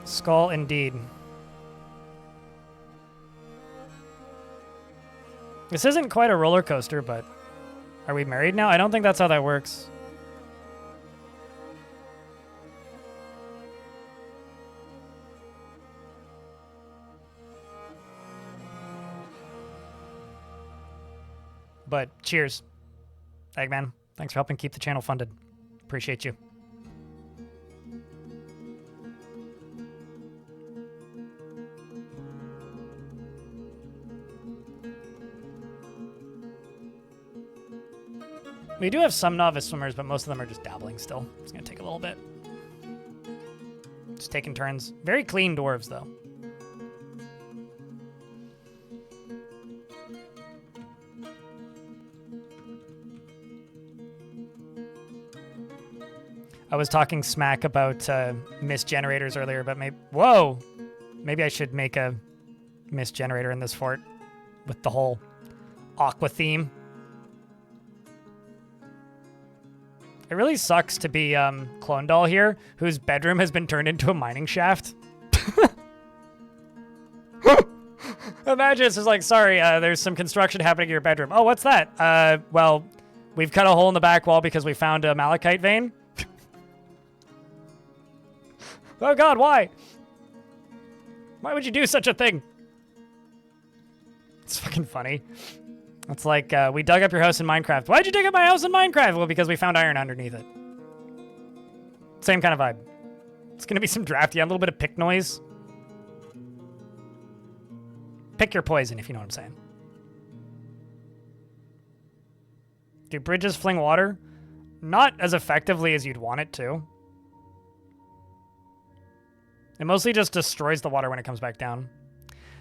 Skull indeed. This isn't quite a roller coaster, but are we married now? I don't think that's how that works. But cheers, Eggman. Thanks for helping keep the channel funded. Appreciate you. We do have some novice swimmers, but most of them are just dabbling still. It's going to take a little bit. Just taking turns. Very clean dwarves, though. I was talking smack about mist generators earlier, but maybe... Whoa! Maybe I should make a mist generator in this fort with the whole aqua theme. It really sucks to be Clone Doll here, whose bedroom has been turned into a mining shaft. Imagine it's just like, sorry, there's some construction happening in your bedroom. Oh, what's that? Well, we've cut a hole in the back wall because we found a malachite vein. Oh God, why? Why would you do such a thing? It's fucking funny. It's like, we dug up your house in Minecraft. Why'd you dig up my house in Minecraft? Well, because we found iron underneath it. Same kind of vibe. It's gonna be some drafty, a little bit of pick noise. Pick your poison, if you know what I'm saying. Do bridges fling water? Not as effectively as you'd want it to. It mostly just destroys the water when it comes back down.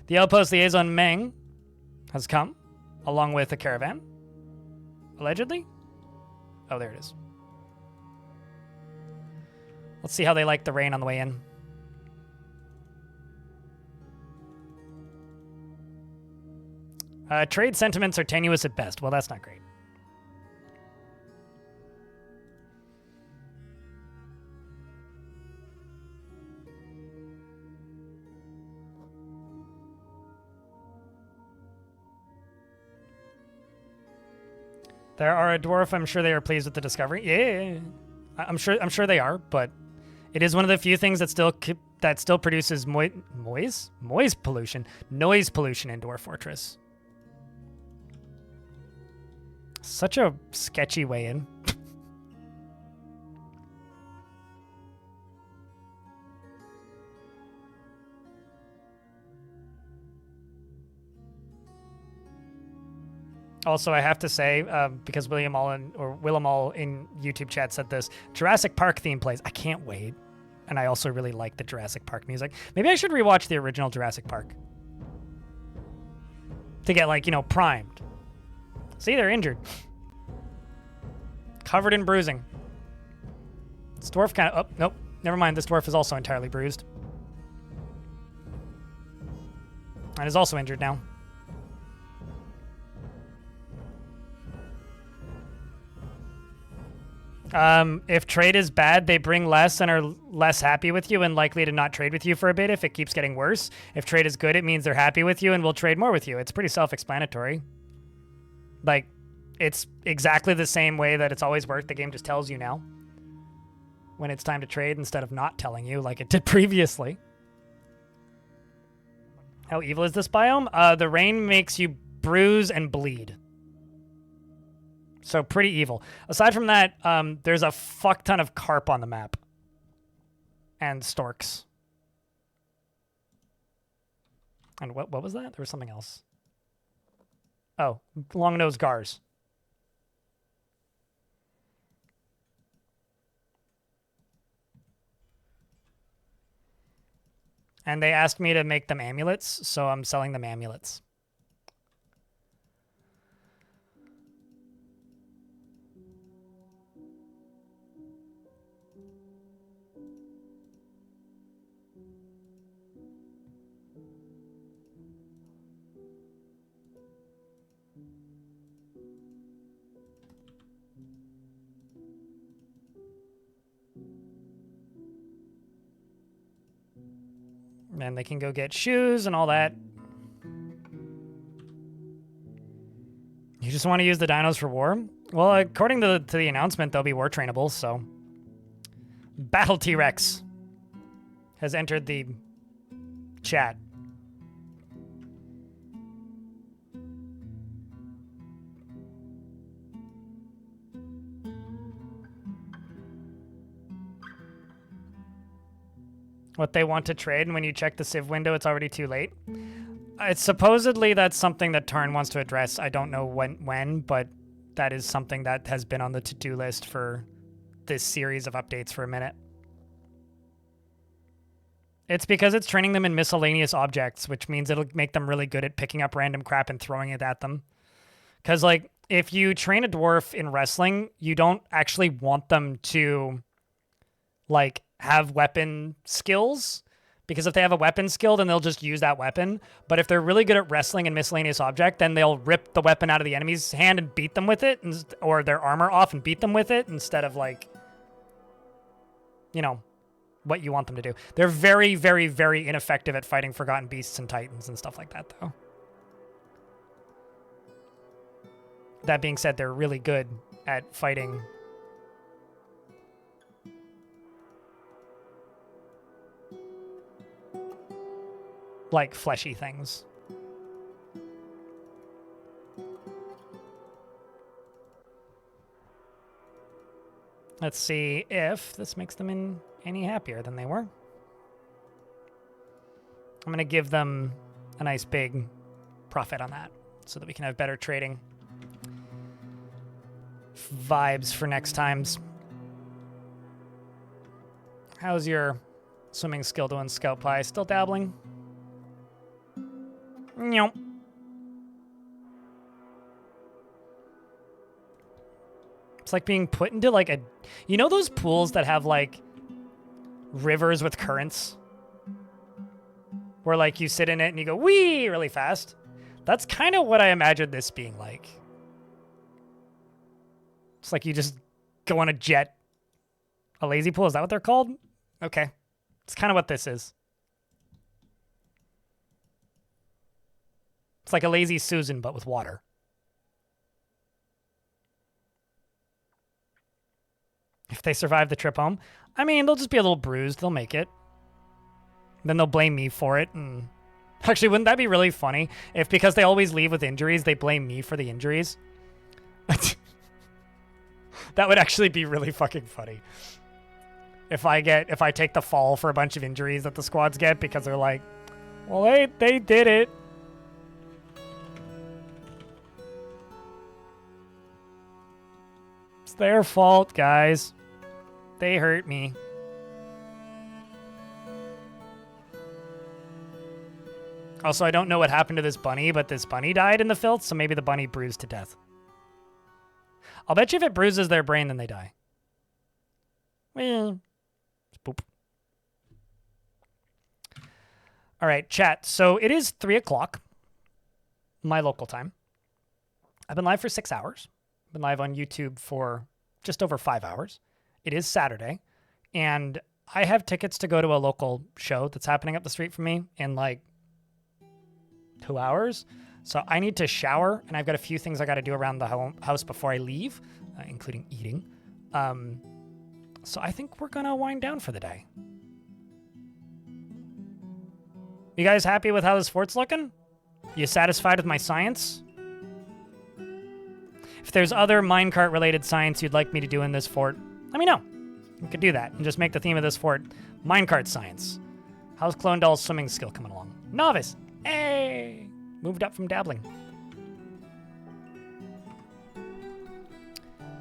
The outpost liaison Meng has come, along with a caravan. Allegedly? Oh, there it is. Let's see how they like the rain on the way in. Trade sentiments are tenuous at best. Well, that's not great. There are a dwarf. I'm sure they are pleased with the discovery. Yeah, I'm sure they are. But it is one of the few things that still produces noise pollution in Dwarf Fortress. Such a sketchy way in. Also, I have to say, because Willem All in YouTube chat said this, Jurassic Park theme plays. I can't wait. And I also really like the Jurassic Park music. Maybe I should rewatch the original Jurassic Park. To get, like, you know, primed. See, they're injured. Covered in bruising. This dwarf kind of... Oh, nope. Never mind. This dwarf is also entirely bruised. And is also injured now. If trade is bad, they bring less and are less happy with you and likely to not trade with you for a bit if it keeps getting worse. If trade is good, it means they're happy with you and will trade more with you. It's pretty self-explanatory. Like, it's exactly the same way that it's always worked. The game just tells you now when it's time to trade instead of not telling you like it did previously. How evil is this biome? The rain makes you bruise and bleed. So pretty evil. Aside from that, there's a fuck ton of carp on the map. And storks. And what was that? There was something else. Oh, long-nosed gars. And they asked me to make them amulets, so I'm selling them amulets. And they can go get shoes and all that. You just want to use the dinos for war? Well, according to the announcement, they'll be war trainable, so... Battle T-Rex has entered the chat. What they want to trade, and when you check the Civ window, it's already too late. It's supposedly that's something that Tarn wants to address. I don't know when, but that is something that has been on the to-do list for this series of updates for a minute. It's because it's training them in miscellaneous objects, which means it'll make them really good at picking up random crap and throwing it at them. Because, like, if you train a dwarf in wrestling, you don't actually want them to, like, have weapon skills, because if they have a weapon skill, then they'll just use that weapon. But if they're really good at wrestling and miscellaneous object, then they'll rip the weapon out of the enemy's hand and beat them with it, or their armor off and beat them with it, instead of, like, you know, what you want them to do. They're very, very, very ineffective at fighting forgotten beasts and titans and stuff like that, though. That being said, they're really good at fighting like fleshy things. Let's see if this makes them any happier than they were. I'm going to give them a nice big profit on that so that we can have better trading vibes for next times. How's your swimming skill doing, Scout Pie? Still dabbling? Nope. It's like being put into like a... You know those pools that have like rivers with currents? Where like you sit in it and you go wee really fast? That's kind of what I imagine this being like. It's like you just go on a jet. A lazy pool, is that what they're called? Okay. It's kind of what this is. It's like a lazy Susan, but with water. If they survive the trip home, I mean, they'll just be a little bruised. They'll make it. Then they'll blame me for it. And actually, wouldn't that be really funny if, because they always leave with injuries, they blame me for the injuries? That would actually be really fucking funny. If I take the fall for a bunch of injuries that the squads get because they're like, well, they did it. their fault, guys. They hurt me. Also, I don't know what happened to this bunny, but this bunny died in the filth, so maybe the bunny bruised to death. I'll bet you if it bruises their brain, then they die. Well, boop. All right, chat. So it is 3 o'clock, my local time. I've been live for 6 hours. I've been live on YouTube for just over 5 hours. It is Saturday, and I have tickets to go to a local show that's happening up the street from me in like 2 hours. So I need to shower, and I've got a few things I got to do around the house before I leave, including eating. So I think we're going to wind down for the day. You guys happy with how this fort's looking? You satisfied with my science? If there's other minecart-related science you'd like me to do in this fort, let me know. We could do that and just make the theme of this fort minecart science. How's Clone Doll's swimming skill coming along? Novice! Hey! Moved up from dabbling.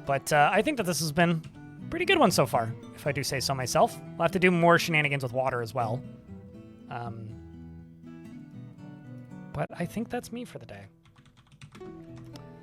But I think that this has been a pretty good one so far, if I do say so myself. We'll have to do more shenanigans with water as well. But I think that's me for the day.